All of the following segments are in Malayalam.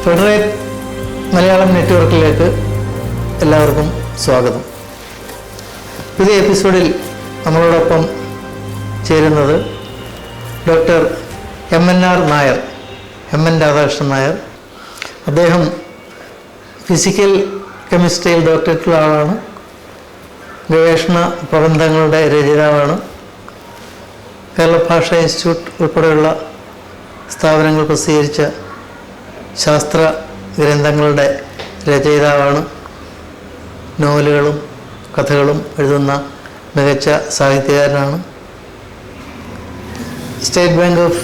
ഫെഡറേറ്റ് മലയാളം നെറ്റ്വർക്കിലേക്ക് എല്ലാവർക്കും സ്വാഗതം. പുതിയ എപ്പിസോഡിൽ നമ്മളോടൊപ്പം ചേരുന്നത് doctor MNR Nair, MN Radhakrishnan Nair. അദ്ദേഹം ഫിസിക്കൽ കെമിസ്ട്രിയിൽ ഡോക്ടറേറ്റുള്ള ആളാണ്. ഗവേഷണ പ്രബന്ധങ്ങളുടെ രചയിതാവാണ്. കേരള ഭാഷാ ഇൻസ്റ്റിറ്റ്യൂട്ട് ഉൾപ്പെടെയുള്ള സ്ഥാപനങ്ങൾ പ്രസിദ്ധീകരിച്ച ശാസ്ത്ര ഗ്രന്ഥങ്ങളുടെ രചയിതാവാണ്. നോവലുകളും കഥകളും എഴുതുന്ന മികച്ച സാഹിത്യകാരനാണ്. സ്റ്റേറ്റ് ബാങ്ക് ഓഫ്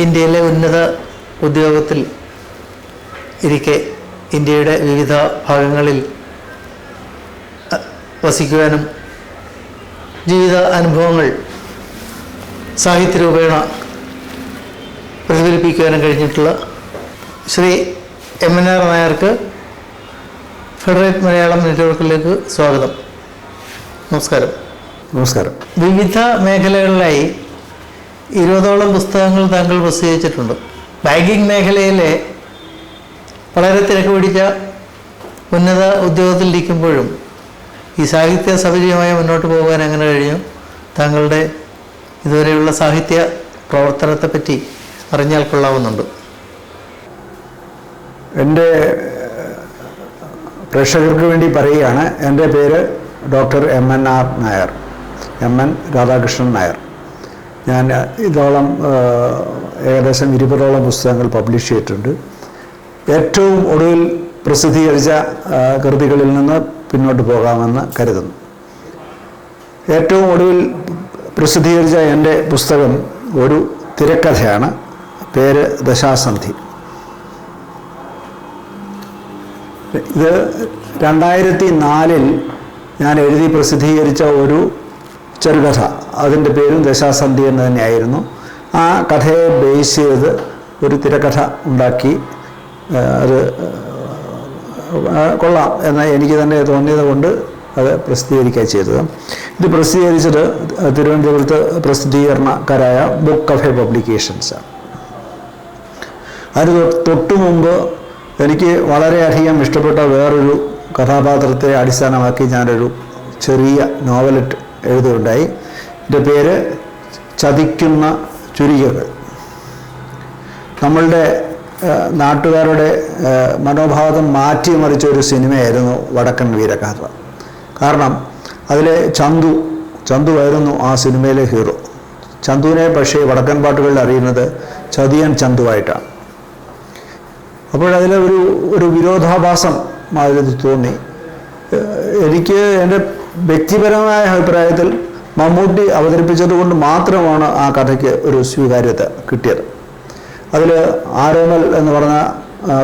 ഇന്ത്യയിലെ ഉന്നത ഉദ്യോഗത്തിൽ ഇരിക്കെ ഇന്ത്യയുടെ വിവിധ ഭാഗങ്ങളിൽ വസിക്കുവാനും ജീവിത അനുഭവങ്ങൾ സാഹിത്യരൂപേണ പ്രതിഫലിപ്പിക്കുവാനും കഴിഞ്ഞിട്ടുള്ള ശ്രീ MNR നായർക്ക് ഫെഡറേറ്റ് മലയാളം നെറ്റ്വർക്കിലേക്ക് സ്വാഗതം. നമസ്കാരം. നമസ്കാരം. വിവിധ മേഖലകളിലായി 20ഓളം പുസ്തകങ്ങൾ താങ്കൾ പ്രസിദ്ധീകരിച്ചിട്ടുണ്ട്. ബാങ്കിങ് മേഖലയിലെ വളരെ തിരക്ക് പിടിച്ച ഉന്നത ഉദ്യോഗത്തിലിരിക്കുമ്പോഴും ഈ സാഹിത്യ സബരീയമായി മുന്നോട്ട് പോകാൻ എങ്ങനെ കഴിഞ്ഞു? താങ്കളുടെ ഇതുവരെയുള്ള സാഹിത്യ പ്രവർത്തനത്തെപ്പറ്റി അറിഞ്ഞാൽ കൊള്ളാവുന്നുണ്ട്. എൻ്റെ പ്രേക്ഷകർക്ക് വേണ്ടി പറയുകയാണ്. എൻ്റെ പേര് doctor MNR Nair, MN Radhakrishnan Nair. ഞാൻ ഇതോളം ഏകദേശം 20ഓളം പുസ്തകങ്ങൾ പബ്ലിഷ് ചെയ്തിട്ടുണ്ട്. ഏറ്റവും ഒടുവിൽ പ്രസിദ്ധീകരിച്ച കൃതികളിൽ നിന്ന് പിന്നോട്ട് പോകാമെന്ന് കരുതുന്നു. ഏറ്റവും ഒടുവിൽ പ്രസിദ്ധീകരിച്ച എൻ്റെ പുസ്തകം ഒരു തിരക്കഥയാണ്. പേര് ദശാസന്ധി. ഇത് 2004 ഞാൻ എഴുതി പ്രസിദ്ധീകരിച്ച ഒരു ചെറുകഥ. അതിൻ്റെ പേരും ദശാസന്ധി എന്ന് തന്നെയായിരുന്നു. ആ കഥയെ ബേസ് ചെയ്ത് ഒരു തിരക്കഥ ഉണ്ടാക്കി അത് കൊള്ളാം എന്ന് എനിക്ക് തന്നെ തോന്നിയത് കൊണ്ട് അത് പ്രസിദ്ധീകരിക്കുക ചെയ്തത്. ഇത് പ്രസിദ്ധീകരിച്ചത് തിരുവനന്തപുരത്ത് പ്രസിദ്ധീകരണക്കാരായ ബുക്ക് കഫേ പബ്ലിക്കേഷൻസാണ്. അതിന് തൊട്ടു മുമ്പ് എനിക്ക് വളരെയധികം ഇഷ്ടപ്പെട്ട വേറൊരു കഥാപാത്രത്തെ അടിസ്ഥാനമാക്കി ഞാനൊരു ചെറിയ നോവലറ്റ് എഴുതുകയുണ്ടായി. എൻ്റെ പേര് ചതിക്കുന്ന ചുരികകൾ. നമ്മളുടെ നാട്ടുകാരുടെ മനോഭാവം മാറ്റിമറിച്ച ഒരു സിനിമയായിരുന്നു വടക്കൻ വീരഗാഥ. കാരണം അതിലെ ചന്തുവായിരുന്നു ആ സിനിമയിലെ ഹീറോ. ചന്തുവിനെ പക്ഷേ വടക്കൻ പാട്ടുകളിൽ അറിയുന്നത് ചതിയൻ ചന്തുവായിട്ടാണ്. അപ്പോഴതിലെ ഒരു വിരോധാഭാസം മാതിരി തോന്നി. എനിക്ക് എൻ്റെ വ്യക്തിപരമായ അഭിപ്രായത്തിൽ മമ്മൂട്ടി അവതരിപ്പിച്ചത് കൊണ്ട് മാത്രമാണ് ആ കഥയ്ക്ക് ഒരു സ്വീകാര്യത കിട്ടിയത്. അതിൽ ആരോമൽ എന്ന് പറഞ്ഞ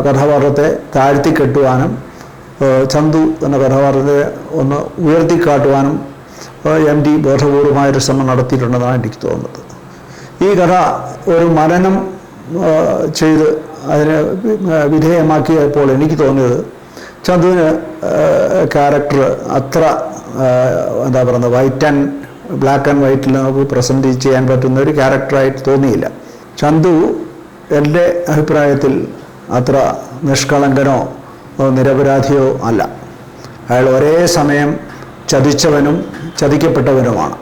കഥാപാത്രത്തെ താഴ്ത്തിക്കെട്ടുവാനും ചന്തു എന്ന കഥാപാത്രത്തെ ഒന്ന് ഉയർത്തിക്കാട്ടുവാനും MD ബോധപൂർവമായൊരു ശ്രമം നടത്തിയിട്ടുണ്ടെന്നാണ് എനിക്ക് തോന്നുന്നത്. ഈ കഥ ഒരു മനനം ചെയ്ത് അതിനെ വിധേയമാക്കിയപ്പോൾ എനിക്ക് തോന്നിയത് ചന്തുവിന് ക്യാരക്ടർ അത്ര എന്താ പറയുന്നത് ബ്ലാക്ക് ആൻഡ് വൈറ്റിൽ നമുക്ക് പ്രസൻറ്റ് ചെയ്യാൻ പറ്റുന്ന ഒരു ക്യാരക്ടറായിട്ട് തോന്നിയില്ല. ചന്തു എൻ്റെ അഭിപ്രായത്തിൽ അത്ര നിഷ്കളങ്കനോ നിരപരാധിയോ അല്ല. അയാൾ ഒരേ സമയം ചതിച്ചവനും ചതിക്കപ്പെട്ടവനുമാണ്.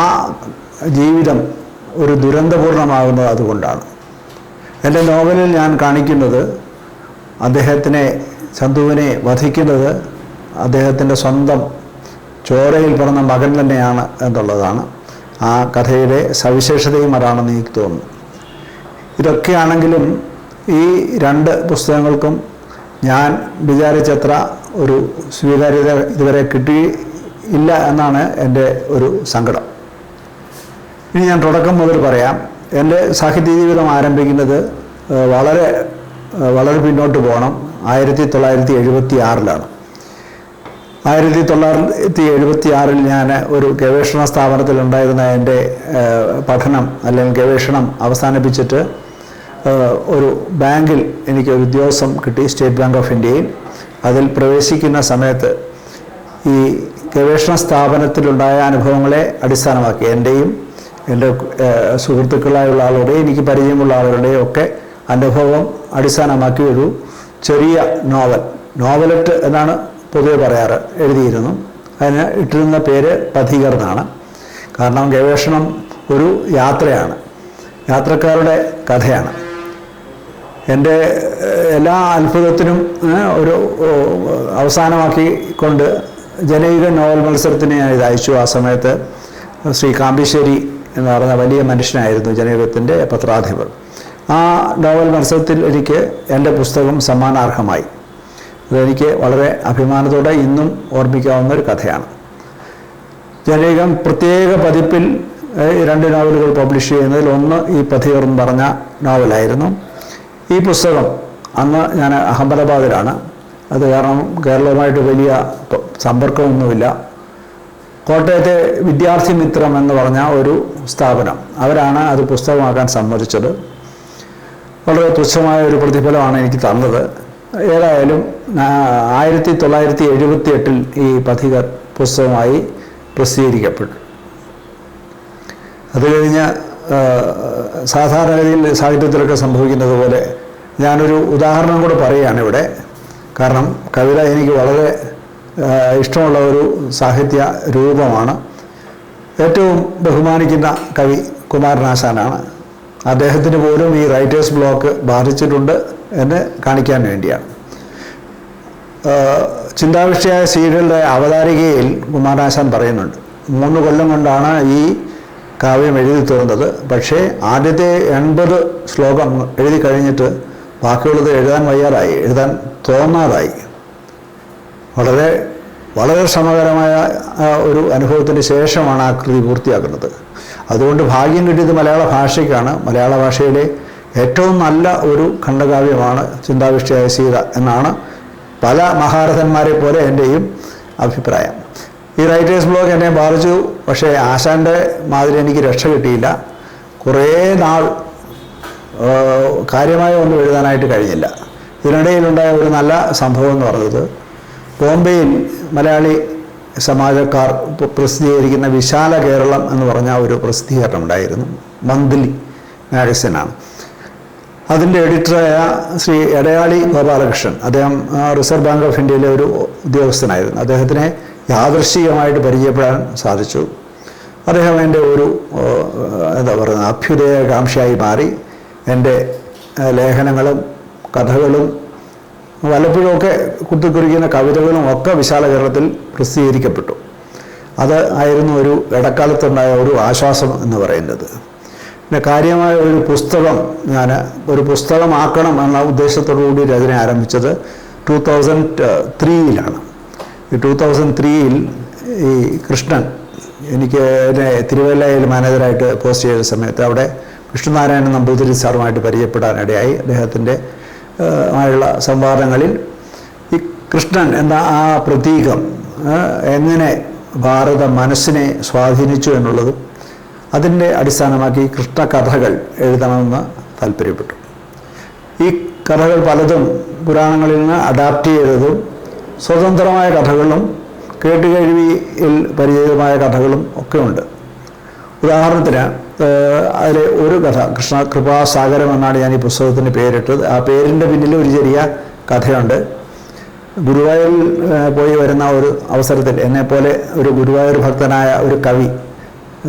ആ ജീവിതം ഒരു ദുരന്തപൂർണമാകുന്നത് അതുകൊണ്ടാണ്. എൻ്റെ നോവലിൽ ഞാൻ കാണിക്കുന്നത് ചന്തുവിനെ വധിക്കുന്നത് അദ്ദേഹത്തിൻ്റെ സ്വന്തം ചോരയിൽ പിറന്ന മകൻ തന്നെയാണ് എന്നുള്ളതാണ്. ആ കഥയുടെ സവിശേഷതയും അതാണെന്ന് എനിക്ക് തോന്നുന്നു. ഇതൊക്കെയാണെങ്കിലും ഈ 2 പുസ്തകങ്ങൾക്കും ഞാൻ വിചാരിച്ചത്ര ഒരു സ്വീകാര്യത ഇതുവരെ കിട്ടിയില്ല എന്നാണ് എൻ്റെ ഒരു സങ്കടം. ഇനി ഞാൻ തുടക്കം മുതൽ പറയാം. എൻ്റെ സാഹിത്യ ജീവിതം ആരംഭിക്കുന്നത് വളരെ പിന്നോട്ട് പോകണം. 1976 1976 ഞാൻ ഒരു ഗവേഷണ സ്ഥാപനത്തിലുണ്ടായിരുന്ന എൻ്റെ പഠനം അല്ലെങ്കിൽ ഗവേഷണം അവസാനിപ്പിച്ചിട്ട് ഒരു ബാങ്കിൽ എനിക്കൊരു ഉദ്യോഗസ്ഥം കിട്ടി, സ്റ്റേറ്റ് ബാങ്ക് ഓഫ് ഇന്ത്യയിൽ. അതിൽ പ്രവേശിക്കുന്ന സമയത്ത് ഈ ഗവേഷണ സ്ഥാപനത്തിലുണ്ടായ അനുഭവങ്ങളെ അടിസ്ഥാനമാക്കി എൻ്റെയും എൻ്റെ സുഹൃത്തുക്കളായുള്ള ആളുകളുടെയും എനിക്ക് പരിചയമുള്ള ആളുകളുടെയും ഒക്കെ അനുഭവം അടിസ്ഥാനമാക്കി ഒരു ചെറിയ നോവലറ്റ് എന്നാണ് പൊതുവെ പറയാറ്, എഴുതിയിരുന്നു. അതിന് ഇട്ടിരുന്ന പേര് പഥികർ എന്നാണ്. കാരണം ഗവേഷണം ഒരു യാത്രയാണ്, യാത്രക്കാരുടെ കഥയാണ്. എൻ്റെ എല്ലാ അത്ഭുതത്തിനും ഒരു അവസാനമാക്കിക്കൊണ്ട് ജനയുഗ നോവൽ മത്സരത്തിന് ഞാൻ ഇത് അയച്ചു. ആ സമയത്ത് ശ്രീ കാമ്പിശ്ശേരി എന്ന് പറഞ്ഞ വലിയ മനുഷ്യനായിരുന്നു ജനയുഗത്തിൻ്റെ പത്രാധിപർ. ആ നോവൽ മത്സരത്തിൽ എനിക്ക് എൻ്റെ പുസ്തകം സമ്മാനാർഹമായി. അതെനിക്ക് വളരെ അഭിമാനത്തോടെ ഇന്നും ഓർമ്മിക്കാവുന്ന ഒരു കഥയാണ്. ജനയുഗം പ്രത്യേക പതിപ്പിൽ 2 നോവലുകൾ പബ്ലിഷ് ചെയ്യുന്നതിൽ ഒന്ന് ഈ പഥികർ എന്ന് പറഞ്ഞ നോവലായിരുന്നു. ഈ പുസ്തകം അന്ന് ഞാൻ അഹമ്മദാബാദിലാണ്. അത് കാരണം കേരളവുമായിട്ട് വലിയ സമ്പർക്കമൊന്നുമില്ല. കോട്ടയത്തെ വിദ്യാർത്ഥി മിത്രം എന്ന് പറഞ്ഞ ഒരു സ്ഥാപനം, അവരാണ് അത് പുസ്തകമാക്കാൻ സമ്മതിച്ചത്. വളരെ തുച്ഛമായ ഒരു പ്രതിഫലമാണ് എനിക്ക് തന്നത്. ഏതായാലും 1978 ഈ പഥികർ പുസ്തകമായി പ്രസിദ്ധീകരിക്കപ്പെട്ടു. അത് കഴിഞ്ഞ് സാധാരണഗതിയിൽ സാഹിത്യത്തിലൊക്കെ സംഭവിക്കുന്നത് പോലെ ഞാനൊരു ഉദാഹരണം കൂടെ പറയുകയാണ് ഇവിടെ. കാരണം കവിത എനിക്ക് വളരെ ഇഷ്ടമുള്ള ഒരു സാഹിത്യ രൂപമാണ്. ഏറ്റവും ബഹുമാനിക്കുന്ന കവി കുമാരനാശാനാണ്. അദ്ദേഹത്തിന് പോലും ഈ റൈറ്റേഴ്സ് ബ്ലോക്ക് ബാധിച്ചിട്ടുണ്ട് എന്ന് കാണിക്കാൻ വേണ്ടിയാണ്. ചിന്താവിഷ്ടയായ സീരിയലിൻ്റെ അവതാരികയിൽ കുമാരനാശാൻ പറയുന്നുണ്ട്, 3 കൊല്ലം കൊണ്ടാണ് ഈ കാവ്യം എഴുതി തീർന്നത്. പക്ഷേ ആദ്യത്തെ 80 ശ്ലോകം എഴുതി കഴിഞ്ഞിട്ട് ബാക്കിയുള്ളത് എഴുതാൻ വയ്യാതായി, എഴുതാൻ തോന്നാതായി. വളരെ വളരെ ശ്രമകരമായ ഒരു അനുഭവത്തിന് ശേഷമാണ് ആ കൃതി പൂർത്തിയാക്കുന്നത്. അതുകൊണ്ട് ഭാഗ്യം കിട്ടിയത് മലയാള ഭാഷയ്ക്കാണ്. മലയാള ഭാഷയിലെ ഏറ്റവും നല്ല ഒരു ഖണ്ഡകാവ്യമാണ് ചിന്താവിഷ്ടയായ സീത എന്നാണ് പല മഹാരഥന്മാരെ പോലെ എൻ്റെയും അഭിപ്രായം. ഈ റൈറ്റേഴ്സ് ബ്ലോക്ക് എന്നെ ബാധിച്ചു. പക്ഷേ ആശാൻ്റെ മാതിരി എനിക്ക് രക്ഷ കിട്ടിയില്ല. കുറേ നാൾ കാര്യമായ ഒന്നും എഴുതാനായിട്ട് കഴിഞ്ഞില്ല. ഇതിനിടയിലുണ്ടായ ഒരു നല്ല സംഭവം എന്ന് പറഞ്ഞത്, ബോംബെയിൽ മലയാളി സമാജക്കാർ പ്രസിദ്ധീകരിക്കുന്ന വിശാല കേരളം എന്ന് പറഞ്ഞ ഒരു പ്രസിദ്ധീകരണം ഉണ്ടായിരുന്നു. മന്ത്ലി മാഗസിനാണ്. അതിൻ്റെ എഡിറ്ററായ ശ്രീ എടയാളി ഗോപാലകൃഷ്ണൻ, അദ്ദേഹം റിസർവ് ബാങ്ക് ഓഫ് ഇന്ത്യയിലെ ഒരു ഉദ്യോഗസ്ഥനായിരുന്നു. അദ്ദേഹത്തിനെ യാദൃശ്ചികമായിട്ട് പരിചയപ്പെടാൻ സാധിച്ചു. അദ്ദേഹം എൻ്റെ ഒരു എന്താ പറയുക അഭ്യുദയകാംക്ഷയായി മാറി. എൻ്റെ ലേഖനങ്ങളും കഥകളും വല്ലപ്പോഴുമൊക്കെ കുത്തിക്കുറിക്കുന്ന കവിതകളും ഒക്കെ വിശാല കേരളത്തിൽ പ്രസിദ്ധീകരിക്കപ്പെട്ടു. അത് ആയിരുന്നു ഒരു ഇടക്കാലത്തുണ്ടായ ഒരു ആശ്വാസം എന്ന് പറയുന്നത്. പിന്നെ കാര്യമായ ഒരു പുസ്തകം ഞാൻ ഒരു പുസ്തകമാക്കണം എന്ന ഉദ്ദേശത്തോടു കൂടി രചന ആരംഭിച്ചത് 2003 ഈ 2003 ഈ കൃഷ്ണൻ എനിക്ക് എന്നെ തിരുവല്ലയിൽ മാനേജറായിട്ട് പോസ്റ്റ് ചെയ്ത സമയത്ത് അവിടെ കൃഷ്ണനാരായണൻ നമ്പൂതിരി സാറുമായിട്ട് പരിചയപ്പെടാനിടയായി. അദ്ദേഹത്തിൻ്റെ ആയുള്ള സംവാദങ്ങളിൽ ഈ കൃഷ്ണൻ എന്ന ആ പ്രതീകം എങ്ങനെ ഭാരത മനസ്സിനെ സ്വാധീനിച്ചു എന്നുള്ളതും അതിൻ്റെ അടിസ്ഥാനമാക്കി കൃഷ്ണകഥകൾ എഴുതണമെന്ന് താല്പര്യപ്പെട്ടു. ഈ കഥകൾ പലതും പുരാണങ്ങളിൽ നിന്ന് അഡാപ്റ്റ് ചെയ്തതും സ്വതന്ത്രമായ കഥകളും കേട്ടുകേഴ്വിയിൽ പരിചിതമായ കഥകളും ഒക്കെ ഉണ്ട്. ഉദാഹരണത്തിന് അതിലെ ഒരു കഥ, കൃഷ്ണ കൃപാസാഗരം എന്നാണ് ഞാൻ ഈ പുസ്തകത്തിന് പേരിട്ടത്. ആ പേരിൻ്റെ പിന്നിൽ ഒരു ചെറിയ കഥയുണ്ട്. ഗുരുവായൂരിൽ പോയി വരുന്ന ഒരു അവസരത്തിൽ എന്നെപ്പോലെ ഒരു ഗുരുവായൂർ ഭക്തനായ ഒരു കവി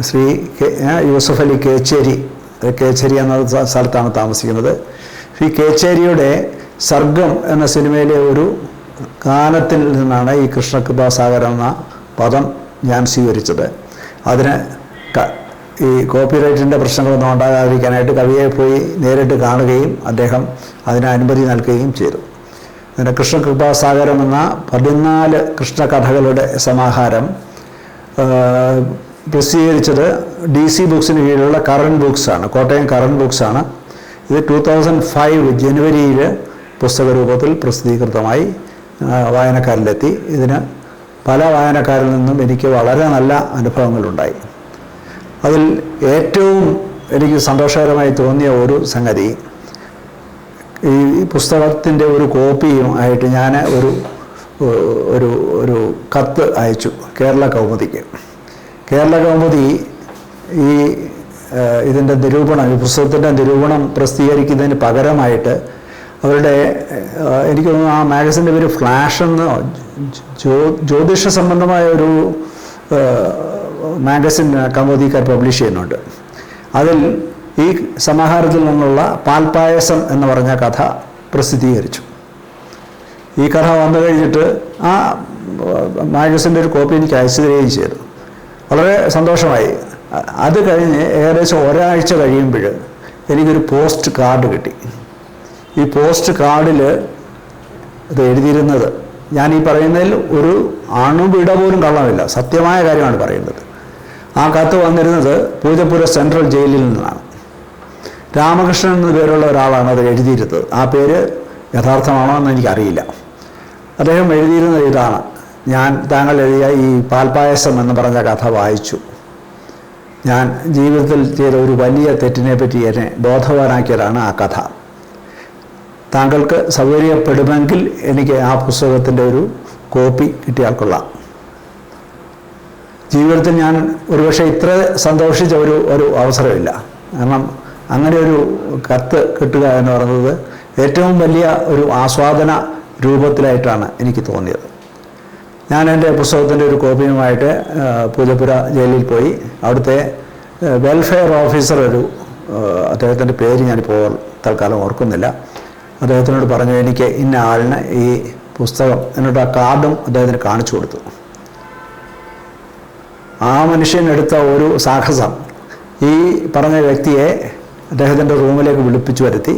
ശ്രീ യൂസഫ് അലി കേച്ചേരി എന്ന സ്ഥലത്താണ് താമസിക്കുന്നത്. ശ്രീ കേച്ചേരിയുടെ സർഗം എന്ന സിനിമയിലെ ഒരു ഗാനത്തിൽ നിന്നാണ് ഈ കൃഷ്ണകൃപാസാഗരം എന്ന പദം ഞാൻ സ്വീകരിച്ചത്. അതിന് ഈ കോപ്പിറൈറ്റിൻ്റെ പ്രശ്നങ്ങളൊന്നും ഉണ്ടാകാതിരിക്കാനായിട്ട് കവിയെ പോയി നേരിട്ട് കാണുകയും അദ്ദേഹം അതിന് അനുമതി നൽകുകയും ചെയ്തു. അങ്ങനെ കൃഷ്ണകൃപാസാഗരം എന്ന 14 കൃഷ്ണകഥകളുടെ സമാഹാരം പ്രസിദ്ധീകരിച്ചത് DC ബുക്സിന് കീഴിലുള്ള കറണ്ട് ബുക്സാണ്, കോട്ടയം കറണ്ട് ബുക്സാണ്. ഇത് 2005 ജനുവരിയിൽ പുസ്തക രൂപത്തിൽ പ്രസിദ്ധീകൃതമായി വായനക്കാരിലെത്തി. ഇതിന് പല വായനക്കാരിൽ നിന്നും എനിക്ക് വളരെ നല്ല അനുഭവങ്ങളുണ്ടായി. അതിൽ ഏറ്റവും എനിക്ക് സന്തോഷകരമായി തോന്നിയ ഒരു സംഗതി, ഈ പുസ്തകത്തിൻ്റെ ഒരു കോപ്പിയും ആയിട്ട് ഞാൻ ഒരു കത്ത് അയച്ചു കേരള കൗമുദിക്ക്. കേരള കൗമുദി ഈ ഇതിൻ്റെ നിരൂപണം, ഈ പുസ്തകത്തിൻ്റെ നിരൂപണം പ്രസിദ്ധീകരിക്കുന്നതിന് പകരമായിട്ട് അവരുടെ എനിക്ക് തോന്നുന്നു ആ മാഗസിൻ്റെ പേര് ഫ്ലാഷ് എന്ന ജ്യോതിഷ സംബന്ധമായ ഒരു മാഗസിൻ കൗമുദിക്കാർ പബ്ലിഷ് ചെയ്യുന്നുണ്ട്. അതിൽ ഈ സമാഹാരത്തിൽ നിന്നുള്ള പാൽപ്പായസം എന്ന് പറഞ്ഞ കഥ പ്രസിദ്ധീകരിച്ചു. ഈ കഥ വന്നു കഴിഞ്ഞിട്ട് ആ മാഗസിൻ്റെ ഒരു കോപ്പി എനിക്ക് അയച്ചു തരികയും ചെയ്തു. വളരെ സന്തോഷമായി. അത് കഴിഞ്ഞ് ഏകദേശം ഒരാഴ്ച കഴിയുമ്പോൾ എനിക്കൊരു പോസ്റ്റ് കാർഡ് കിട്ടി. ഈ പോസ്റ്റ് കാർഡിൽ ഇത് എഴുതിയിരുന്നത്, ഞാൻ ഈ പറയുന്നതിൽ ഒരു അണുവിട പോലും കള്ളമില്ല, സത്യമായ കാര്യമാണ് പറയുന്നത്. ആ കത്ത് വന്നിരുന്നത് പൂജപ്പുര സെൻട്രൽ ജയിലിൽ നിന്നാണ്. രാമകൃഷ്ണൻ എന്ന പേരുള്ള ഒരാളാണ് അത് എഴുതിയിരുന്നത്. ആ പേര് യഥാർത്ഥമാണോ എന്ന് എനിക്കറിയില്ല. അദ്ദേഹം എഴുതിയിരുന്നത് ഇതാണ്: ഞാൻ താങ്കൾ എഴുതിയ ഈ പാൽപ്പായസം എന്ന് പറഞ്ഞ കഥ വായിച്ചു. ഞാൻ ജീവിതത്തിൽ ചെയ്ത ഒരു വലിയ തെറ്റിനെ പറ്റി എന്നെ ബോധവാനാക്കിയതാണ് ആ കഥ. താങ്കൾക്ക് സൗകര്യപ്പെടുമെങ്കിൽ എനിക്ക് ആ പുസ്തകത്തിൻ്റെ ഒരു കോപ്പി കിട്ടിയാൽ കൊള്ളാം. ജീവിതത്തിൽ ഞാൻ ഒരുപക്ഷെ ഇത്ര സന്തോഷിച്ച ഒരു അവസരമില്ല. കാരണം അങ്ങനെ ഒരു കത്ത് കിട്ടുക എന്ന് പറയുന്നത് ഏറ്റവും വലിയ ഒരു ആസ്വാദന രൂപത്തിലായിട്ടാണ് എനിക്ക് തോന്നിയത്. ഞാൻ എൻ്റെ പുസ്തകത്തിൻ്റെ ഒരു കോപ്പിയുമായിട്ട് പൂജപ്പുര ജയിലിൽ പോയി. അവിടുത്തെ വെൽഫെയർ ഓഫീസർ അദ്ദേഹത്തിൻ്റെ പേര് ഞാനിപ്പോൾ തൽക്കാലം ഓർക്കുന്നില്ല, അദ്ദേഹത്തിനോട് പറഞ്ഞു എനിക്ക് ഇന്ന ആളിന് ഈ പുസ്തകം, എന്നിട്ട് ആ കാർഡും അദ്ദേഹത്തിന് കാണിച്ചു കൊടുത്തു. ആ മനുഷ്യൻ എടുത്ത ഒരു സാഹസം, ഈ പറഞ്ഞ വ്യക്തിയെ അദ്ദേഹത്തിൻ്റെ റൂമിലേക്ക് വിളിപ്പിച്ചു വരുത്തി.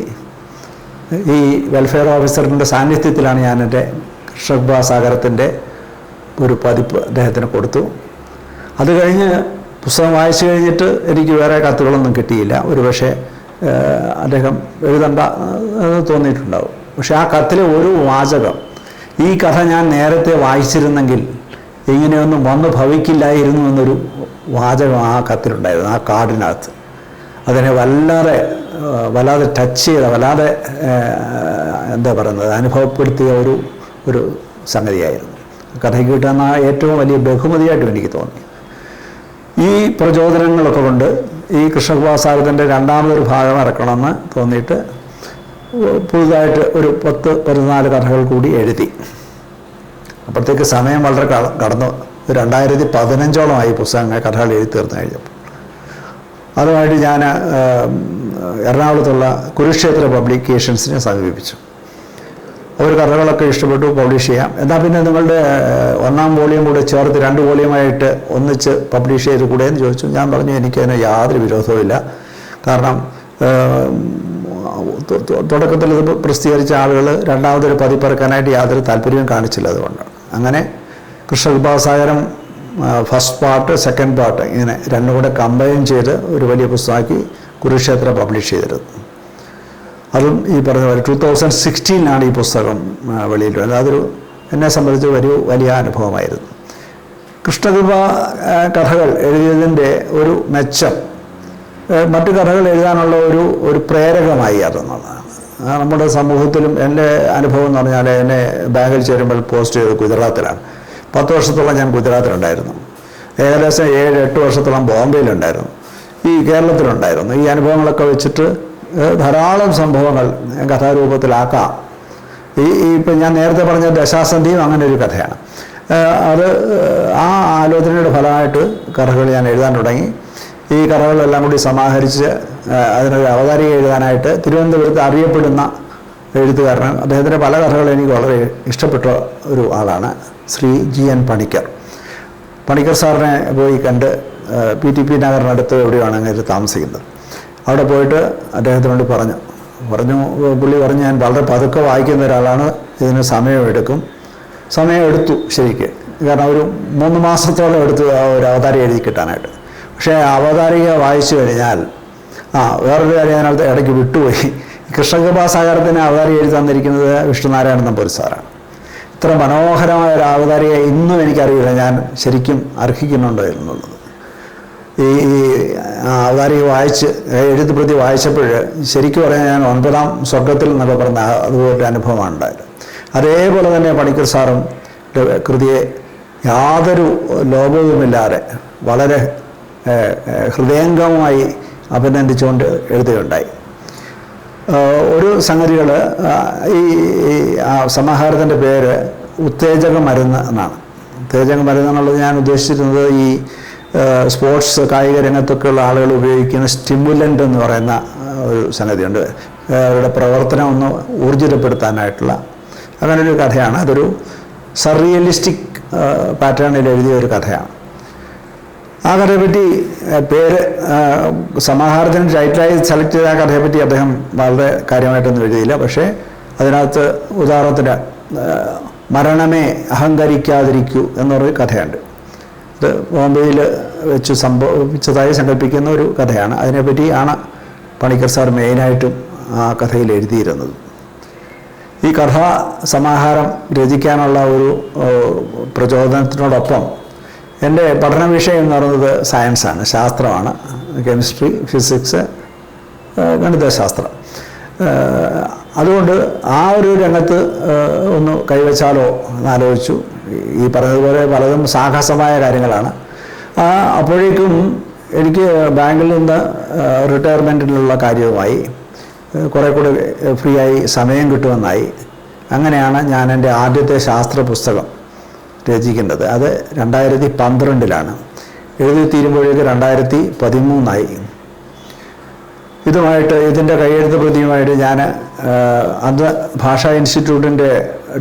ഈ വെൽഫെയർ ഓഫീസറിൻ്റെ സാന്നിധ്യത്തിലാണ് ഞാൻ എൻ്റെ കൃഷ്ണകൃപാസാഗരത്തിൻ്റെ ഒരു പതിപ്പ് അദ്ദേഹത്തിന് കൊടുത്തു. അത് കഴിഞ്ഞ് പുസ്തകം വായിച്ചു കഴിഞ്ഞിട്ട് എനിക്ക് വേറെ കത്തുകളൊന്നും കിട്ടിയില്ല. ഒരുപക്ഷെ അദ്ദേഹം എഴുതണ്ട തോന്നിയിട്ടുണ്ടാവും. പക്ഷെ ആ കത്തിലെ ഒരു വാചകം, ഈ കഥ ഞാൻ നേരത്തെ വായിച്ചിരുന്നെങ്കിൽ ഇങ്ങനെയൊന്നും വന്നു ഭവിക്കില്ലായിരുന്നു എന്നൊരു വാചകം ആ കത്തിലുണ്ടായിരുന്നു, ആ കാർഡിനകത്ത്. അതിനെ വല്ലാതെ ടച്ച് ചെയ്ത, വല്ലാതെ എന്താ പറയുന്നത്, അനുഭവപ്പെടുത്തിയ ഒരു സംഗതിയായിരുന്നു. കഥയ്ക്ക് കിട്ടുന്ന ഏറ്റവും വലിയ ബഹുമതിയായിട്ടും എനിക്ക് തോന്നി. ഈ പ്രചോദനങ്ങളൊക്കെ കൊണ്ട് ഈ കൃഷ്ണകൃപാസാഗരത്തിൻ്റെ രണ്ടാമതൊരു ഭാഗം ഇറക്കണമെന്ന് തോന്നിയിട്ട് പുതുതായിട്ട് ഒരു 10-14 കഥകൾ കൂടി എഴുതി. അപ്പോഴത്തേക്ക് സമയം വളരെ കടന്നു. 2015ഓളമായി പുസ്തകങ്ങൾ കഥകൾ എഴുതി തീർന്നു കഴിഞ്ഞപ്പോൾ. അതുമായിട്ട് ഞാൻ എറണാകുളത്തുള്ള കുരുക്ഷേത്ര പബ്ലിക്കേഷൻസിനെ സമീപിച്ചു. അവർ കഥകളൊക്കെ ഇഷ്ടപ്പെട്ടു, പബ്ലിഷ് ചെയ്യാം, എന്നാൽ പിന്നെ നിങ്ങളുടെ 1ാം വോളിയം കൂടെ ചേർത്ത് 2 വോളിയമായിട്ട് ഒന്നിച്ച് പബ്ലിഷ് ചെയ്ത് കൂടെ എന്ന് ചോദിച്ചു. ഞാൻ പറഞ്ഞു എനിക്കതിന് യാതൊരു വിരോധവുമില്ല. കാരണം തുടക്കത്തിൽ ഇത് പ്രസിദ്ധീകരിച്ച ആളുകൾ രണ്ടാമതൊരു പതിപ്പിറക്കാനായിട്ട് യാതൊരു താല്പര്യവും കാണിച്ചില്ല. അതുകൊണ്ടാണ് അങ്ങനെ Krishna Kripa Sagaram first part, second part ഇങ്ങനെ രണ്ടും കൂടെ കമ്പൈൻ ചെയ്ത് ഒരു വലിയ പുസ്തകമാക്കി കുരുക്ഷേത്ര പബ്ലിഷ് ചെയ്തിരുന്നു. അതും ഈ പറഞ്ഞ പോലെ 2016 ഈ പുസ്തകം വെളിയിൽ വരുന്നത്. അതൊരു എന്നെ സംബന്ധിച്ച് വലിയ അനുഭവമായിരുന്നു. കൃഷ്ണകൃപ കഥകൾ എഴുതിയതിൻ്റെ ഒരു മെച്ചം മറ്റു കഥകൾ എഴുതാനുള്ള ഒരു പ്രേരകമായി അതെന്നുള്ളതാണ്. നമ്മുടെ സമൂഹത്തിലും എൻ്റെ അനുഭവം എന്ന് പറഞ്ഞാൽ, എന്നെ ബാങ്കിൽ ചേരുമ്പോൾ പോസ്റ്റ് ചെയ്തത് ഗുജറാത്തിലാണ്. 10 വർഷത്തോളം ഞാൻ ഗുജറാത്തിലുണ്ടായിരുന്നു. ഏകദേശം 7-8 വർഷത്തോളം ബോംബെയിലുണ്ടായിരുന്നു. ഈ കേരളത്തിലുണ്ടായിരുന്നു. ഈ അനുഭവങ്ങളൊക്കെ വെച്ചിട്ട് ധാരാളം സംഭവങ്ങൾ കഥാരൂപത്തിലാക്കാം. ഇപ്പം ഞാൻ നേരത്തെ പറഞ്ഞ ദശാസന്ധിയും അങ്ങനെ ഒരു കഥയാണ്. അത് ആ ആലോചനയുടെ ഫലമായിട്ട് കഥകൾ ഞാൻ എഴുതാൻ തുടങ്ങി. ഈ കഥകളെല്ലാം കൂടി സമാഹരിച്ച് അതിനൊരു അവതാരിക എഴുതാനായിട്ട് തിരുവനന്തപുരത്ത് അറിയപ്പെടുന്ന എഴുത്തുകാരൻ, അദ്ദേഹത്തിൻ്റെ പല കഥകളും എനിക്ക് വളരെ ഇഷ്ടപ്പെട്ട ഒരു ആളാണ്, ശ്രീ GN പണിക്കർ. പണിക്കർ സാറിനെ പോയി കണ്ട് PTP നഗറിനടുത്ത് എവിടെയാണ് അങ്ങനെ താമസിക്കുന്നത്. അവിടെ പോയിട്ട് അദ്ദേഹത്തിനോട് പറഞ്ഞു. പുള്ളി പറഞ്ഞു, ഞാൻ വളരെ പതുക്കെ വായിക്കുന്ന ഒരാളാണ്, ഇതിന് സമയമെടുത്തു ശരിക്ക്. കാരണം ഒരു 3 മാസത്തോളം എടുത്തു ആ ഒരു അവതാരിക എഴുതി കിട്ടാനായിട്ട്. പക്ഷേ അവതാരിക വായിച്ചു കഴിഞ്ഞാൽ വേറൊരു കാര്യം അതിനകത്ത് ഇടയ്ക്ക് വിട്ടുപോയി. കൃഷ്ണകൃപാസാഗരത്തിന് അവതാരിക എഴുതി തന്നിരിക്കുന്നത് വിഷ്ണുനാരായണൻ നമ്പൂതിരി സാറാണ്. ഇത്ര മനോഹരമായ ഒരു അവതാരിക ഇന്നും എനിക്കറിയില്ല ഞാൻ ശരിക്കും അർഹിക്കുന്നുണ്ടോ എന്നുള്ളത്. ഈ അവതാരിക വായിച്ച് എഴുത്ത് പ്രതി വായിച്ചപ്പോൾ ശരിക്കും പറയാൻ ഞാൻ 9ാം സ്വർഗത്തിൽ എന്നൊക്കെ പറഞ്ഞ അതുപോലൊരു അനുഭവമാണ് ഉണ്ടായത്. അതേപോലെ തന്നെ പണിക്കർ സാറും കൃതിയെ യാതൊരു ലോപവുമില്ലാതെ വളരെ ഹൃദയംഗമമായി അഭിനന്ദിച്ചുകൊണ്ട് എഴുതുകയുണ്ടായി. ഒരു സംഗതികൾ ഈ സമാഹാരത്തിൻ്റെ പേര് ഉത്തേജക മരുന്ന് എന്നാണ്. ഉത്തേജക മരുന്ന് എന്നുള്ളത് ഞാൻ ഉദ്ദേശിച്ചിരുന്നത് ഈ സ്പോർട്സ് കായിക രംഗത്തൊക്കെയുള്ള ആളുകൾ ഉപയോഗിക്കുന്ന സ്റ്റിമുലൻ്റ് എന്ന് പറയുന്ന ഒരു സംഗതിയുണ്ട്. അവരുടെ പ്രവർത്തനം ഒന്ന് ഊർജിതപ്പെടുത്താനായിട്ടുള്ള അങ്ങനൊരു കഥയാണ്. അതൊരു സർറിയലിസ്റ്റിക് പാറ്റേണിൽ എഴുതിയ ഒരു കഥയാണ്. ആ കഥയെപ്പറ്റി പേര് സമാഹാരത്തിന് ടൈറ്റിലായി സെലക്ട് ചെയ്ത ആ കഥയെപ്പറ്റി അദ്ദേഹം വളരെ കാര്യമായിട്ടൊന്നും എഴുതിയില്ല. പക്ഷേ അതിനകത്ത് ഉദാഹരണത്തിന് മരണമേ അഹങ്കരിക്കാതിരിക്കൂ എന്നൊരു കഥയുണ്ട്. ഇത് ബോംബെയിൽ വെച്ച് സംഭവിച്ചതായി സങ്കല്പിക്കുന്ന ഒരു കഥയാണ്. അതിനെപ്പറ്റിയാണ് പണിക്കർ സാർ മെയിനായിട്ടും ആ കഥയിൽ എഴുതിയിരുന്നത്. ഈ കഥാ സമാഹാരം രചിക്കാനുള്ള ഒരു പ്രചോദനത്തിനോടൊപ്പം എൻ്റെ പഠന വിഷയം എന്ന് പറയുന്നത് സയൻസാണ്, ശാസ്ത്രമാണ്. കെമിസ്ട്രി, ഫിസിക്സ്, ഗണിതശാസ്ത്രം. അതുകൊണ്ട് ആ ഒരു രംഗത്ത് ഒന്ന് കൈവച്ചാലോ എന്നാലോചിച്ചു. ഈ പറഞ്ഞതുപോലെ പലതും സാഹസമായ കാര്യങ്ങളാണ്. അപ്പോഴേക്കും എനിക്ക് ബാങ്കിൽ നിന്ന് റിട്ടയർമെൻറ്റിനുള്ള കാര്യവുമായി കുറേ കൂടി ഫ്രീ ആയി സമയം കിട്ടുമെന്നായി. അങ്ങനെയാണ് ഞാൻ എൻ്റെ ആദ്യത്തെ ശാസ്ത്ര പുസ്തകം രചിക്കേണ്ടത്. അത് 2012 എഴുതി തീരുമ്പോഴേക്ക് 2013 ഇതുമായിട്ട് ഇതിൻ്റെ കയ്യെഴുത്ത് പ്രതിയുമായിട്ട് ഞാൻ അന്ന് ഭാഷാ ഇൻസ്റ്റിറ്റ്യൂട്ടിൻ്റെ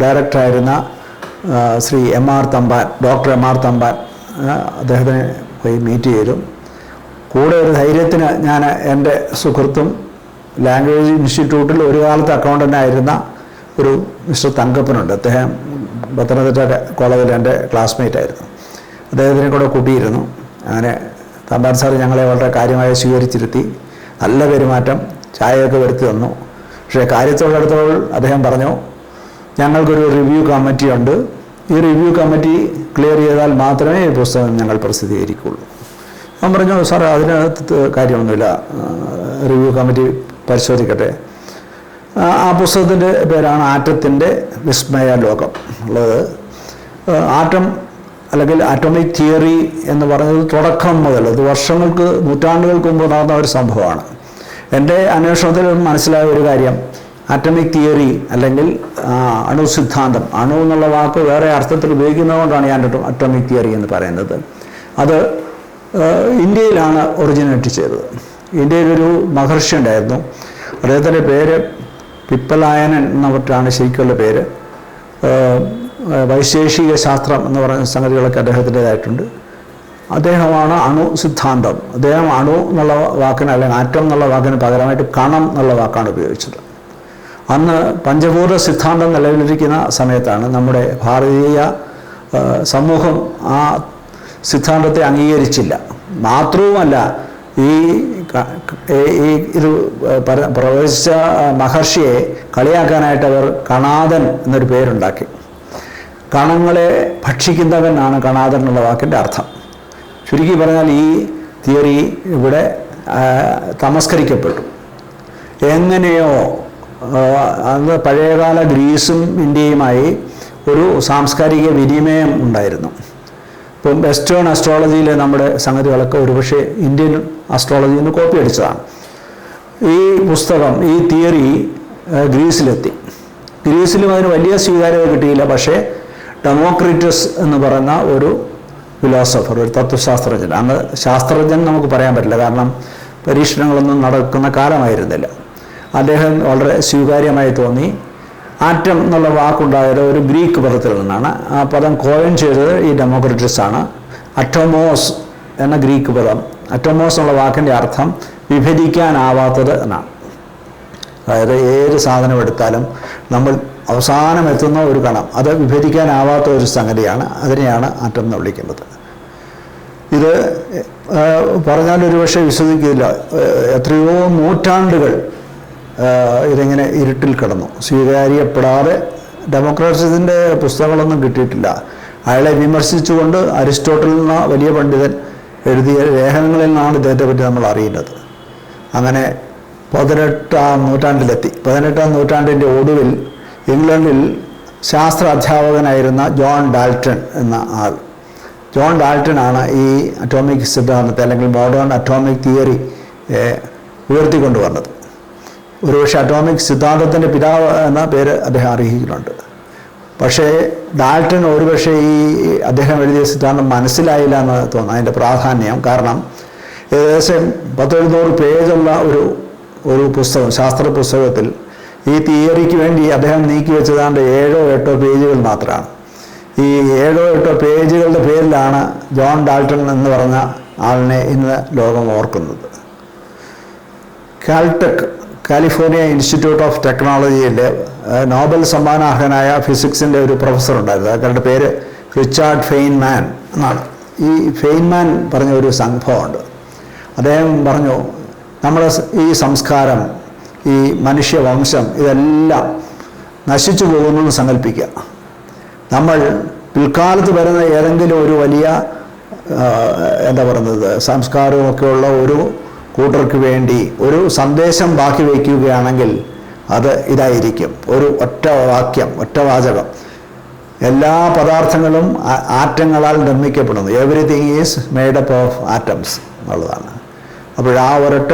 ഡയറക്ടറായിരുന്ന Shri doctor M R Thampan അദ്ദേഹത്തിനെ പോയി മീറ്റ് ചെയ്തു. കൂടെ ഒരു ധൈര്യത്തിന് ഞാൻ എൻ്റെ സുഹൃത്തും ലാംഗ്വേജ് ഇൻസ്റ്റിറ്റ്യൂട്ടിൽ ഒരു കാലത്ത് അക്കൗണ്ടൻ്റായിരുന്ന ഒരു മിസ്റ്റർ തങ്കപ്പനുണ്ട്. അദ്ദേഹം പത്തനംതിട്ട കോളേജിൽ എൻ്റെ ക്ലാസ്മേറ്റ് ആയിരുന്നു. അദ്ദേഹത്തിനെ കൂടെ കൂട്ടിയിരുന്നു. അങ്ങനെ തമ്പാൻ സാർ ഞങ്ങളെ വളരെ കാര്യമായി സ്വീകരിച്ചിരുത്തി. നല്ല പെരുമാറ്റം, ചായയൊക്കെ വരുത്തി തന്നു. പക്ഷേ കാര്യത്തോടടുത്തോൾ അദ്ദേഹം പറഞ്ഞു, ഞങ്ങൾക്കൊരു റിവ്യൂ കമ്മിറ്റി ഉണ്ട്. ഈ റിവ്യൂ കമ്മിറ്റി ക്ലിയർ ചെയ്താൽ മാത്രമേ ഈ പുസ്തകം ഞങ്ങൾ പ്രസിദ്ധീകരിക്കുള്ളൂ. ഞാൻ പറഞ്ഞു, സാർ അതിനകത്ത് കാര്യമൊന്നുമില്ല, റിവ്യൂ കമ്മിറ്റി പരിശോധിക്കട്ടെ. ആ പുസ്തകത്തിൻ്റെ പേരാണ് ആറ്റത്തിൻ്റെ വിസ്മയ ലോകം ഉള്ളത്. ആറ്റം അല്ലെങ്കിൽ ആറ്റോമിക് തിയറി എന്ന് പറയുന്നത് തുടക്കം മുതൽ ഇത് നൂറ്റാണ്ടുകൾക്ക് മുമ്പ് നടന്ന ഒരു സംഭവമാണ്. എൻ്റെ അന്വേഷണത്തിൽ മനസ്സിലായ ഒരു കാര്യം, ആറ്റമിക് തിയറി അല്ലെങ്കിൽ അണുസിദ്ധാന്തം, അണു എന്നുള്ള വാക്ക് വേറെ അർത്ഥത്തിൽ ഉപയോഗിക്കുന്നതുകൊണ്ടാണ് ഞാൻ അറ്റോമിക് തിയറി എന്ന് പറയുന്നത്. അത് ഇന്ത്യയിലാണ് ഒറിജിനേറ്റ് ചെയ്തത്. ഇന്ത്യയിലൊരു മഹർഷി ഉണ്ടായിരുന്നു. അദ്ദേഹത്തിൻ്റെ പേര് പിപ്പലായനൻ എന്നവറ്റാണ് ശരിക്കുള്ള പേര്. വൈശേഷിക ശാസ്ത്രം എന്ന് പറയുന്ന സംഗതികളൊക്കെ അദ്ദേഹത്തിൻ്റെതായിട്ടുണ്ട്. അദ്ദേഹമാണ് അണു സിദ്ധാന്തം. അദ്ദേഹം അണു എന്നുള്ള വാക്കിന് അല്ലെങ്കിൽ ആറ്റം എന്നുള്ള വാക്കിന് പകരമായിട്ട് കണം എന്നുള്ള വാക്കാണ് ഉപയോഗിച്ചത്. അന്ന് പഞ്ചഭൂത സിദ്ധാന്തം നിലവിലിരിക്കുന്ന സമയത്താണ് നമ്മുടെ ഭാരതീയ സമൂഹം ആ സിദ്ധാന്തത്തെ അംഗീകരിച്ചില്ല. മാത്രവുമല്ല, ഇത് പ്രവേശിച്ച മഹർഷിയെ കളിയാക്കാനായിട്ട് അവർ കണാദൻ എന്നൊരു പേരുണ്ടാക്കി. കണങ്ങളെ ഭക്ഷിക്കുന്നവനാണ് കണാദൻ എന്നുള്ള വാക്കിൻ്റെ അർത്ഥം. ചുരുക്കി പറഞ്ഞാൽ ഈ തിയറി ഇവിടെ തമസ്കരിക്കപ്പെട്ടു. എങ്ങനെയോ അന്ന് പഴയകാല ഗ്രീസും ഇന്ത്യയുമായി ഒരു സാംസ്കാരിക വിനിമയം ഉണ്ടായിരുന്നു. ഇപ്പം വെസ്റ്റേൺ അസ്ട്രോളജിയിലെ നമ്മുടെ സംഗതികളൊക്കെ ഒരുപക്ഷെ ഇന്ത്യൻ അസ്ട്രോളജിയിൽ നിന്ന് കോപ്പി അടിച്ചതാണ്. ഈ പുസ്തകം, ഈ തിയറി ഗ്രീസിലെത്തി. ഗ്രീസിലും അതിന് വലിയ സ്വീകാര്യത കിട്ടിയില്ല. പക്ഷേ ഡെമോക്രിറ്റസ് എന്ന് പറയുന്ന ഒരു ഫിലോസഫർ, ഒരു തത്വശാസ്ത്രജ്ഞൻ, അന്ന് ശാസ്ത്രജ്ഞൻ നമുക്ക് പറയാൻ പറ്റില്ല, കാരണം പരീക്ഷണങ്ങളൊന്നും നടക്കുന്ന കാലമായിരുന്നില്ല. അദ്ദേഹം വളരെ സ്വീകാര്യമായി തോന്നി. ആറ്റം എന്നുള്ള വാക്കുണ്ടായത് ഒരു ഗ്രീക്ക് പദത്തിൽ നിന്നാണ്. ആ പദം കോയിൻ ചെയ്തത് ഈ ഡെമോക്രിറ്റസ് ആണ്. അറ്റോമോസ് എന്ന ഗ്രീക്ക് പദം, അറ്റോമോസ് എന്നുള്ള വാക്കിൻ്റെ അർത്ഥം വിഭജിക്കാനാവാത്തത് എന്നാണ്. അതായത് ഏത് സാധനം എടുത്താലും നമ്മൾ അവസാനം എത്തുന്ന ഒരു കണം, അത് വിഭജിക്കാനാവാത്ത ഒരു സംഗതിയാണ്. അതിനെയാണ് ആറ്റം എന്ന് വിളിക്കുന്നത്. ഇത് പറഞ്ഞാൽ ഒരുപക്ഷെ വിശ്വസിക്കില്ല, എത്രയോ നൂറ്റാണ്ടുകൾ ഇതിങ്ങനെ ഇരുട്ടിൽ കിടന്നു, സ്വീകാര്യപ്പെടാതെ. ഡെമോക്രാറ്റ്സിൻ്റെ പുസ്തകങ്ങളൊന്നും കിട്ടിയിട്ടില്ല. അയാളെ വിമർശിച്ചുകൊണ്ട് അരിസ്റ്റോട്ടിൽ എന്ന വലിയ പണ്ഡിതൻ എഴുതിയ ലേഖനങ്ങളിൽ നിന്നാണ് ഇദ്ദേഹത്തെ പറ്റി നമ്മൾ അറിയുന്നത്. അങ്ങനെ 18ാം നൂറ്റാണ്ടിലെത്തി. 18ാം നൂറ്റാണ്ടിൻ്റെ ഒടുവിൽ ഇംഗ്ലണ്ടിൽ ശാസ്ത്ര അധ്യാപകനായിരുന്ന ജോൺ ഡാൾട്ടൺ എന്ന ആൾ, ജോൺ ഡാൾട്ടനാണ് ഈ അറ്റോമിക് സിദ്ധാന്തത്തെ അല്ലെങ്കിൽ മോഡേൺ അറ്റോമിക് തിയറി ഉയർത്തിക്കൊണ്ടുവന്നത്. ഒരുപക്ഷെ അറ്റോമിക് സിദ്ധാന്തത്തിൻ്റെ പിതാവ് എന്ന പേര് അദ്ദേഹം അർഹിക്കുന്നുണ്ട്. പക്ഷേ ഡാൽട്ടൺ ഒരുപക്ഷെ ഈ അദ്ദേഹം എഴുതിയ സിദ്ധാന്തം മനസ്സിലായില്ല എന്ന് തോന്നുന്നു, അതിൻ്റെ പ്രാധാന്യം. കാരണം ഏകദേശം 100-200 പേജുള്ള ഒരു പുസ്തകം, ശാസ്ത്ര പുസ്തകത്തിൽ ഈ തിയറിക്ക് വേണ്ടി അദ്ദേഹം നീക്കി വെച്ചതാണ്ട് 7-8 പേജുകൾ മാത്രമാണ്. ഈ 7-8 പേജുകളുടെ പേരിലാണ് ജോൺ ഡാൽട്ടൺ എന്ന് പറഞ്ഞ ആളിനെ ഇന്ന് ലോകം ഓർക്കുന്നത്. കാൽടെക്, കാലിഫോർണിയ ഇൻസ്റ്റിറ്റ്യൂട്ട് ഓഫ് ടെക്നോളജിയിലെ നോബൽ സമ്മാനാർഹനായ ഫിസിക്സിൻ്റെ ഒരു പ്രൊഫസർ ഉണ്ടായിരുന്നു. അയാളുടെ പേര് റിച്ചാർഡ് ഫെയ്ൻമാൻ എന്നാണ്. ഈ ഫെയ്ൻമാൻ പറഞ്ഞ ഒരു സംഭവമുണ്ട്. അദ്ദേഹം പറഞ്ഞു, നമ്മുടെ ഈ സംസ്കാരം, ഈ മനുഷ്യവംശം, ഇതെല്ലാം നശിച്ചു പോകുന്നു സങ്കല്പിക്കുക. നമ്മൾ പിൽക്കാലത്ത് വരുന്ന ഏതെങ്കിലും ഒരു വലിയ എന്താ പറയുന്നത് സംസ്കാരമൊക്കെയുള്ള ഒരു കൂട്ടർക്ക് വേണ്ടി ഒരു സന്ദേശം ബാക്കി വയ്ക്കുകയാണെങ്കിൽ അത് ഇതായിരിക്കും. ഒരു ഒറ്റ വാക്യം, ഒറ്റ വാചകം: എല്ലാ പദാർത്ഥങ്ങളും ആറ്റങ്ങളാൽ നിർമ്മിക്കപ്പെടുന്നു. Everything is made up of atoms എന്നുള്ളതാണ്. അപ്പോൾ ആ ഒരൊറ്റ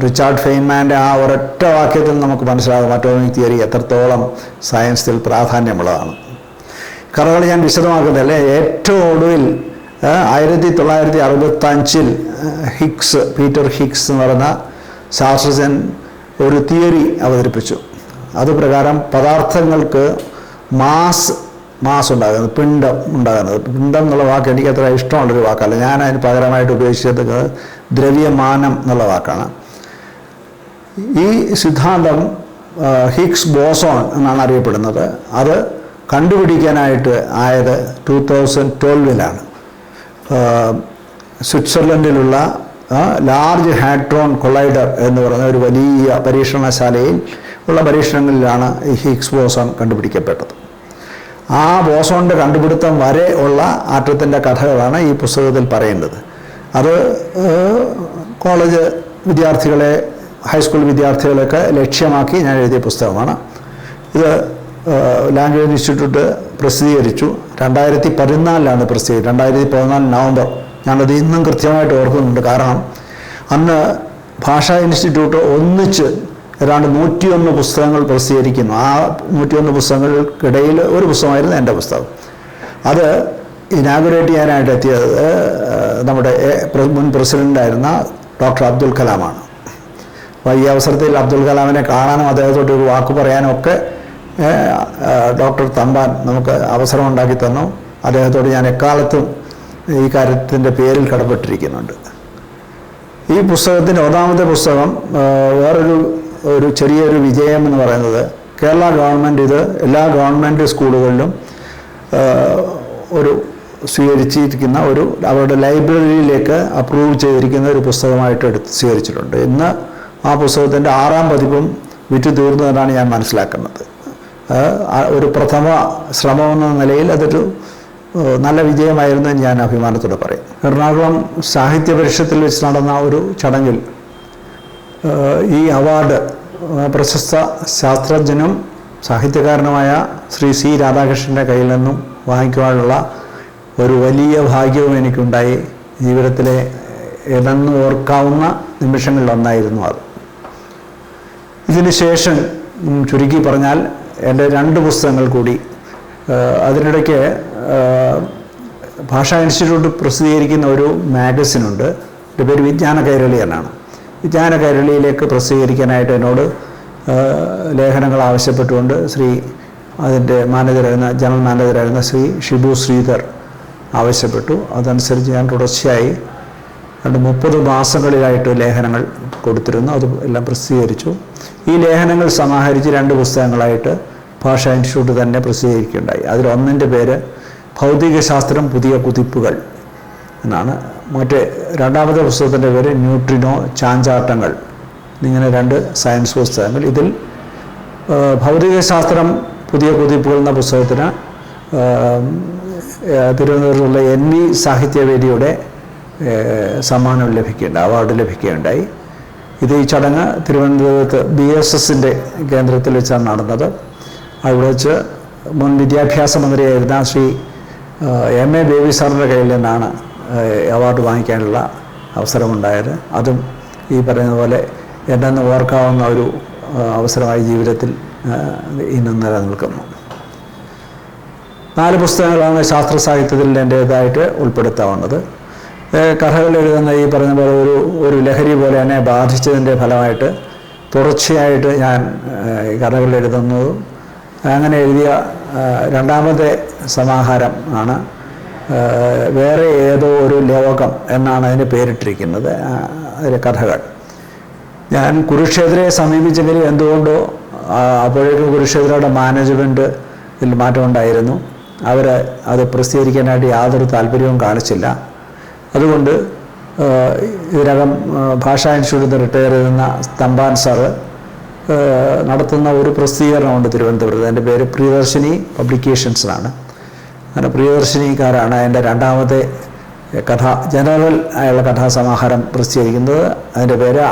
റിച്ചാർഡ് ഫെയ്ൻമാൻ്റെ ആ ഒരൊറ്റ വാക്യത്തിൽ നമുക്ക് മനസ്സിലാകും അറ്റോമിക് തിയറി എത്രത്തോളം സയൻസിൽ പ്രാധാന്യമുള്ളതാണ്. കഥകൾ ഞാൻ വിശദമാക്കുന്നില്ല. ഏറ്റവും ഒടുവിൽ 1965 പീറ്റർ ഹിഗ്സ് എന്ന് പറയുന്ന ശാസ്ത്രജ്ഞൻ ഒരു തിയറി അവതരിപ്പിച്ചു. അതുപ്രകാരം പദാർത്ഥങ്ങൾക്ക് മാസ് ഉണ്ടാകുന്നത്, പിണ്ഡം ഉണ്ടാകുന്നത്. പിണ്ഡം എന്നുള്ള വാക്ക് എനിക്ക് അത്ര ഇഷ്ടമുള്ളൊരു വാക്കല്ല. ഞാൻ അതിന് പകരമായിട്ട് ഉപയോഗിച്ചത് ദ്രവ്യമാനം എന്നുള്ള വാക്കാണ്. ഈ സിദ്ധാന്തം ഹിഗ്സ് ബോസോൺ എന്നാണ് അറിയപ്പെടുന്നത്. അത് കണ്ടുപിടിക്കാനായിട്ട് ആയത് 2012 സ്വിറ്റ്സർലൻഡിലുള്ള ലാർജ് ഹാഡ്രോൺ കൊളൈഡർ എന്ന് പറയുന്ന ഒരു വലിയ പരീക്ഷണശാലയിൽ ഉള്ള പരീക്ഷണങ്ങളിലാണ് ഈ ഹിഗ്സ് ബോസോൺ കണ്ടുപിടിക്കപ്പെട്ടത്. ആ ബോസോണിൻ്റെ കണ്ടുപിടുത്തം വരെ ഉള്ള ആറ്റത്തിൻ്റെ കഥകളാണ് ഈ പുസ്തകത്തിൽ പറയുന്നത്. അത് കോളേജ് വിദ്യാർത്ഥികളെ, ഹൈസ്കൂൾ വിദ്യാർത്ഥികളെയൊക്കെ ലക്ഷ്യമാക്കി ഞാൻ എഴുതിയ പുസ്തകമാണ്. ഇത് ലാംഗ്വേജ് ഇൻസ്റ്റിറ്റ്യൂട്ട് പ്രസിദ്ധീകരിച്ചു. 2014 പ്രസിദ്ധീകരിച്ചത്. 2014 നവംബർ. ഞാനത് ഇന്നും കൃത്യമായിട്ട് ഓർക്കുന്നുണ്ട്. കാരണം അന്ന് ഭാഷാ ഇൻസ്റ്റിറ്റ്യൂട്ട് ഒന്നിച്ച് ഏതാണ്ട് 101 പുസ്തകങ്ങൾ പ്രസിദ്ധീകരിക്കുന്നു. ആ 101 പുസ്തകങ്ങൾക്കിടയിൽ ഒരു പുസ്തകമായിരുന്നു എൻ്റെ പുസ്തകം. അത് ഇനാഗുറേറ്റ് ചെയ്യാനായിട്ട് എത്തിയത് നമ്മുടെ മുൻ പ്രസിഡൻ്റായിരുന്ന ഡോക്ടർ അബ്ദുൽ കലാമാണ്. അപ്പോൾ ഈ അവസരത്തിൽ അബ്ദുൽ കലാമിനെ കാണാനും അദ്ദേഹത്തോട് ഒരു വാക്ക് പറയാനും ഒക്കെ ഡോക്ടർ തമ്പാൻ നമുക്ക് അവസരം ഉണ്ടാക്കി തന്നു. അദ്ദേഹത്തോട് ഞാൻ എക്കാലത്തും ഈ കാര്യത്തിൻ്റെ പേരിൽ കടപ്പെട്ടിരിക്കുന്നുണ്ട്. ഈ പുസ്തകത്തിൻ്റെ ഒന്നാമത്തെ പുസ്തകം വേറൊരു ചെറിയൊരു വിജയം എന്ന് പറയുന്നത്, കേരള ഗവൺമെൻറ് ഇത് എല്ലാ ഗവൺമെൻറ് സ്കൂളുകളിലും ഒരു സ്വീകരിച്ചിരിക്കുന്ന അവരുടെ ലൈബ്രറിയിലേക്ക് അപ്രൂവ് ചെയ്തിരിക്കുന്ന ഒരു പുസ്തകമായിട്ട് സ്വീകരിച്ചിട്ടുണ്ട്. ഇന്ന് ആ പുസ്തകത്തിൻ്റെ 6ാം പതിപ്പും വിറ്റു തീർന്നതെന്നാണ് ഞാൻ മനസ്സിലാക്കുന്നത്. ഒരു പ്രഥമ ശ്രമമെന്ന നിലയിൽ അതൊരു നല്ല വിജയമായിരുന്നു എന്ന് ഞാൻ അഭിമാനത്തോടെ പറയും. എറണാകുളം സാഹിത്യ പരിഷത്തിൽ വെച്ച് നടന്ന ഒരു ചടങ്ങിൽ ഈ അവാർഡ് പ്രശസ്ത ശാസ്ത്രജ്ഞനും സാഹിത്യകാരനുമായ ശ്രീ സി രാധാകൃഷ്ണൻ്റെ കയ്യിൽ നിന്നും വാങ്ങിക്കുവാനുള്ള ഒരു വലിയ ഭാഗ്യവും എനിക്കുണ്ടായി. ജീവിതത്തിലെ എന്നും ഓർക്കാവുന്ന നിമിഷങ്ങളിലൊന്നായിരുന്നു അത്. ഇതിന് ശേഷം ചുരുക്കി പറഞ്ഞാൽ എൻ്റെ 2 പുസ്തകങ്ങൾ കൂടി, അതിനിടയ്ക്ക് ഭാഷാ ഇൻസ്റ്റിറ്റ്യൂട്ട് പ്രസിദ്ധീകരിക്കുന്ന ഒരു മാഗസിനുണ്ട്. എൻ്റെ പേര് വിജ്ഞാന കൈരളി എന്നാണ്. വിജ്ഞാന കൈരളിയിലേക്ക് പ്രസിദ്ധീകരിക്കാനായിട്ട് എന്നോട് ലേഖനങ്ങൾ ആവശ്യപ്പെട്ടുകൊണ്ട് അതിൻ്റെ ജനറൽ മാനേജറായിരുന്ന ശ്രീ ഷിബു ശ്രീധർ ആവശ്യപ്പെട്ടു. അതനുസരിച്ച് ഞാൻ തുടർച്ചയായി 30 മാസങ്ങളിലായിട്ട് ലേഖനങ്ങൾ കൊടുത്തിരുന്നു. അത് എല്ലാം പ്രസിദ്ധീകരിച്ചു. ഈ ലേഖനങ്ങൾ സമാഹരിച്ച് 2 പുസ്തകങ്ങളായിട്ട് ഭാഷാ ഇൻസ്റ്റിറ്റ്യൂട്ട് തന്നെ പ്രസിദ്ധീകരിക്കുകയുണ്ടായി. അതിലൊന്നിൻ്റെ പേര് ഭൗതികശാസ്ത്രം പുതിയ കുതിപ്പുകൾ എന്നാണ്. രണ്ടാമത്തെ പുസ്തകത്തിൻ്റെ പേര് ന്യൂട്രിനോ ചാഞ്ചാട്ടങ്ങൾ. ഇങ്ങനെ 2 സയൻസ് പുസ്തകങ്ങൾ. ഇതിൽ ഭൗതികശാസ്ത്രം പുതിയ കുതിപ്പുകൾ എന്ന പുസ്തകത്തിന് തിരുവനന്തപുരത്തുള്ള NV സാഹിത്യവേദിയുടെ സമ്മാനം അവാർഡ് ലഭിക്കുകയുണ്ടായി. ഈ ചടങ്ങ് തിരുവനന്തപുരത്ത് BSSൻ്റെ കേന്ദ്രത്തിൽ വെച്ചാണ് നടന്നത്. അവിടെ വെച്ച് മുൻ വിദ്യാഭ്യാസ മന്ത്രിയായിരുന്ന ശ്രീ MA ബേബി സാറിൻ്റെ കയ്യിൽ നിന്നാണ് അവാർഡ് വാങ്ങിക്കാനുള്ള അവസരമുണ്ടായത്. അതും ഈ പറയുന്ന പോലെ എന്നെ ഓർക്കാവുന്ന ഒരു അവസരമായി ജീവിതത്തിൽ ഇന്നും നിലനിൽക്കുന്നു. 4 പുസ്തകങ്ങളാണ് ശാസ്ത്ര സാഹിത്യത്തിൽ എൻ്റേതായിട്ട് ഉൾപ്പെടുത്താവുന്നത്. കഥകൾ എഴുതുന്ന ഈ പറഞ്ഞ പോലെ ഒരു ലഹരി പോലെ എന്നെ ബാധിച്ചതിൻ്റെ ഫലമായിട്ട് തുടർച്ചയായിട്ട് ഞാൻ കഥകൾ എഴുതുന്നതും അങ്ങനെ എഴുതിയ രണ്ടാമത്തെ സമാഹാരം ആണ് വേറെ ഏതോ ഒരു ലോകം എന്നാണ് അതിന് പേരിട്ടിരിക്കുന്നത്. അതിലെ കഥകൾ ഞാൻ കുരുക്ഷേത്രയെ സമീപിച്ചെങ്കിലും എന്തുകൊണ്ടോ അപ്പോഴേക്കും കുരുക്ഷേത്രയുടെ മാനേജ്മെൻറ്റിൽ മാറ്റമുണ്ടായിരുന്നു. അവർ അത് പ്രസിദ്ധീകരിക്കാനായിട്ട് യാതൊരു താല്പര്യവും കാണിച്ചില്ല. അതുകൊണ്ട് ഇതിനകം ഭാഷാ ഇൻസ്റ്റിറ്റ്യൂട്ടിൽ നിന്ന് റിട്ടയർ ചെയ്യുന്ന തമ്പാൻ സാറ് നടത്തുന്ന ഒരു പ്രസിദ്ധീകരണമുണ്ട് തിരുവനന്തപുരത്ത്. എൻ്റെ പേര് പ്രിയദർശിനി പബ്ലിക്കേഷൻസ് എന്നാണ്. അങ്ങനെ പ്രിയദർശിനിക്കാരാണ് എൻ്റെ രണ്ടാമത്തെ ജനറൽ ആയുള്ള കഥാസമാഹാരം പ്രസിദ്ധീകരിക്കുന്നത്. അതിൻ്റെ പേര്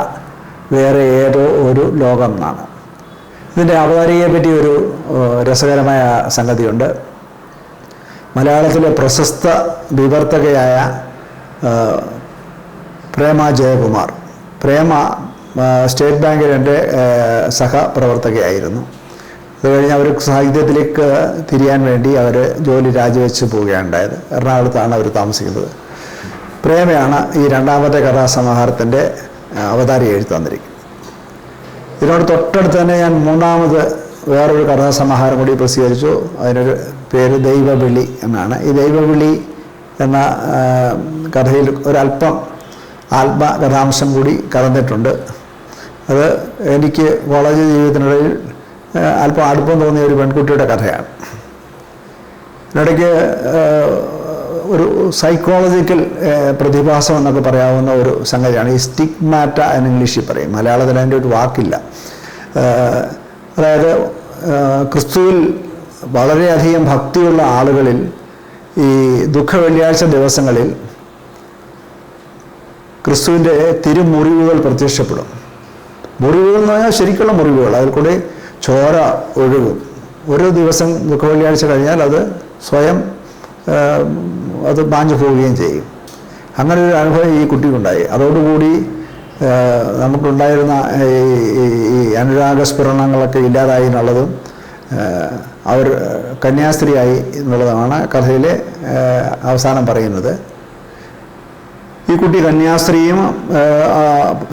വേറെ ഏതോ ഒരു ലോകം എന്നാണ്. ഇതിൻ്റെ അവതാരികയെ പറ്റി ഒരു രസകരമായ സംഗതിയുണ്ട്. മലയാളത്തിലെ പ്രശസ്ത വിവർത്തകയായ പ്രേമ ജയകുമാർ, പ്രേമ സ്റ്റേറ്റ് ബാങ്കിൽ എൻ്റെ സഹപ്രവർത്തകയായിരുന്നു. അത് കഴിഞ്ഞ് അവർ സാഹിത്യത്തിലേക്ക് തിരിയാൻ വേണ്ടി അവർ ജോലി രാജിവെച്ച് പോവുകയുണ്ടായത്. എറണാകുളത്താണ് അവർ താമസിക്കുന്നത്. പ്രേമയാണ് ഈ രണ്ടാമത്തെ കഥാസമാഹാരത്തിൻ്റെ അവതാരി എഴുതി തന്നിരിക്കുന്നത്. ഇതിനോട് തൊട്ടടുത്ത് തന്നെ ഞാൻ മൂന്നാമത് വേറൊരു കഥാസമാഹാരം കൂടി പ്രസിദ്ധീകരിച്ചു. അതിനൊരു പേര് ദൈവവിളി എന്നാണ്. ഈ ദൈവവിളി എന്ന കഥയിൽ ഒരല്പം ആത്മകഥാംശം കൂടി കലർന്നിട്ടുണ്ട്. അത് എനിക്ക് കോളേജ് ജീവിതത്തിനിടയിൽ അല്പം അടുപ്പം തോന്നിയ ഒരു പെൺകുട്ടിയുടെ കഥയാണ്. ഇതിനിടയ്ക്ക് ഒരു സൈക്കോളജിക്കൽ പ്രതിഭാസം എന്നൊക്കെ പറയാവുന്ന ഒരു സംഗതിയാണ് ഈ സ്റ്റിഗ്മാറ്റ എന്ന് ഇംഗ്ലീഷിൽ പറയും. മലയാളത്തിൽ അതിൻ്റെ ഒരു വാക്കില്ല. അതായത് ക്രിസ്തുവിൽ വളരെയധികം ഭക്തിയുള്ള ആളുകളിൽ ഈ ദുഃഖ വെള്ളിയാഴ്ച ദിവസങ്ങളിൽ ക്രിസ്തുവിൻ്റെ തിരുമുറിവുകൾ പ്രത്യക്ഷപ്പെടും. മുറിവുകൾ എന്ന് പറഞ്ഞാൽ ശരിക്കുള്ള മുറിവുകൾ, അതിൽ കൂടെ ചോര ഒഴുകും. ഒരു ദിവസം ദുഃഖ വെള്ളിയാഴ്ച കഴിഞ്ഞാൽ അത് സ്വയം അത് മാഞ്ഞു പോവുകയും ചെയ്യും. അങ്ങനെ ഒരു അനുഭവം ഈ കുട്ടിക്കുണ്ടായി. അതോടുകൂടി നമുക്കുണ്ടായിരുന്ന ഈ അനുരാഗസ്ഫുരണങ്ങളൊക്കെ ഇല്ലാതായി എന്നുള്ളതും അവർ കന്യാസ്ത്രീയായി എന്നുള്ളതാണ് കഥയിലെ അവസാനം പറയുന്നത്. ഈ കുട്ടി കന്യാസ്ത്രീയും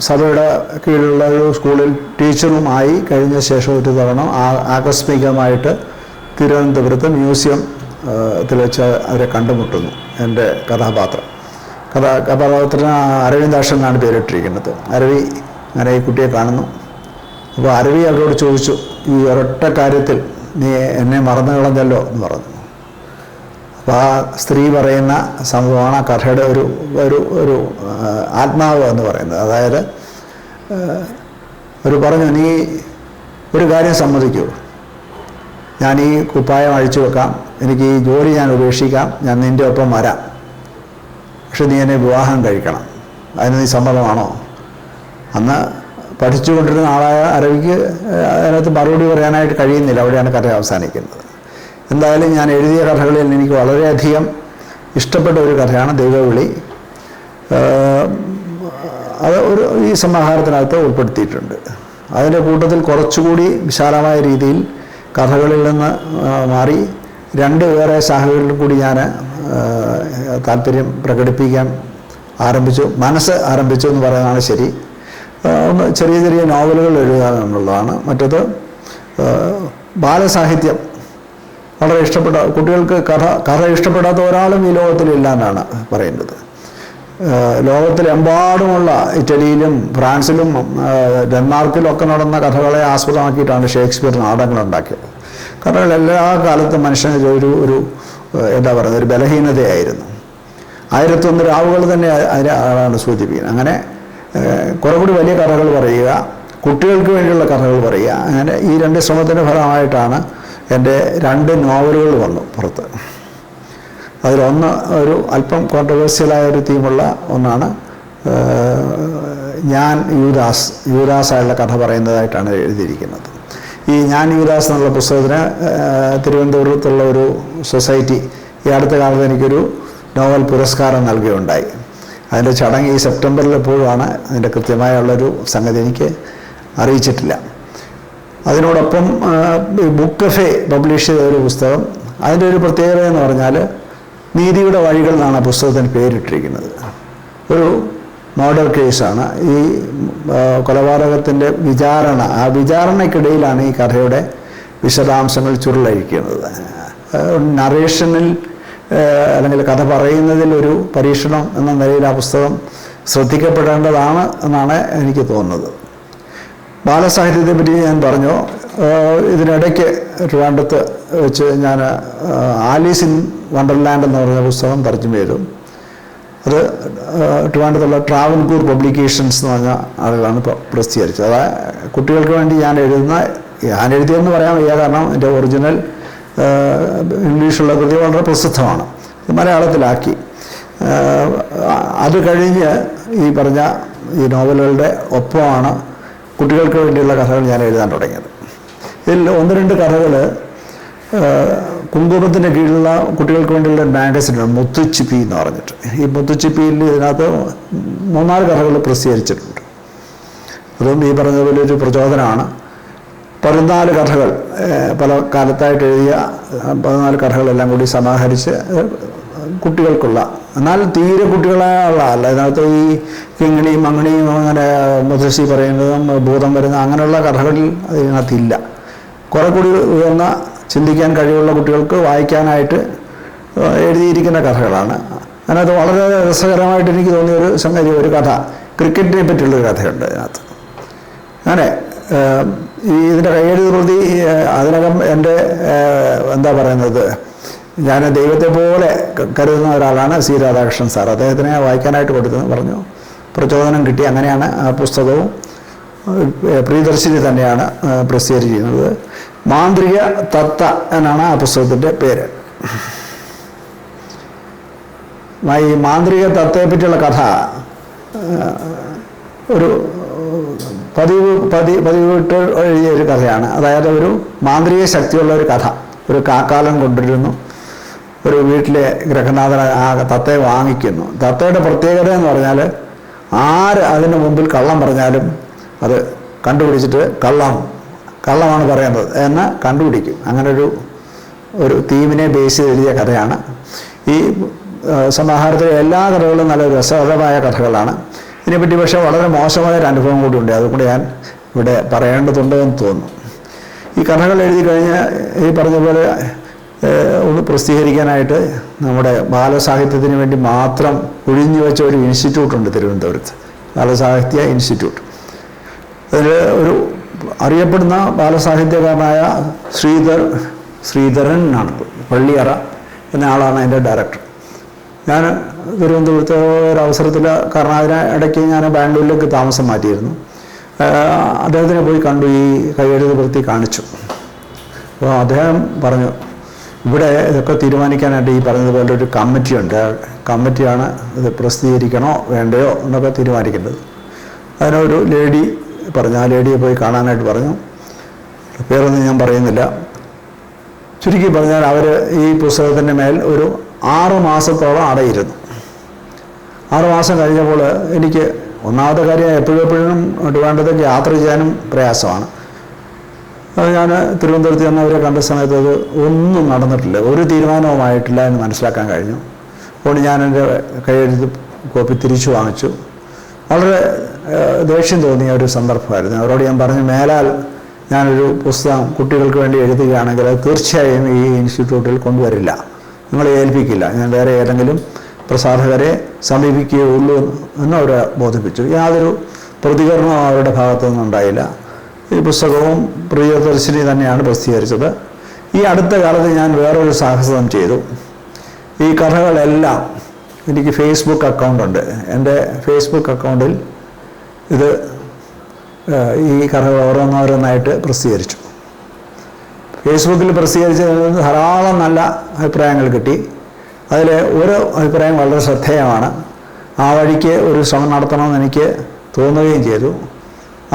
സഭയുടെ കീഴിലുള്ള ഒരു സ്കൂളിൽ ടീച്ചറുമായി കഴിഞ്ഞ ശേഷം ഒരു തവണ ആകസ്മികമായിട്ട് തിരുവനന്തപുരത്ത് മ്യൂസിയത്തിൽ വെച്ച് അവരെ കണ്ടുമുട്ടുന്നു. എൻ്റെ കഥാപാത്രത്തിന് അരവിന്ദാക്ഷൻ എന്നാണ് പേരിട്ടിരിക്കുന്നത്. അരവി അങ്ങനെ ഈ കുട്ടിയെ കാണുന്നു. അപ്പോൾ അരവി അവരോട് ചോദിച്ചു, ഈ ഒരൊറ്റ കാര്യത്തിൽ നീ എന്നെ മറന്നു കളഞ്ഞല്ലോ എന്ന് പറഞ്ഞു. അപ്പോൾ ആ സ്ത്രീ പറയുന്ന സംഭവമാണ് ആ കഥയുടെ ഒരു ആത്മാവ് എന്ന് പറയുന്നത്. അതായത് അവർ പറഞ്ഞു, നീ ഒരു കാര്യം സമ്മതിക്കൂ, ഞാൻ ഈ കുപ്പായം അഴിച്ചു വെക്കാം, എനിക്ക് ഈ ജോലി ഞാൻ ഉപേക്ഷിക്കാം, ഞാൻ നിൻ്റെ ഒപ്പം വരാം, പക്ഷെ നീ എന്നെ വിവാഹം കഴിക്കണം, അതിന് നീ സമ്മതമാണോ? അന്ന് പഠിച്ചുകൊണ്ടിരുന്ന ആളായ അരവിക്ക് അതിനകത്ത് മറുപടി പറയാനായിട്ട് കഴിയുന്നില്ല. അവിടെയാണ് കഥ അവസാനിക്കുന്നത്. എന്തായാലും ഞാൻ എഴുതിയ കഥകളിൽ എനിക്ക് വളരെയധികം ഇഷ്ടപ്പെട്ട ഒരു കഥയാണ് ദൈവവിളി. അത് ഈ സമാഹാരത്തിനകത്ത് ഉൾപ്പെടുത്തിയിട്ടുണ്ട്. അതിൻ്റെ കൂട്ടത്തിൽ കുറച്ചുകൂടി വിശാലമായ രീതിയിൽ കഥകളിൽ നിന്ന് മാറി 2 വേറെ ശാഖകളിൽ കൂടി ഞാൻ താല്പര്യം പ്രകടിപ്പിക്കാൻ മനസ്സ് ആരംഭിച്ചു എന്ന് പറയുന്നതാണ് ശരി. ഒന്ന് ചെറിയ നോവലുകൾ എഴുതുക എന്നുള്ളതാണ്. മറ്റത് ബാലസാഹിത്യം വളരെ ഇഷ്ടപ്പെട്ട കുട്ടികൾക്ക് കഥ ഇഷ്ടപ്പെടാത്ത ഒരാളും ഈ ലോകത്തിലില്ല എന്നാണ് പറയുന്നത്. ലോകത്തിലെമ്പാടുമുള്ള ഇറ്റലിയിലും ഫ്രാൻസിലും ഡെൻമാർക്കിലും ഒക്കെ നടന്ന കഥകളെ ആസ്പദമാക്കിയിട്ടാണ് ഷേക്സ്പിയർ നാടകങ്ങൾ ഉണ്ടാക്കിയത്. കഥകൾ എല്ലാ കാലത്തും മനുഷ്യന് ഒരു എന്താ പറയുന്നത്, ഒരു ബലഹീനതയായിരുന്നു. 1001 രാവുകൾ തന്നെ അതിനാണ് സൂചിപ്പിക്കുന്നത്. അങ്ങനെ കുറെ കൂടി വലിയ കഥകൾ പറയുക, കുട്ടികൾക്ക് വേണ്ടിയുള്ള കഥകൾ പറയുക, അങ്ങനെ ഈ 2 ശ്രമത്തിൻ്റെ ഫലമായിട്ടാണ് എൻ്റെ 2 നോവലുകൾ വന്നു പുറത്ത്. അതിലൊന്ന് ഒരു അല്പം കോൺട്രവേഴ്സ്യലായ ഒരു തീമുള്ള ഒന്നാണ്. ഞാൻ യൂദാസായുള്ള കഥ പറയുന്നതായിട്ടാണ് എഴുതിയിരിക്കുന്നത്. ഈ ഞാൻ യൂദാസ് എന്നുള്ള പുസ്തകത്തിന് തിരുവനന്തപുരത്തുള്ള ഒരു സൊസൈറ്റി ഈ അടുത്ത കാലത്ത് എനിക്കൊരു നോവൽ പുരസ്കാരം നൽകുകയുണ്ടായി. അതിൻ്റെ ചടങ്ങ് ഈ സെപ്റ്റംബറിൽ എപ്പോഴുമാണ്. അതിൻ്റെ കൃത്യമായുള്ളൊരു സംഗതി എനിക്ക് അറിയിച്ചിട്ടില്ല. അതിനോടൊപ്പം ബുക്ക് കഫേ പബ്ലിഷ് ചെയ്ത ഒരു പുസ്തകം, അതിൻ്റെ ഒരു പ്രത്യേകത എന്ന് പറഞ്ഞാൽ നീതിയുടെ വഴികൾ എന്നാണ് ആ പുസ്തകത്തിന് പേരിട്ടിരിക്കുന്നത്. ഒരു മോഡൽ കേസാണ്. ഈ കൊലപാതകത്തിൻ്റെ വിചാരണ, ആ വിചാരണയ്ക്കിടയിലാണ് ഈ കഥയുടെ വിശദാംശങ്ങൾ ചുരുളഴിക്കുന്നത്. നറേഷനിൽ അല്ലെങ്കിൽ കഥ പറയുന്നതിൽ ഒരു പരീക്ഷണം എന്ന നിലയിൽ ആ പുസ്തകം ശ്രദ്ധിക്കപ്പെടേണ്ടതാണ് എന്നാണ് എനിക്ക് തോന്നുന്നത്. ബാലസാഹിത്യത്തെ പറ്റി ഞാൻ പറഞ്ഞു. ഇതിനിടയ്ക്ക് ട്രിവാൻഡ്രത്ത് വെച്ച് ഞാൻ ആലീസ് ഇൻ വണ്ടർലാൻഡ് എന്ന് പറഞ്ഞ പുസ്തകം തർജ്ജമ ചെയ്തു. അത് ട്രിവാൻഡ്രത്തുള്ള ട്രാവൻകൂർ പബ്ലിക്കേഷൻസ് എന്ന് പറഞ്ഞ ആളുകളാണ് പ്രസിദ്ധീകരിച്ചത്. അതായത് കുട്ടികൾക്ക് വേണ്ടി ഞാൻ എഴുതിയെന്ന് പറയാൻ വയ്യ, കാരണം എൻ്റെ ഒറിജിനൽ ഇംഗ്ലീഷുള്ള കൃതി വളരെ പ്രസിദ്ധമാണ്. മലയാളത്തിലാക്കി. അത് കഴിഞ്ഞ് ഈ പറഞ്ഞ ഈ നോവലുകളുടെ ഒപ്പമാണ് കുട്ടികൾക്ക് വേണ്ടിയുള്ള കഥകൾ ഞാൻ എഴുതാൻ തുടങ്ങിയത്. ഇതിൽ 1-2 കഥകൾ കുങ്കുമത്തിൻ്റെ കീഴിലുള്ള കുട്ടികൾക്ക് വേണ്ടിയുള്ള മാഗസിനാണ് മുത്തുച്ചിപ്പി എന്ന് പറഞ്ഞിട്ട്. ഈ മുത്തുച്ചിപ്പിയിൽ ഇതിനകത്ത് 3-4 കഥകൾ പ്രസിദ്ധീകരിച്ചിട്ടുണ്ട്. അതും ഈ പറഞ്ഞതുപോലെ ഒരു പ്രചോദനമാണ്. 14 കഥകൾ പല കാലത്തായിട്ട് എഴുതിയ 14 കഥകളെല്ലാം കൂടി സമാഹരിച്ച് കുട്ടികൾക്കുള്ള, എന്നാൽ തീരെ കുട്ടികളെയുള്ള അല്ല. ഇതിനകത്ത് ഈ കിങ്ങിണിയും മങ്ങിണിയും അങ്ങനെ മുത്തശ്ശി പറയുന്നതും ഭൂതം വരുന്ന അങ്ങനെയുള്ള കഥകളിൽ അതിനകത്തില്ല. കുറെ കൂടി ഉയർന്ന ചിന്തിക്കാൻ കഴിവുള്ള കുട്ടികൾക്ക് വായിക്കാനായിട്ട് എഴുതിയിരിക്കുന്ന കഥകളാണ്. അതിനകത്ത് വളരെ രസകരമായിട്ട് എനിക്ക് തോന്നിയൊരു സംഗതി, ഒരു കഥ, ക്രിക്കറ്റിനെ പറ്റിയുള്ളൊരു കഥയുണ്ട് അതിനകത്ത്. അങ്ങനെ ഇതിൻ്റെ കയ്യെഴുതി പ്രതി അതിനകം എൻ്റെ എന്താ പറയുന്നത്, ഞാൻ ദൈവത്തെ പോലെ കരുതുന്ന ഒരാളാണ് സി രാധാകൃഷ്ണൻ സാർ. അദ്ദേഹത്തിനെ വായിക്കാനായിട്ട് കൊടുത്തെന്ന് പറഞ്ഞു. പ്രചോദനം കിട്ടി. അങ്ങനെയാണ് ആ പുസ്തകവും പ്രിയദർശിനി തന്നെയാണ് പ്രസിദ്ധീകരിക്കുന്നത്. മാന്ത്രിക തത്ത എന്നാണ് ആ പുസ്തകത്തിൻ്റെ പേര്. ഈ മാന്ത്രിക തത്തയെ പറ്റിയുള്ള കഥ ഒരു പതിവിട്ട് എഴുതിയ ഒരു കഥയാണ്. അതായത് ഒരു മാന്ത്രിക ശക്തിയുള്ള ഒരു കഥ. ഒരു കാക്കാലം കൊണ്ടിരുന്നു. ഒരു വീട്ടിലെ ഗ്രഹനാഥൻ ആ തത്തയെ വാങ്ങിക്കുന്നു. തത്തയുടെ പ്രത്യേകത എന്ന് പറഞ്ഞാൽ ആര് അതിന് മുമ്പിൽ കള്ളം പറഞ്ഞാലും അത് കണ്ടുപിടിച്ചിട്ട് കള്ളമാണ് പറയുന്നത് എന്ന് കണ്ടുപിടിക്കും. അങ്ങനെ ഒരു തീമിനെ ബേസ് ചെയ്ത് എഴുതിയ കഥയാണ്. ഈ സമാഹാരത്തിലെ എല്ലാ കഥകളും നല്ല രസകരമായ കഥകളാണ്. ഇതിനെപ്പറ്റി പക്ഷേ വളരെ മോശമായൊരു അനുഭവം കൂടിയുണ്ട്. അതുകൂടെ ഞാൻ ഇവിടെ പറയേണ്ടതുണ്ട് എന്ന് തോന്നുന്നു. ഈ കഥകൾ എഴുതി കഴിഞ്ഞ് ഈ പറഞ്ഞ പോലെ ഒന്ന് പ്രസിദ്ധീകരിക്കാനായിട്ട് നമ്മുടെ ബാലസാഹിത്യത്തിന് വേണ്ടി മാത്രം ഒഴിഞ്ഞു വെച്ച ഒരു ഇൻസ്റ്റിറ്റ്യൂട്ടുണ്ട് തിരുവനന്തപുരത്ത്, ബാലസാഹിത്യ ഇൻസ്റ്റിറ്റ്യൂട്ട്. അതിൽ ഒരു അറിയപ്പെടുന്ന ബാലസാഹിത്യകാരനായ ശ്രീധരൻ എന്നാണ്, പള്ളിയറ എന്ന ആളാണ് എൻ്റെ ഡയറക്ടർ. ഞാൻ തിരുവനന്തപുരത്ത് ഒരവസരത്തിൽ, കാരണം അതിന് ഇടയ്ക്ക് ഞാൻ ബാംഗ്ലൂരിലേക്ക് താമസം മാറ്റിയിരുന്നു. അദ്ദേഹത്തിനെ പോയി കണ്ടു, ഈ കയ്യെഴുത്ത് പ്രതി കാണിച്ചു. അപ്പോൾ അദ്ദേഹം പറഞ്ഞു, ഇവിടെ ഇതൊക്കെ തീരുമാനിക്കാനായിട്ട് ഈ പറഞ്ഞതുപോലെ ഒരു കമ്മിറ്റിയുണ്ട്. കമ്മിറ്റിയാണ് ഇത് പ്രസിദ്ധീകരിക്കണോ വേണ്ടയോ എന്നൊക്കെ തീരുമാനിക്കേണ്ടത്. അതിനൊരു ലേഡി പറഞ്ഞു. ആ ലേഡിയെ പോയി കാണാനായിട്ട് പറഞ്ഞു. പേരൊന്നും ഞാൻ പറയുന്നില്ല. ചുരുക്കി പറഞ്ഞാൽ അവർ ഈ പുസ്തകത്തിൻ്റെ മേൽ ഒരു 6 മാസത്തോളം അടയിരുന്നു. 6 മാസം കഴിഞ്ഞപ്പോൾ എനിക്ക് ഒന്നാമത്തെ കാര്യം എപ്പോഴും ട്രിവാൻഡ്രത്തേക്ക് യാത്ര ചെയ്യാനും പ്രയാസമാണ്. അത് ഞാൻ തിരുവനന്തപുരത്ത് ചെന്നവരെ കണ്ട സമയത്ത് അത് ഒന്നും നടന്നിട്ടില്ല, ഒരു തീരുമാനവുമായിട്ടില്ല എന്ന് മനസ്സിലാക്കാൻ കഴിഞ്ഞു. അതുകൊണ്ട് ഞാൻ എൻ്റെ കയ്യെഴുത്ത് കോപ്പി തിരിച്ചു വാങ്ങിച്ചു. വളരെ ദേഷ്യം തോന്നിയ ഒരു സന്ദർഭമായിരുന്നു. അവരോട് ഞാൻ പറഞ്ഞു, മേലാൽ ഞാനൊരു പുസ്തകം കുട്ടികൾക്ക് വേണ്ടി എഴുതുകയാണെങ്കിൽ അത് തീർച്ചയായും ഈ ഇൻസ്റ്റിറ്റ്യൂട്ടിൽ കൊണ്ടുവരില്ല, നിങ്ങളെ ഏൽപ്പിക്കില്ല, ഞാൻ വേറെ ഏതെങ്കിലും പ്രസാധകരെ സമീപിക്കുകയുള്ളൂ എന്ന് അവരെ ബോധിപ്പിച്ചു. യാതൊരു പ്രതികരണവും അവരുടെ ഭാഗത്തു നിന്നുണ്ടായില്ല. ഈ പുസ്തകവും പ്രിയദർശിനി തന്നെയാണ് പ്രസിദ്ധീകരിച്ചത്. ഈ അടുത്ത കാലത്ത് ഞാൻ വേറൊരു സാഹസം ചെയ്തു. ഈ കഥകളെല്ലാം, എനിക്ക് ഫേസ്ബുക്ക് അക്കൗണ്ടുണ്ട്. എൻ്റെ ഫേസ്ബുക്ക് അക്കൗണ്ടിൽ ഈ കഥകൾ ഓരോന്നോരോന്നായിട്ട് പ്രസിദ്ധീകരിച്ചു. ഫേസ്ബുക്കിൽ പ്രസിദ്ധീകരിച്ചതിൽ ധാരാളം നല്ല അഭിപ്രായങ്ങൾ കിട്ടി. അതിൽ ഒരു അഭിപ്രായം വളരെ ശ്രദ്ധേയമാണ്. ആ വഴിക്ക് ഒരു ശ്രമം നടത്തണമെന്ന് എനിക്ക് തോന്നുകയും ചെയ്തു.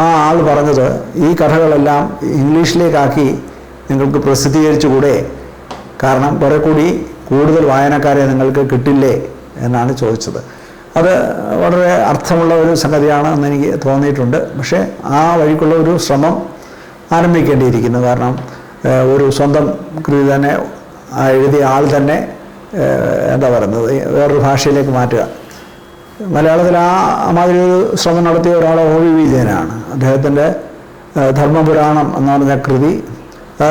ആ ആൾ പറഞ്ഞത്, ഈ കഥകളെല്ലാം ഇംഗ്ലീഷിലേക്കാക്കി നിങ്ങൾക്ക് പ്രസിദ്ധീകരിച്ചുകൂടെ, കാരണം കുറെ കൂടി കൂടുതൽ വായനക്കാരെ നിങ്ങൾക്ക് കിട്ടില്ലേ എന്നാണ് ചോദിച്ചത്. അത് വളരെ അർത്ഥമുള്ള ഒരു സംഗതിയാണ് എന്ന് എനിക്ക് തോന്നിയിട്ടുണ്ട്. പക്ഷേ ആ വഴിക്കുള്ള ഒരു ശ്രമം ആരംഭിക്കേണ്ടിയിരിക്കുന്നു. കാരണം ഒരു സ്വന്തം കൃതി തന്നെ എഴുതിയ ആൾ തന്നെ എന്താ പറയുന്നത് വേറൊരു ഭാഷയിലേക്ക് മാറ്റുക. മലയാളത്തിൽ മാതിരി ഒരു ശ്രമം നടത്തിയ ഒരാൾ OV വിജയനാണ്. അദ്ദേഹത്തിൻ്റെ ധർമ്മപുരാണം എന്ന് പറഞ്ഞ കൃതി,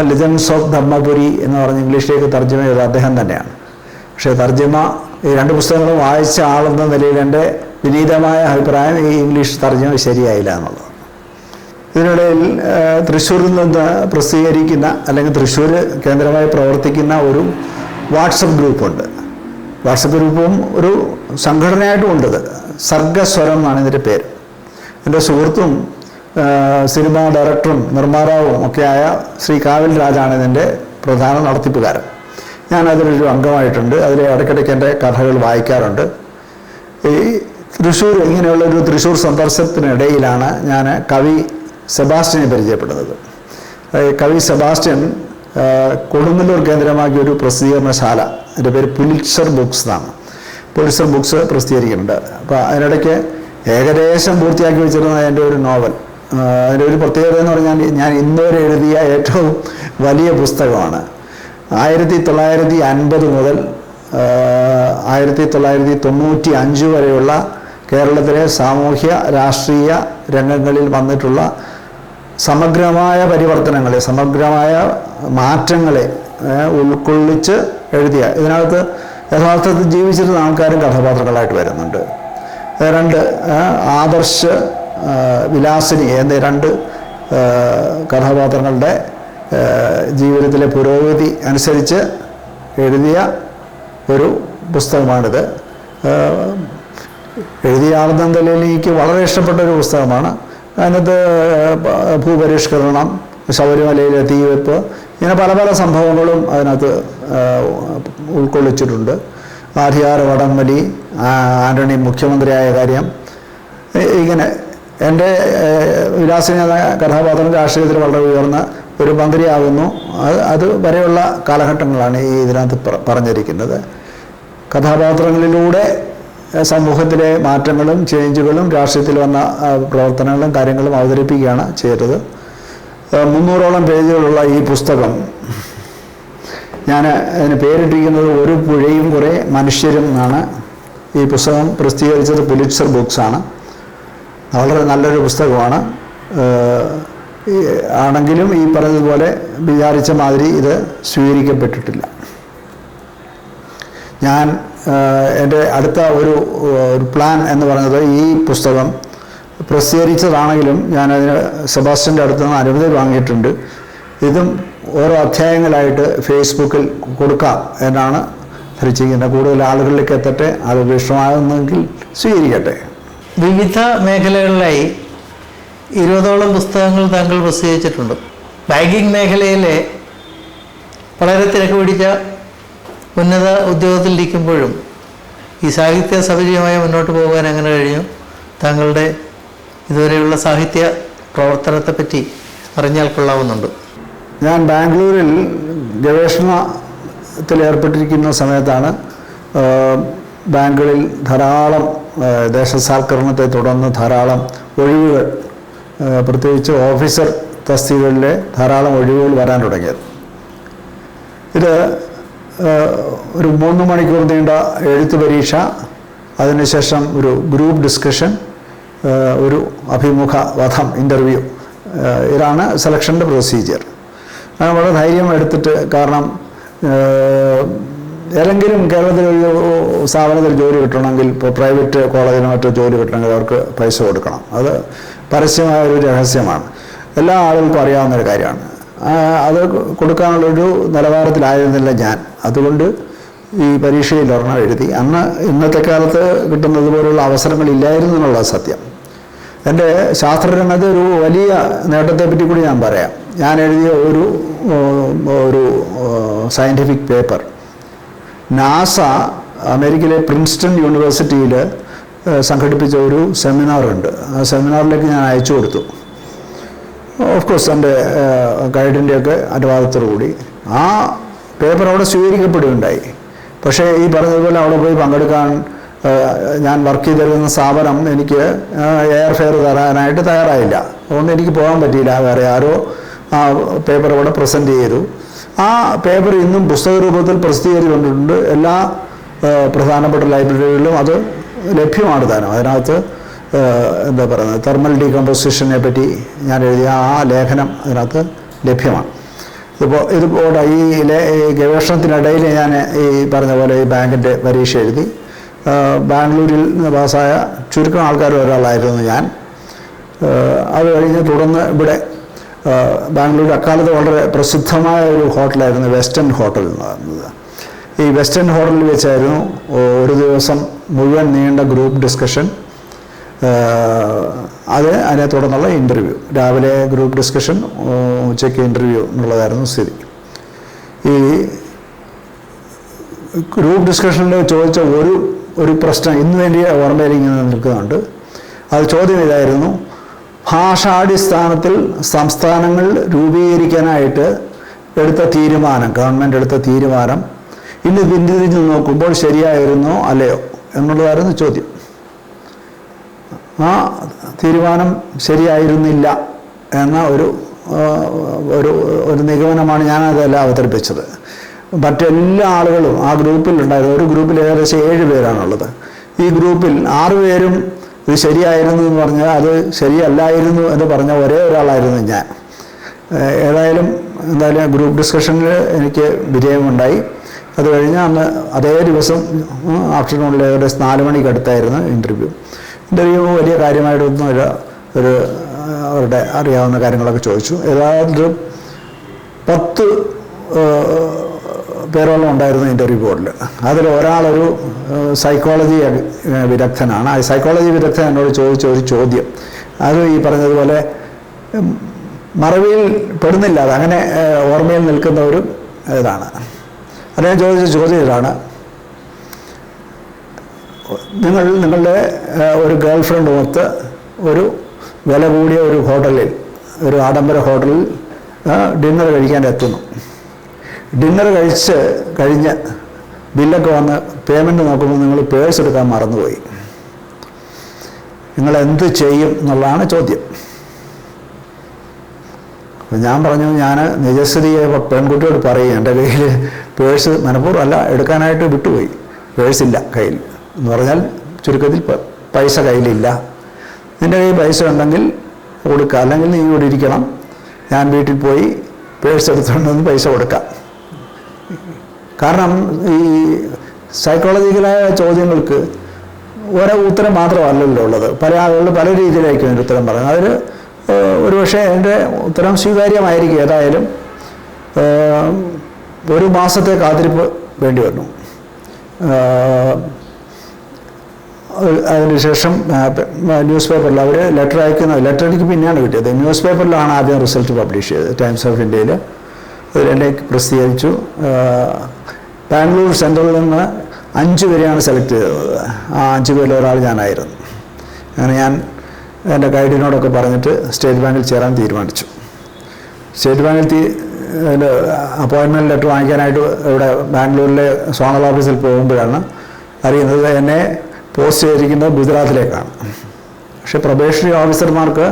ലെജൻഡ്സ് ഓഫ് ധർമ്മപുരി എന്ന് പറഞ്ഞ് ഇംഗ്ലീഷിലേക്ക് തർജ്ജമ ചെയ്തത് അദ്ദേഹം തന്നെയാണ്. പക്ഷേ തർജ്ജമ ഈ 2 പുസ്തകങ്ങളും വായിച്ച ആളെന്ന നിലയിൽ എൻ്റെ വിനീതമായ അഭിപ്രായം ഈ ഇംഗ്ലീഷ് തർജ്ജമ ശരിയായില്ല എന്നുള്ളത്. ഇതിനിടയിൽ തൃശ്ശൂരിൽ നിന്ന് പ്രസിദ്ധീകരിക്കുന്ന അല്ലെങ്കിൽ തൃശ്ശൂർ കേന്ദ്രമായി പ്രവർത്തിക്കുന്ന ഒരു വാട്സപ്പ് ഗ്രൂപ്പുണ്ട്. വാട്സപ്പ് ഗ്രൂപ്പും ഒരു സംഘടനയായിട്ടും ഉണ്ട്. സർഗസ്വരം എന്നാണ് ഇതിൻ്റെ പേര്. എൻ്റെ സുഹൃത്തും സിനിമാ ഡയറക്ടറും നിർമ്മാതാവും ഒക്കെയായ ശ്രീ കാവിൽ രാജാണ് ഇതിൻ്റെ പ്രധാന നടത്തിപ്പുകാരൻ. ഞാൻ അതിലൊരു അംഗമായിട്ടുണ്ട്. അതിൽ ഇടയ്ക്കിടയ്ക്ക് എൻ്റെ കഥകൾ വായിക്കാറുണ്ട്. ഈ തൃശ്ശൂർ ഇങ്ങനെയുള്ളൊരു തൃശ്ശൂർ സന്ദർശനത്തിനിടയിലാണ് ഞാൻ കവി സെബാസ്റ്റ്യനെ പരിചയപ്പെടുന്നത്. കവി സെബാസ്റ്റ്യൻ കൊടുങ്ങല്ലൂർ കേന്ദ്രമാക്കിയ ഒരു പ്രസിദ്ധീകരണശാല, എൻ്റെ പേര് പുലിറ്റ്സർ ബുക്സ് എന്നാണ്. പുലിറ്റ്സർ ബുക്സ് പ്രസിദ്ധീകരിക്കുന്നുണ്ട്. അപ്പോൾ അതിനിടയ്ക്ക് ഏകദേശം പൂർത്തിയാക്കി വെച്ചിരുന്ന എൻ്റെ ഒരു നോവൽ, അതിൻ്റെ ഒരു പ്രത്യേകത എന്ന് പറഞ്ഞാൽ ഞാൻ ഇന്നുവരെ എഴുതിയ ഏറ്റവും വലിയ പുസ്തകമാണ്. 1950 മുതൽ 1995 വരെയുള്ള കേരളത്തിലെ സാമൂഹ്യ രാഷ്ട്രീയ രംഗങ്ങളിൽ വന്നിട്ടുള്ള സമഗ്രമായ പരിവർത്തനങ്ങളെ, സമഗ്രമായ മാറ്റങ്ങളെ ഉൾക്കൊള്ളിച്ച് എഴുതിയ, ഇതിനകത്ത് യഥാർത്ഥത്തിൽ ജീവിച്ചിരുന്ന ആൾക്കാരും കഥാപാത്രങ്ങളായിട്ട് വരുന്നുണ്ട്. 2 ആദർശ വിലാസിനി എന്ന 2 കഥാപാത്രങ്ങളുടെ ജീവിതത്തിലെ പുരോഗതി അനുസരിച്ച് എഴുതിയ ഒരു പുസ്തകമാണിത്. എഴുതിയ ആളെന്ന നിലയിൽ എനിക്ക് വളരെ ഇഷ്ടപ്പെട്ട ഒരു പുസ്തകമാണ്. അതിനകത്ത് ഭൂപരിഷ്കരണം, ശബരിമലയിലെ തീവെപ്പ്, ഇങ്ങനെ പല പല സംഭവങ്ങളും അതിനകത്ത് ഉൾക്കൊള്ളിച്ചിട്ടുണ്ട്. ആധികാര വടംവലി, ആന്റണി മുഖ്യമന്ത്രിയായ കാര്യം, ഇങ്ങനെ എൻ്റെ വിലാസിനി എന്ന കഥാപാത്രം രാഷ്ട്രീയത്തിൽ വളരെ ഉയർന്ന ഒരു മന്ത്രിയാകുന്നു. അത് വരെയുള്ള കാലഘട്ടങ്ങളാണ് ഈ ഇതിനകത്ത് പറഞ്ഞിരിക്കുന്നത്. കഥാപാത്രങ്ങളിലൂടെ സമൂഹത്തിലെ മാറ്റങ്ങളും ചേഞ്ചുകളും രാഷ്ട്രീയത്തിൽ വന്ന പ്രവർത്തനങ്ങളും കാര്യങ്ങളും അവതരിപ്പിക്കുകയാണ് ചെയ്തത്. 300ഓളം പേജുകളുള്ള ഈ പുസ്തകം ഞാൻ അതിന് പേരിട്ടിരിക്കുന്നത് ഒരു പുഴയും കുറേ മനുഷ്യരും എന്നാണ്. ഈ പുസ്തകം പ്രസിദ്ധീകരിച്ചത് പുലിറ്റ്സർ ബുക്സാണ്. വളരെ നല്ലൊരു പുസ്തകമാണ്. ആണെങ്കിലും ഈ പറഞ്ഞതുപോലെ വിചാരിച്ച മാതിരി ഇത് സ്വീകരിക്കപ്പെട്ടിട്ടില്ല. ഞാൻ എൻ്റെ അടുത്ത ഒരു പ്ലാൻ എന്ന് പറയുന്നത് ഈ പുസ്തകം പ്രസിദ്ധീകരിച്ചതാണെങ്കിലും ഞാനതിന് സെബാസ്റ്റ്യൻ്റെ അടുത്ത് നിന്ന് അനുമതി വാങ്ങിയിട്ടുണ്ട്. ഇതും ഓരോ അധ്യായങ്ങളായിട്ട് ഫേസ്ബുക്കിൽ കൊടുക്കാം എന്നാണ് ധരിച്ചിരിക്കുന്നത്. കൂടുതൽ ആളുകളിലേക്ക് എത്തട്ടെ, ആളുകൾ ഇഷ്ടമാകുന്നെങ്കിൽ സ്വീകരിക്കട്ടെ. വിവിധ മേഖലകളിലായി 20ഓളം പുസ്തകങ്ങൾ താങ്കൾ പ്രസിദ്ധീകരിച്ചിട്ടുണ്ട്. ബാങ്കിങ് മേഖലയിലെ വളരെ തിരക്ക് പിടിച്ച ഉന്നത ഉദ്യോഗത്തിലിരിക്കുമ്പോഴും ഈ സാഹിത്യ സബരീയമായി മുന്നോട്ട് പോകാൻ എങ്ങനെ കഴിഞ്ഞു? താങ്കളുടെ ഇതുവരെയുള്ള സാഹിത്യ പ്രവർത്തനത്തെപ്പറ്റി അറിഞ്ഞാൽ കൊള്ളാവുന്നുണ്ട്. ഞാൻ ബാംഗ്ലൂരിൽ ഗവേഷണത്തിൽ ഏർപ്പെട്ടിരിക്കുന്ന സമയത്താണ് ബാങ്കുകളിൽ ധാരാളം ദേശസാൽക്കരണത്തെ തുടർന്ന് ധാരാളം ഒഴിവുകൾ, പ്രത്യേകിച്ച് ഓഫീസർ തസ്തികകളിലെ ധാരാളം ഒഴിവുകൾ വരാൻ തുടങ്ങിയത്. ഇത് ഒരു 3 മണിക്കൂർ നീണ്ട എഴുത്ത് പരീക്ഷ, അതിനുശേഷം ഒരു ഗ്രൂപ്പ് ഡിസ്കഷൻ, ഒരു അഭിമുഖ വധം, ഇൻ്റർവ്യൂ, ഇതാണ് സെലക്ഷൻ്റെ പ്രൊസീജിയർ. അങ്ങനെ വളരെ ധൈര്യം എടുത്തിട്ട്, കാരണം ഏതെങ്കിലും കേരളത്തിൽ ഒരു സ്ഥാപനത്തിൽ ജോലി കിട്ടണമെങ്കിൽ, ഇപ്പോൾ പ്രൈവറ്റ് കോളേജിനോ മറ്റോ ജോലി കിട്ടണമെങ്കിൽ അവർക്ക് പൈസ കൊടുക്കണം. അത് പരസ്യമായ ഒരു രഹസ്യമാണ്, എല്ലാ ആളുകൾക്കും അറിയാവുന്നൊരു കാര്യമാണ്. അത് കൊടുക്കാനുള്ളൊരു നിലവാരത്തിലായിരുന്നില്ല ഞാൻ. അതുകൊണ്ട് ഈ പരീക്ഷയിൽ ഒരെണ്ണം എഴുതി. അന്ന് ഇന്നത്തെ കാലത്ത് കിട്ടുന്നത് പോലുള്ള അവസരങ്ങളില്ലായിരുന്നു എന്നുള്ളത് സത്യം. എൻ്റെ ശാസ്ത്രരംഗത്ത് ഒരു വലിയ നേട്ടത്തെപ്പറ്റി കൂടി ഞാൻ പറയാം. ഞാൻ എഴുതിയ ഒരു സയൻറ്റിഫിക് പേപ്പർ നാസ അമേരിക്കയിലെ പ്രിൻസ്റ്റൺ യൂണിവേഴ്സിറ്റിയിൽ സംഘടിപ്പിച്ച ഒരു സെമിനാറുണ്ട്. ആ സെമിനാറിലേക്ക് ഞാൻ അയച്ചു കൊടുത്തു. ഓഫ് കോഴ്സ് എൻ്റെ ഗൈഡിൻ്റെയൊക്കെ അനുവാദത്തോടു കൂടി. ആ പേപ്പർ അവിടെ സ്വീകരിക്കപ്പെടുകയുണ്ടായി. പക്ഷേ ഈ പറഞ്ഞതുപോലെ അവിടെ പോയി പങ്കെടുക്കാൻ ഞാൻ വർക്ക് ചെയ്തിരുന്ന സ്ഥാപനം എനിക്ക് എയർ ഫെയർ തരാനായിട്ട് തയ്യാറായില്ല. അതുകൊണ്ട് എനിക്ക് പോകാൻ പറ്റിയില്ല. വേറെ ആരോ ആ പേപ്പർ അവിടെ പ്രസൻറ്റ് ചെയ്തു. ആ പേപ്പർ ഇന്നും പുസ്തക രൂപത്തിൽ പ്രസിദ്ധീകരിച്ചുകൊണ്ടിട്ടുണ്ട്. എല്ലാ പ്രധാനപ്പെട്ട ലൈബ്രറികളിലും അത് ലഭ്യമാണ് താനും. അതിനകത്ത് എന്താ പറയുന്നത്, തെർമൽ ഡീകമ്പോസിഷനെ പറ്റി ഞാൻ എഴുതിയ ആ ലേഖനം അതിനകത്ത് ലഭ്യമാണ്. ഇതുപോലെ ഈ ഗവേഷണത്തിനിടയിൽ ഞാൻ ഈ പറഞ്ഞ പോലെ ഈ ബാങ്കിൻ്റെ പരീക്ഷ എഴുതി. ബാംഗ്ലൂരിൽ നിന്ന് പാസ്സായ ചുരുക്കം ആൾക്കാർ ഒരാളായിരുന്നു ഞാൻ. അത് കഴിഞ്ഞ് തുടർന്ന് ഇവിടെ ബാംഗ്ലൂർ അക്കാലത്ത് വളരെ പ്രസിദ്ധമായ ഒരു ഹോട്ടലായിരുന്നു വെസ്റ്റേൺ ഹോട്ടൽ എന്ന് പറയുന്നത്. ഈ വെസ്റ്റേൺ ഹോട്ടലിൽ വെച്ചായിരുന്നു ഒരു ദിവസം മുഴുവൻ നീണ്ട ഗ്രൂപ്പ് ഡിസ്കഷൻ. അതിനെ തുടർന്നുള്ള ഇൻ്റർവ്യൂ. രാവിലെ ഗ്രൂപ്പ് ഡിസ്കഷൻ, ഉച്ചയ്ക്ക് ഇൻ്റർവ്യൂ എന്നുള്ളതായിരുന്നു സ്ഥിതി. ഈ ഗ്രൂപ്പ് ഡിസ്കഷനിൽ ചോദിച്ച ഒരു പ്രശ്നം ഇന്ന് വേണ്ടി ഓർമ്മയിൽ ഇങ്ങനെ നിൽക്കുന്നുണ്ട്. അത് ചോദ്യം ഇതായിരുന്നു: ഭാഷാടിസ്ഥാനത്തിൽ സംസ്ഥാനങ്ങൾ രൂപീകരിക്കാനായിട്ട് എടുത്ത തീരുമാനം, ഗവൺമെൻറ് എടുത്ത തീരുമാനം ഇന്ന് പിന്തിരിഞ്ഞ് നോക്കുമ്പോൾ ശരിയായിരുന്നോ അല്ലയോ എന്നുള്ളതായിരുന്നു ചോദ്യം. ആ തീരുമാനം ശരിയായിരുന്നില്ല എന്ന ഒരു നിഗമനമാണ് ഞാനതെല്ലാം അവതരിപ്പിച്ചത്. മറ്റെല്ലാ ആളുകളും ആ ഗ്രൂപ്പിലുണ്ടായിരുന്നു. ഒരു ഗ്രൂപ്പിൽ ഏകദേശം 7 പേരാണുള്ളത്. ഈ ഗ്രൂപ്പിൽ 6 പേരും ഇത് ശരിയായിരുന്നു എന്ന് പറഞ്ഞാൽ അത് ശരിയല്ലായിരുന്നു എന്ന് പറഞ്ഞ ഒരേ ഒരാളായിരുന്നു ഞാൻ. എന്തായാലും ഗ്രൂപ്പ് ഡിസ്കഷനിൽ എനിക്ക് വിജയമുണ്ടായി. അത് കഴിഞ്ഞ് അന്ന് അതേ ദിവസം ആഫ്റ്റർനൂണിൽ ഏകദേശം 4 മണിക്കടുത്തായിരുന്നു ഇൻ്റർവ്യൂ. വലിയ കാര്യമായിട്ടൊന്നുമില്ല. അവരുടെ അറിയാവുന്ന കാര്യങ്ങളൊക്കെ ചോദിച്ചു. ഏതാണ്ട് 10 പേരോളം ഉണ്ടായിരുന്നു ഇൻ്റർവ്യൂ ബോർഡിൽ. അതിൽ ഒരാളൊരു സൈക്കോളജി വിദഗ്ധനാണ്. ആ സൈക്കോളജി വിദഗ്ധൻ എന്നോട് ചോദിച്ച ഒരു ചോദ്യം, അത് ഈ പറഞ്ഞതുപോലെ മറവിയിൽ പെടുന്നില്ല, അതങ്ങനെ ഓർമ്മയിൽ നിൽക്കുന്ന ഒരു ഇതാണ്. അദ്ദേഹം ചോദിച്ച ചോദ്യം ഇതാണ്: നിങ്ങളുടെ ഒരു ഗേൾ ഫ്രണ്ടുമൊത്ത് ഒരു വില കൂടിയ ഒരു ഹോട്ടലിൽ, ഒരു ആഡംബര ഹോട്ടലിൽ ഡിന്നർ കഴിക്കാൻ എത്തുന്നു. ഡിന്നർ കഴിഞ്ഞ് ബില്ലൊക്കെ വന്ന് പേയ്മെൻറ്റ് നോക്കുമ്പോൾ നിങ്ങൾ പേഴ്സ് എടുക്കാൻ മറന്നുപോയി. നിങ്ങൾ എന്ത് ചെയ്യും എന്നുള്ളതാണ് ചോദ്യം. അപ്പം ഞാൻ പറഞ്ഞു, ഞാൻ നിജസ്ഥിതിയെ പെൺകുട്ടിയോട് പറയും, എൻ്റെ കയ്യിൽ പേഴ്സ് മനഃപൂർവ്വമല്ല എടുക്കാനായിട്ട് വിട്ടുപോയി, പേഴ്സില്ല കയ്യിൽ എന്ന് പറഞ്ഞാൽ ചുരുക്കത്തിൽ പൈസ കയ്യിലില്ല. നിൻ്റെ കയ്യിൽ പൈസ ഉണ്ടെങ്കിൽ കൊടുക്കുക, അല്ലെങ്കിൽ നീ ഇവിടെ ഇരിക്കണം, ഞാൻ വീട്ടിൽ പോയി പേഴ്സ് എടുത്തുകൊണ്ടുവന്ന് പൈസ കൊടുക്കാം. കാരണം ഈ സൈക്കോളജിക്കലായ ചോദ്യങ്ങൾക്ക് ഒരേ ഉത്തരം മാത്രമല്ലല്ലോ ഉള്ളത്. പല ആളുകൾ പല രീതിയിലായിരിക്കും അതിൻ്റെ ഉത്തരം പറയുന്നത്. അതിൽ ഒരുപക്ഷെ എൻ്റെ ഉത്തരം സ്വീകാര്യമായിരിക്കും. ഏതായാലും 1 മാസത്തെ കാത്തിരിപ്പ് വേണ്ടി വന്നു. അതിനുശേഷം ന്യൂസ് പേപ്പറിൽ അവർ ലെറ്റർ എനിക്ക് പിന്നെയാണ് കിട്ടിയത്. ന്യൂസ് പേപ്പറിലാണ് ആദ്യം റിസൾട്ട് പബ്ലിഷ് ചെയ്തത്, ടൈംസ് ഓഫ് ഇന്ത്യയിൽ. അതിലേക്ക് പ്രസിദ്ധീകരിച്ചു. ബാംഗ്ലൂർ സെൻട്രലിൽ നിന്ന് 5 പേരെയാണ് സെലക്ട് ചെയ്തത്. ആ 5 പേരിൽ ഒരാൾ ഞാനായിരുന്നു. അങ്ങനെ ഞാൻ എൻ്റെ ഗൈഡിനോടൊക്കെ പറഞ്ഞിട്ട് സ്റ്റേറ്റ് ബാങ്കിൽ ചേരാൻ തീരുമാനിച്ചു. സ്റ്റേറ്റ് ബാങ്കിൽ അപ്പോയിൻമെൻറ്റ് ലെറ്റർ വാങ്ങിക്കാനായിട്ട് ഇവിടെ ബാംഗ്ലൂരിലെ സോണൽ ഓഫീസിൽ പോകുമ്പോഴാണ് അറിയുന്നത് എന്നെ പോസ്റ്റ് ചെയ്തിരിക്കുന്നത് ഗുജറാത്തിലേക്കാണ്. പക്ഷേ പ്രൊബേഷണറി ഓഫീസർമാർക്ക്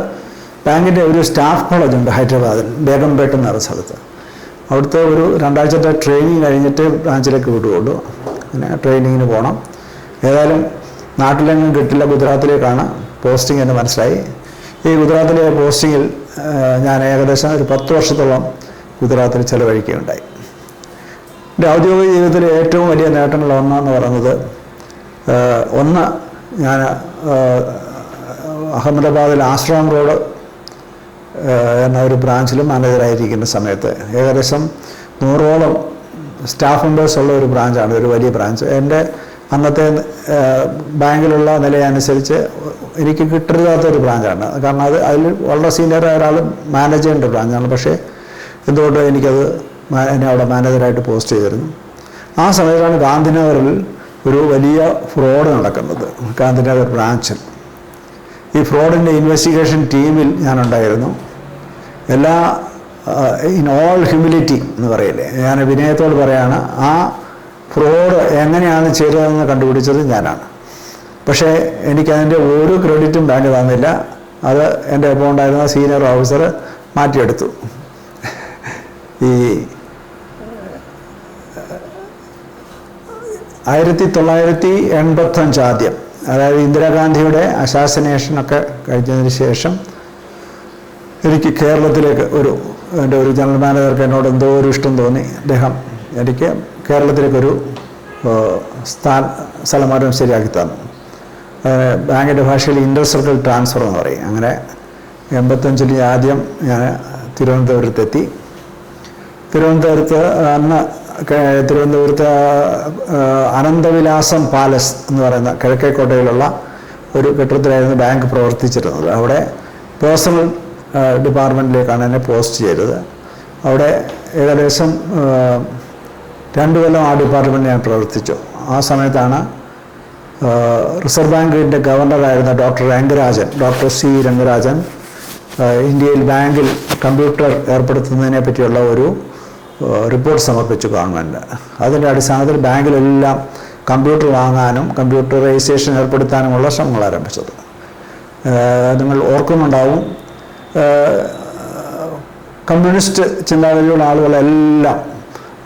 ബാങ്കിൻ്റെ ഒരു സ്റ്റാഫ് കോളേജ് ഉണ്ട് ഹൈദരാബാദിൽ, ബേഗംപേട്ട് എന്ന സ്ഥലത്ത്. അവിടുത്തെ ഒരു 2 ആഴ്ചത്തെ ട്രെയിനിങ് കഴിഞ്ഞിട്ട് ബ്രാഞ്ചിലേക്ക് വിടുകയുള്ളൂ. അങ്ങനെ ട്രെയിനിങ്ങിന് പോകണം. ഏതായാലും നാട്ടിലെങ്ങും കിട്ടില്ല, ഗുജറാത്തിലേക്കാണ് പോസ്റ്റിംഗ് എന്ന് മനസ്സിലായി. ഈ ഗുജറാത്തിലെ പോസ്റ്റിങ്ങിൽ ഞാൻ ഏകദേശം ഒരു 10 വർഷത്തോളം ഗുജറാത്തിൽ ചെലവഴിക്കുകയുണ്ടായി. എൻ്റെ ഔദ്യോഗിക ജീവിതത്തിലെ ഏറ്റവും വലിയ നേട്ടങ്ങൾ ഒന്നെന്ന് പറയുന്നത്, ഒന്ന് ഞാൻ അഹമ്മദാബാദിൽ ആശ്രാം റോഡ് എന്ന ഒരു ബ്രാഞ്ചിൽ മാനേജറായിരിക്കുന്ന സമയത്ത് ഏകദേശം 100ഓളം സ്റ്റാഫ് മെമ്പേഴ്സ് ഉള്ള ഒരു ബ്രാഞ്ചാണ്, ഒരു വലിയ ബ്രാഞ്ച്. എൻ്റെ അന്നത്തെ ബാങ്കിലുള്ള നിലയനുസരിച്ച് എനിക്ക് കിട്ടരുതാത്തൊരു ബ്രാഞ്ചാണ്. കാരണം അതിൽ വളരെ സീനിയറായ ഒരാൾ മാനേജ് ചെയ്യേണ്ട ബ്രാഞ്ചാണ്. പക്ഷേ എന്തുകൊണ്ട് എന്നെ അവിടെ മാനേജറായിട്ട് പോസ്റ്റ് ചെയ്തിരുന്നു. ആ സമയത്താണ് ഗാന്ധിനഗറിൽ ഒരു വലിയ ഫ്രോഡ് നടക്കുന്നത്, ഗാന്ധിനഗർ ബ്രാഞ്ചിൽ. ഈ ഫ്രോഡിൻ്റെ ഇൻവെസ്റ്റിഗേഷൻ ടീമിൽ ഞാനുണ്ടായിരുന്നു. ഇൻ ഓൾ ഹ്യൂമിലിറ്റി എന്ന് പറയില്ലേ, ഞാൻ വിനയത്തോട് പറയാണ്, ആ ഫ്രോഡ് എങ്ങനെയാണ് ചെയ്തതെന്ന് കണ്ടുപിടിച്ചത് ഞാനാണ്. പക്ഷേ എനിക്കതിൻ്റെ ഒരു ക്രെഡിറ്റും ബാങ്ക് തന്നില്ല. അത് എൻ്റെ ഒപ്പം ഉണ്ടായിരുന്ന സീനിയർ ഓഫീസർ മാറ്റിയെടുത്തു. ഈ 1985 ആദ്യം, അതായത് ഇന്ദിരാഗാന്ധിയുടെ അസാസിനേഷനൊക്കെ കഴിഞ്ഞതിന് ശേഷം എനിക്ക് കേരളത്തിലേക്ക് എൻ്റെ ഒരു ജനറൽ മാനേജർക്ക് എന്നോട് എന്തോ ഒരു ഇഷ്ടം തോന്നി. അദ്ദേഹം എനിക്ക് കേരളത്തിലേക്കൊരു സ്ഥലമാറ്റം ശരിയാക്കി തന്നു. ബാങ്കിൻ്റെ ഭാഷയിൽ ഇൻ്റർ സർക്കിൾ ട്രാൻസ്ഫർ എന്ന് പറയും. അങ്ങനെ 85 ആദ്യം ഞാൻ തിരുവനന്തപുരത്തെത്തി. തിരുവനന്തപുരത്ത് അനന്തവിലാസം പാലസ് എന്ന് പറയുന്ന കിഴക്കേക്കോട്ടയിലുള്ള ഒരു കെട്ടിടത്തിലായിരുന്നു ബാങ്ക് പ്രവർത്തിച്ചിരുന്നത്. അവിടെ പേഴ്സണൽ ഡിപ്പാർട്ട്മെൻറ്റിലേക്കാണ് എന്നെ പോസ്റ്റ് ചെയ്തത്. അവിടെ ഏകദേശം 2 കൊല്ലം ആ ഡിപ്പാർട്ട്മെൻറ്റിൽ ഞാൻ പ്രവർത്തിച്ചു. ആ സമയത്താണ് റിസർവ് ബാങ്കിൻ്റെ ഗവർണറായിരുന്ന ഡോക്ടർ സി രംഗരാജൻ ഇന്ത്യയിൽ ബാങ്കിൽ കമ്പ്യൂട്ടർ ഏർപ്പെടുത്തുന്നതിനെ പറ്റിയുള്ള ഒരു റിപ്പോർട്ട് സമർപ്പിച്ചു ഗവൺമെൻറ്. അതിൻ്റെ അടിസ്ഥാനത്തിൽ ബാങ്കിലെല്ലാം കമ്പ്യൂട്ടർ വാങ്ങാനും കമ്പ്യൂട്ടറൈസേഷൻ ഏർപ്പെടുത്താനുമുള്ള ശ്രമങ്ങൾ ആരംഭിച്ചത്. നിങ്ങൾ ഓർക്കുന്നുണ്ടാവും, കമ്മ്യൂണിസ്റ്റ് ചിന്താഗതിയുള്ള ആളുകളെല്ലാം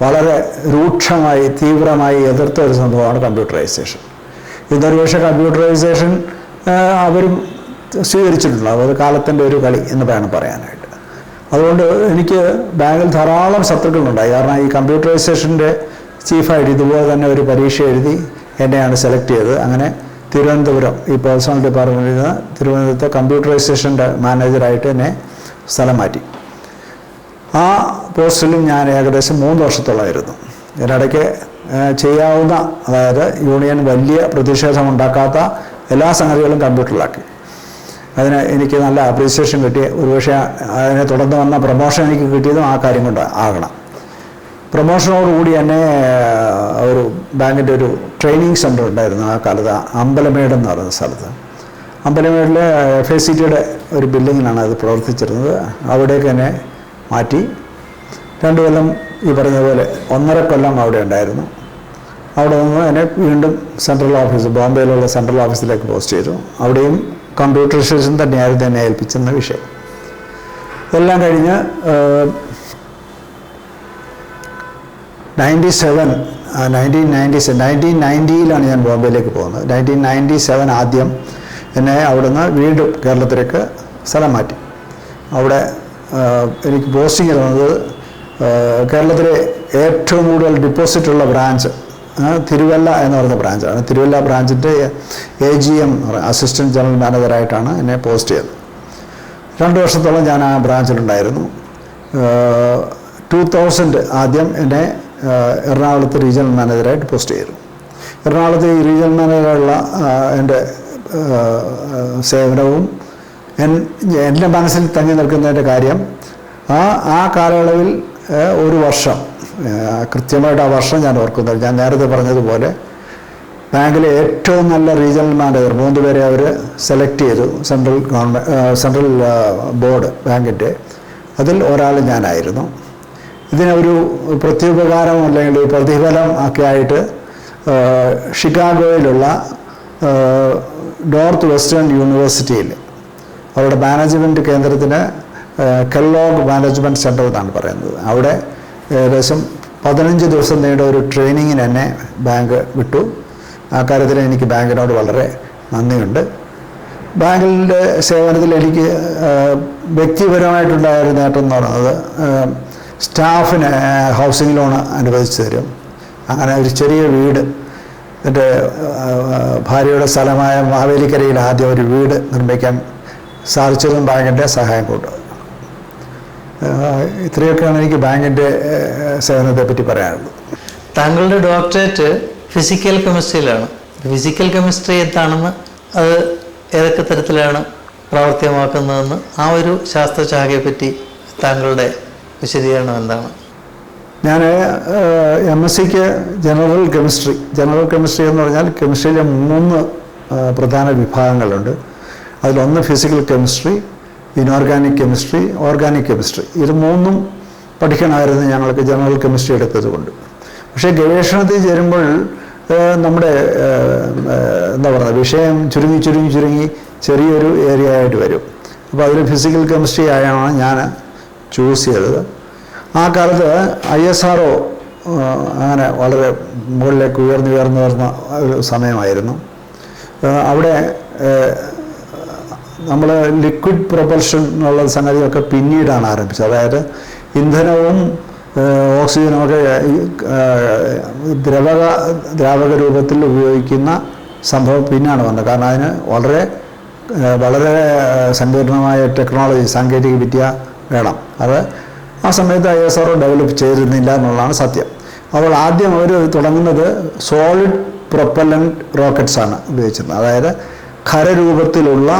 വളരെ രൂക്ഷമായി തീവ്രമായി എതിർത്ത ഒരു സംഭവമാണ് കമ്പ്യൂട്ടറൈസേഷൻ. ഇന്നൊരു പക്ഷേ കമ്പ്യൂട്ടറൈസേഷൻ അവരും സ്വീകരിച്ചിട്ടുള്ള അത് കാലത്തിൻ്റെ ഒരു കളി എന്ന് വേണം പറയാനായിട്ട്. അതുകൊണ്ട് എനിക്ക് ബാങ്കിൽ ധാരാളം ശത്രുക്കളുണ്ടായി. കാരണം ഈ കമ്പ്യൂട്ടറൈസേഷൻ്റെ ചീഫായിട്ട് ഇതുപോലെ തന്നെ ഒരു പരീക്ഷ എഴുതി എന്നെയാണ് സെലക്ട് ചെയ്തത്. അങ്ങനെ തിരുവനന്തപുരം ഈ പേഴ്സണൽ ഡിപ്പാർട്ട്മെൻറ്റിൽ നിന്ന് തിരുവനന്തപുരത്തെ കമ്പ്യൂട്ടറൈസേഷൻ്റെ മാനേജറായിട്ട് എന്നെ സ്ഥലം മാറ്റി. ആ പോസ്റ്റിലും ഞാൻ ഏകദേശം 3 വർഷത്തോളമായിരുന്നു. ഇതിനിടയ്ക്ക് ചെയ്യാവുന്ന, അതായത് യൂണിയൻ വലിയ പ്രതിഷേധമുണ്ടാക്കാത്ത എല്ലാ സംഗതികളും കമ്പ്യൂട്ടറിലാക്കി. അതിന് എനിക്ക് നല്ല അപ്രീസിയേഷൻ കിട്ടി. ഒരുപക്ഷെ അതിനെ തുടർന്ന് വന്ന പ്രൊമോഷൻ എനിക്ക് കിട്ടിയതും ആ കാര്യം കൊണ്ട് ആകണം. പ്രൊമോഷനോടുകൂടി എന്നെ ഒരു ബാങ്കിൻ്റെ ഒരു ട്രെയിനിങ് സെൻ്റർ ഉണ്ടായിരുന്നു ആ കാലത്ത്, അമ്പലമേട് എന്ന് പറയുന്ന സ്ഥലത്ത്. അമ്പലമേടിൽ FICTയുടെ ഒരു ബിൽഡിങ്ങിലാണ് അത് പ്രവർത്തിച്ചിരുന്നത്. അവിടേക്ക് എന്നെ മാറ്റി. 2 കൊല്ലം ഈ പറഞ്ഞ പോലെ 1.5 കൊല്ലം അവിടെ ഉണ്ടായിരുന്നു. അവിടെ നിന്ന് എന്നെ വീണ്ടും സെൻട്രൽ ഓഫീസ്, ബോംബെയിലുള്ള സെൻട്രൽ ഓഫീസിലേക്ക് പോസ്റ്റ് ചെയ്തു. അവിടെയും കമ്പ്യൂട്ടറൈസേഷൻ തന്നെയായിരുന്നു എന്നെ ഏൽപ്പിച്ചെന്ന വിഷയം. എല്ലാം കഴിഞ്ഞ് 1990 ഞാൻ ബോംബെയിലേക്ക് പോകുന്നത്. 1997 ആദ്യം എന്നെ അവിടുന്ന് വീണ്ടും കേരളത്തിലേക്ക് സ്ഥലം മാറ്റി. അവിടെ എനിക്ക് പോസ്റ്റിംഗ് തന്നത് കേരളത്തിലെ ഏറ്റവും കൂടുതൽ ഡിപ്പോസിറ്റുള്ള ബ്രാഞ്ച് തിരുവല്ല എന്ന് പറയുന്ന ബ്രാഞ്ചാണ്. തിരുവല്ല ബ്രാഞ്ചിൻ്റെ AGM അസിസ്റ്റൻറ്റ് ജനറൽ മാനേജറായിട്ടാണ് എന്നെ പോസ്റ്റ് ചെയ്തത്. 2 വർഷത്തോളം ഞാൻ ആ ബ്രാഞ്ചിലുണ്ടായിരുന്നു. 2000 ആദ്യം എന്നെ എറണാകുളത്ത് റീജിയണൽ മാനേജറായിട്ട് പോസ്റ്റ് ചെയ്തു. എറണാകുളത്ത് ഈ റീജിയണൽ മാനേജറുള്ള എൻ്റെ സേവനവും എൻ്റെ മനസ്സിൽ തങ്ങി നിൽക്കുന്നതിൻ്റെ കാര്യം ആ കാലയളവിൽ 1 വർഷം കൃത്യമായിട്ട് ആ വർഷം ഞാൻ ഓർക്കുന്നത്. ഞാൻ നേരത്തെ പറഞ്ഞതുപോലെ ബാങ്കിലെ ഏറ്റവും നല്ല റീജിയണൽ മാനേജർ 3 പേരെ അവർ സെലക്ട് ചെയ്തു. സെൻട്രൽ ബോർഡ് ബാങ്കിൻ്റെ, അതിൽ ഒരാൾ ഞാനായിരുന്നു. ഇതിനൊരു പ്രത്യുപകാരം അല്ലെങ്കിൽ പ്രതിഫലം ഒക്കെ ആയിട്ട് ഷിക്കാഗോയിലുള്ള നോർത്ത് വെസ്റ്റേൺ യൂണിവേഴ്സിറ്റിയിൽ അവരുടെ മാനേജ്മെൻറ്റ് കേന്ദ്രത്തിന് കെല്ലോഗ് മാനേജ്മെൻറ്റ് സെൻറ്റർ എന്നാണ് പറയുന്നത്. അവിടെ ഏകദേശം 15 ദിവസം നീണ്ട ഒരു ട്രെയിനിങ്ങിന് എന്നെ ബാങ്ക് വിട്ടു. ആ കാര്യത്തിൽ എനിക്ക് ബാങ്കിനോട് വളരെ നന്ദിയുണ്ട്. ബാങ്കിൻ്റെ സേവനത്തിൽ എനിക്ക് വ്യക്തിപരമായിട്ടുണ്ടായ ഒരു നേട്ടം എന്ന് പറയുന്നത് സ്റ്റാഫിന് ഹൗസിംഗ് ലോൺ അനുവദിച്ചു തരും. അങ്ങനെ ഒരു ചെറിയ വീട്, എൻ്റെ ഭാര്യയുടെ സ്ഥലമായ മാവേലിക്കരയിൽ ആദ്യം ഒരു വീട് നിർമ്മിക്കാൻ സാധിച്ചതും ബാങ്കിൻ്റെ സഹായം കൊണ്ട്. ഇത്രയൊക്കെയാണ് എനിക്ക് ബാങ്കിൻ്റെ സേവനത്തെ പറ്റി പറയാനുള്ളത്. താങ്കളുടെ ഡോക്ടറേറ്റ് ഫിസിക്കൽ കെമിസ്ട്രിയിലാണ്. ഫിസിക്കൽ കെമിസ്ട്രി എന്താണെന്ന്, അത് ഏതൊക്കെ തരത്തിലാണ് പ്രാവർത്തികമാക്കുന്നതെന്ന്, ആ ഒരു ശാസ്ത്രശാഖയെപ്പറ്റി താങ്കളുടെ വിശദീകരണം എന്താണ്? ഞാൻ MSc ജനറൽ കെമിസ്ട്രി എന്ന് പറഞ്ഞാൽ കെമിസ്ട്രിയിലെ 3 പ്രധാന വിഭാഗങ്ങളുണ്ട്. അതിലൊന്ന് physical chemistry, inorganic chemistry, organic chemistry. ഇത് 3ഉം പഠിക്കണമായിരുന്നു ഞങ്ങൾക്ക് ജനറൽ കെമിസ്ട്രി എടുത്തത് കൊണ്ട്. പക്ഷേ ഗവേഷണത്തിൽ ചേരുമ്പോൾ നമ്മുടെ എന്താ പറയുക, വിഷയം ചുരുങ്ങി ചെറിയൊരു ഏരിയ ആയിട്ട് വരും. അപ്പോൾ അതിൽ ഫിസിക്കൽ കെമിസ്ട്രി ആയാണ് ഞാൻ ചൂസ് ചെയ്തത്. ആ കാലത്ത് ISRO അങ്ങനെ വളരെ മുകളിലേക്ക് ഉയർന്നു വരുന്ന ഒരു സമയമായിരുന്നു. അവിടെ നമ്മൾ ലിക്വിഡ് പ്രൊപ്പൽഷൻ എന്നുള്ള സംഗതിയൊക്കെ പിന്നീടാണ് ആരംഭിച്ചത്. അതായത് ഇന്ധനവും ഓക്സിജനും ഒക്കെ ദ്രാവക രൂപത്തിൽ ഉപയോഗിക്കുന്ന സംഭവം പിന്നാണ് വന്നത്. കാരണം അതിന് വളരെ സങ്കീർണമായ ടെക്നോളജി, സാങ്കേതിക വിദ്യ വേണം. അത് ആ സമയത്ത് ISRO ഡെവലപ്പ് ചെയ്തിരുന്നില്ല എന്നുള്ളതാണ് സത്യം. അപ്പോൾ ആദ്യം അവർ തുടങ്ങുന്നത് സോളിഡ് പ്രൊപ്പല്ലൻ്റ് റോക്കറ്റ്സാണ് ഉപയോഗിച്ചിരുന്നത്. അതായത് ഖരരൂപത്തിലുള്ള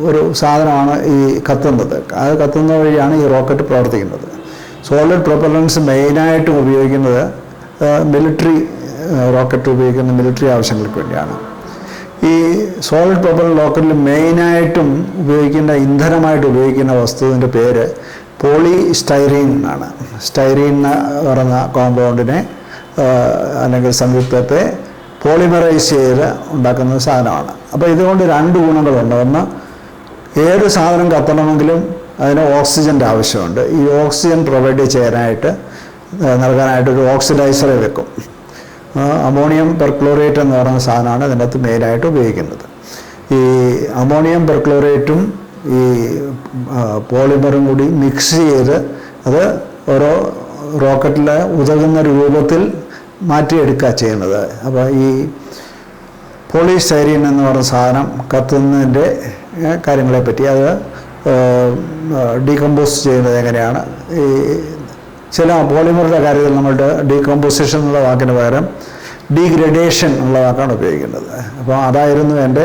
ഒരു സാധനമാണ് ഈ കത്തുന്നത്. അത് കത്തുന്ന വഴിയാണ് ഈ റോക്കറ്റ് പ്രവർത്തിക്കുന്നത്. സോളിഡ് പ്രൊപ്പല്ലൻസ് മെയിനായിട്ടും ഉപയോഗിക്കുന്നത് മിലിറ്ററി റോക്കറ്റ് ഉപയോഗിക്കുന്ന മിലിറ്ററി ആവശ്യങ്ങൾക്ക് വേണ്ടിയാണ്. ഈ സോളിഡ് പ്രൊപ്പല്ലൻ്റ് റോക്കറ്റിൽ മെയിനായിട്ടും ഉപയോഗിക്കുന്ന ഇന്ധനമായിട്ട് ഉപയോഗിക്കുന്ന വസ്തുവിൻ്റെ പേര് പോളിസ്റ്റൈറീൻ എന്നാണ്. സ്റ്റൈറീൻ എന്ന് പറയുന്ന കോമ്പൗണ്ടിനെ അല്ലെങ്കിൽ സംയുക്തത്തെ പോളിമറൈസ് ചെയ്ത് ഉണ്ടാക്കുന്ന സാധനമാണ്. അപ്പോൾ ഇതുകൊണ്ട് രണ്ട് ഗുണങ്ങളുണ്ട്. ഒന്ന്, ഏത് സാധനം കത്തണമെങ്കിലും അതിന് ഓക്സിജൻ്റെ ആവശ്യമുണ്ട്. ഈ ഓക്സിജൻ പ്രൊവൈഡ് ചെയ്യാനായിട്ട് നൽകാനായിട്ടൊരു ഓക്സിഡൈസറെ വെക്കും. അമോണിയം പെർക്ലോറേറ്റ് എന്ന് പറയുന്ന സാധനമാണ് ഇതിനകത്ത് മെയിനായിട്ട് ഉപയോഗിക്കുന്നത്. ഈ അമോണിയം പെർക്ലോറേറ്റും ഈ പോളിമറും കൂടി മിക്സ് ചെയ്ത് അത് ഓരോ റോക്കറ്റിൽ ഉതകുന്ന രൂപത്തിൽ മാറ്റിയെടുക്കുക ചെയ്യുന്നത്. അപ്പോൾ ഈ പോളിസ്റ്റൈറീൻ എന്ന് പറയുന്ന സാധനം കത്തുന്നതിൻ്റെ കാര്യങ്ങളെപ്പറ്റി, അത് ഡീകമ്പോസ് ചെയ്യുന്നത് എങ്ങനെയാണ്, ഈ ചില പോളിമറുടെ കാര്യത്തിൽ നമ്മളുടെ ഡീകമ്പോസിഷൻ എന്നുള്ള വാക്കിന് പകരം ഡീഗ്രഡേഷൻ എന്നുള്ള വാക്കാണ് ഉപയോഗിക്കുന്നത്. അപ്പോൾ അതായിരുന്നു എൻ്റെ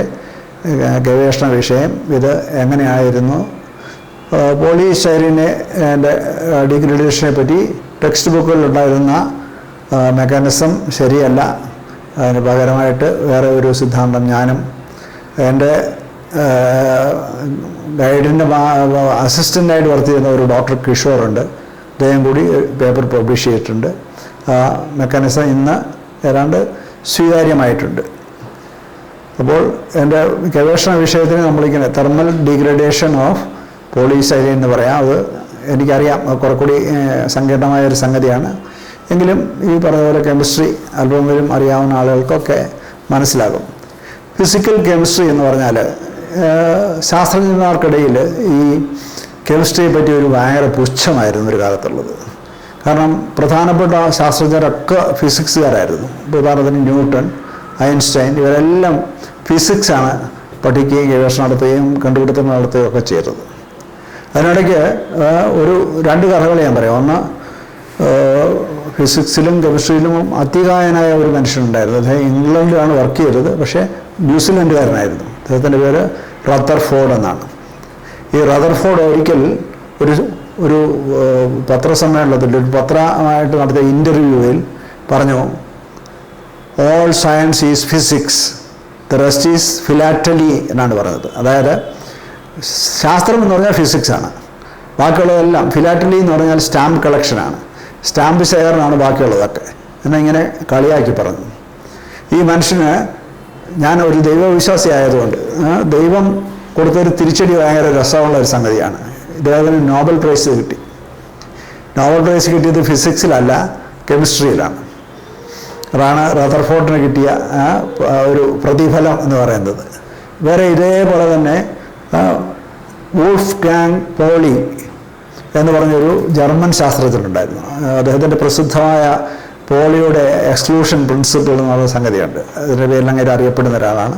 ഗവേഷണ വിഷയം. ഇത് എങ്ങനെയായിരുന്നു പോളിസ്റ്റൈറീനെ എൻ്റെ ഡീഗ്രഡേഷനെ പറ്റി ടെക്സ്റ്റ് ബുക്കുകളിലുണ്ടായിരുന്ന മെക്കാനിസം ശരിയല്ല, അതിന് പകരമായിട്ട് വേറെ ഒരു സിദ്ധാന്തം ഞാനും എൻ്റെ ഗൈഡിൻ്റെ അസിസ്റ്റൻ്റായിട്ട് വർക്ക് ചെയ്യുന്ന ഒരു ഡോക്ടർ കിഷോറുണ്ട്, അദ്ദേഹം കൂടി പേപ്പർ പബ്ലിഷ് ചെയ്തിട്ടുണ്ട്. ആ മെക്കാനിസം ഇന്ന് ഏതാണ്ട് സ്വീകാര്യമായിട്ടുണ്ട്. അപ്പോൾ എൻ്റെ ഗവേഷണ വിഷയത്തിന് നമ്മളിങ്ങനെ തെർമൽ ഡീഗ്രഡേഷൻ ഓഫ് പോളിസ്റ്റൈറീൻ എന്ന് പറയാം. അത് എനിക്കറിയാം, കുറെ കൂടി സങ്കീർണമായൊരു സംഗതിയാണ്. എങ്കിലും ഈ പറഞ്ഞ പോലെ കെമിസ്ട്രി അല്പമെങ്കിലും അറിയാവുന്ന ആളുകൾക്കൊക്കെ മനസ്സിലാകും. ഫിസിക്കൽ കെമിസ്ട്രി എന്ന് പറഞ്ഞാൽ ശാസ്ത്രജ്ഞന്മാർക്കിടയിൽ ഈ കെമിസ്ട്രിയെ പറ്റി ഒരു ഭയങ്കര പുച്ഛമായിരുന്നു ഒരു കാലത്തുള്ളത്. കാരണം പ്രധാനപ്പെട്ട ശാസ്ത്രജ്ഞരൊക്കെ ഫിസിക്സുകാരായിരുന്നു. ഉദാഹരണത്തിന് ന്യൂട്ടൺ, ഐൻസ്റ്റൈൻ, ഇവരെല്ലാം ഫിസിക്സാണ് പഠിക്കുകയും ഗവേഷണം നടത്തുകയും കണ്ടുപിടുത്തങ്ങൾ നടത്തുകയും ഒക്കെ ചെയ്തത്. അതിനിടയ്ക്ക് രണ്ട് കഥകൾ ഞാൻ പറയാം. ഒന്ന്, ഫിസിക്സിലും കെമിസ്ട്രിയിലും അതികായനായ ഒരു മനുഷ്യനുണ്ടായിരുന്നു. അദ്ദേഹം ഇംഗ്ലണ്ടിലാണ് വർക്ക് ചെയ്തത്, പക്ഷേ ന്യൂസിലൻഡുകാരനായിരുന്നു. അദ്ദേഹത്തിൻ്റെ പേര് റദർഫോർഡ് എന്നാണ്. ഈ റദർഫോർഡ് ഒരിക്കൽ ഒരു പത്രസമ്മേളനത്തിൽ, ഒരു പത്രമായിട്ട് നടത്തിയ ഇൻ്റർവ്യൂവിൽ പറഞ്ഞു, all science is physics, the rest is philately എന്നാണ് പറഞ്ഞത്. അതായത് ശാസ്ത്രം എന്ന് പറഞ്ഞാൽ ഫിസിക്സാണ്, ബാക്കിയുള്ളതെല്ലാം ഫിലാറ്റലി എന്ന് പറഞ്ഞാൽ സ്റ്റാമ്പ് കളക്ഷനാണ്, സ്റ്റാമ്പ് ശേഖരണമാണ് ബാക്കിയുള്ളതൊക്കെ എന്നിങ്ങനെ കളിയാക്കി പറഞ്ഞു. ഈ മനുഷ്യന്, ഞാൻ ഒരു ദൈവവിശ്വാസി ആയതുകൊണ്ട് ദൈവം കൊടുത്തൊരു തിരിച്ചടി ഭയങ്കര രസമുള്ള ഒരു സംഗതിയാണ്. ഇദ്ദേഹത്തിന് നോബൽ പ്രൈസ് കിട്ടി. നോബൽ പ്രൈസ് കിട്ടിയത് ഫിസിക്സിലല്ല, കെമിസ്ട്രിയിലാണ്. അതാണ് റദർഫോർഡിന് കിട്ടിയ ഒരു പ്രതിഫലം എന്ന് പറയുന്നത്. വേറെ ഇതേപോലെ തന്നെ വോൾഫ്ഗാങ് പോളി എന്ന് പറഞ്ഞൊരു ജർമ്മൻ ശാസ്ത്രജ്ഞനുണ്ടായിരുന്നു. അദ്ദേഹത്തിൻ്റെ പ്രസിദ്ധമായ പോളിയുടെ എക്സ്ക്ലൂഷൻ പ്രിൻസിപ്പിൾ എന്ന് പറയുന്ന സംഗതിയുണ്ട്. അതിൻ്റെ പേരിൽ അങ്ങനെ അറിയപ്പെടുന്ന ഒരാളാണ്.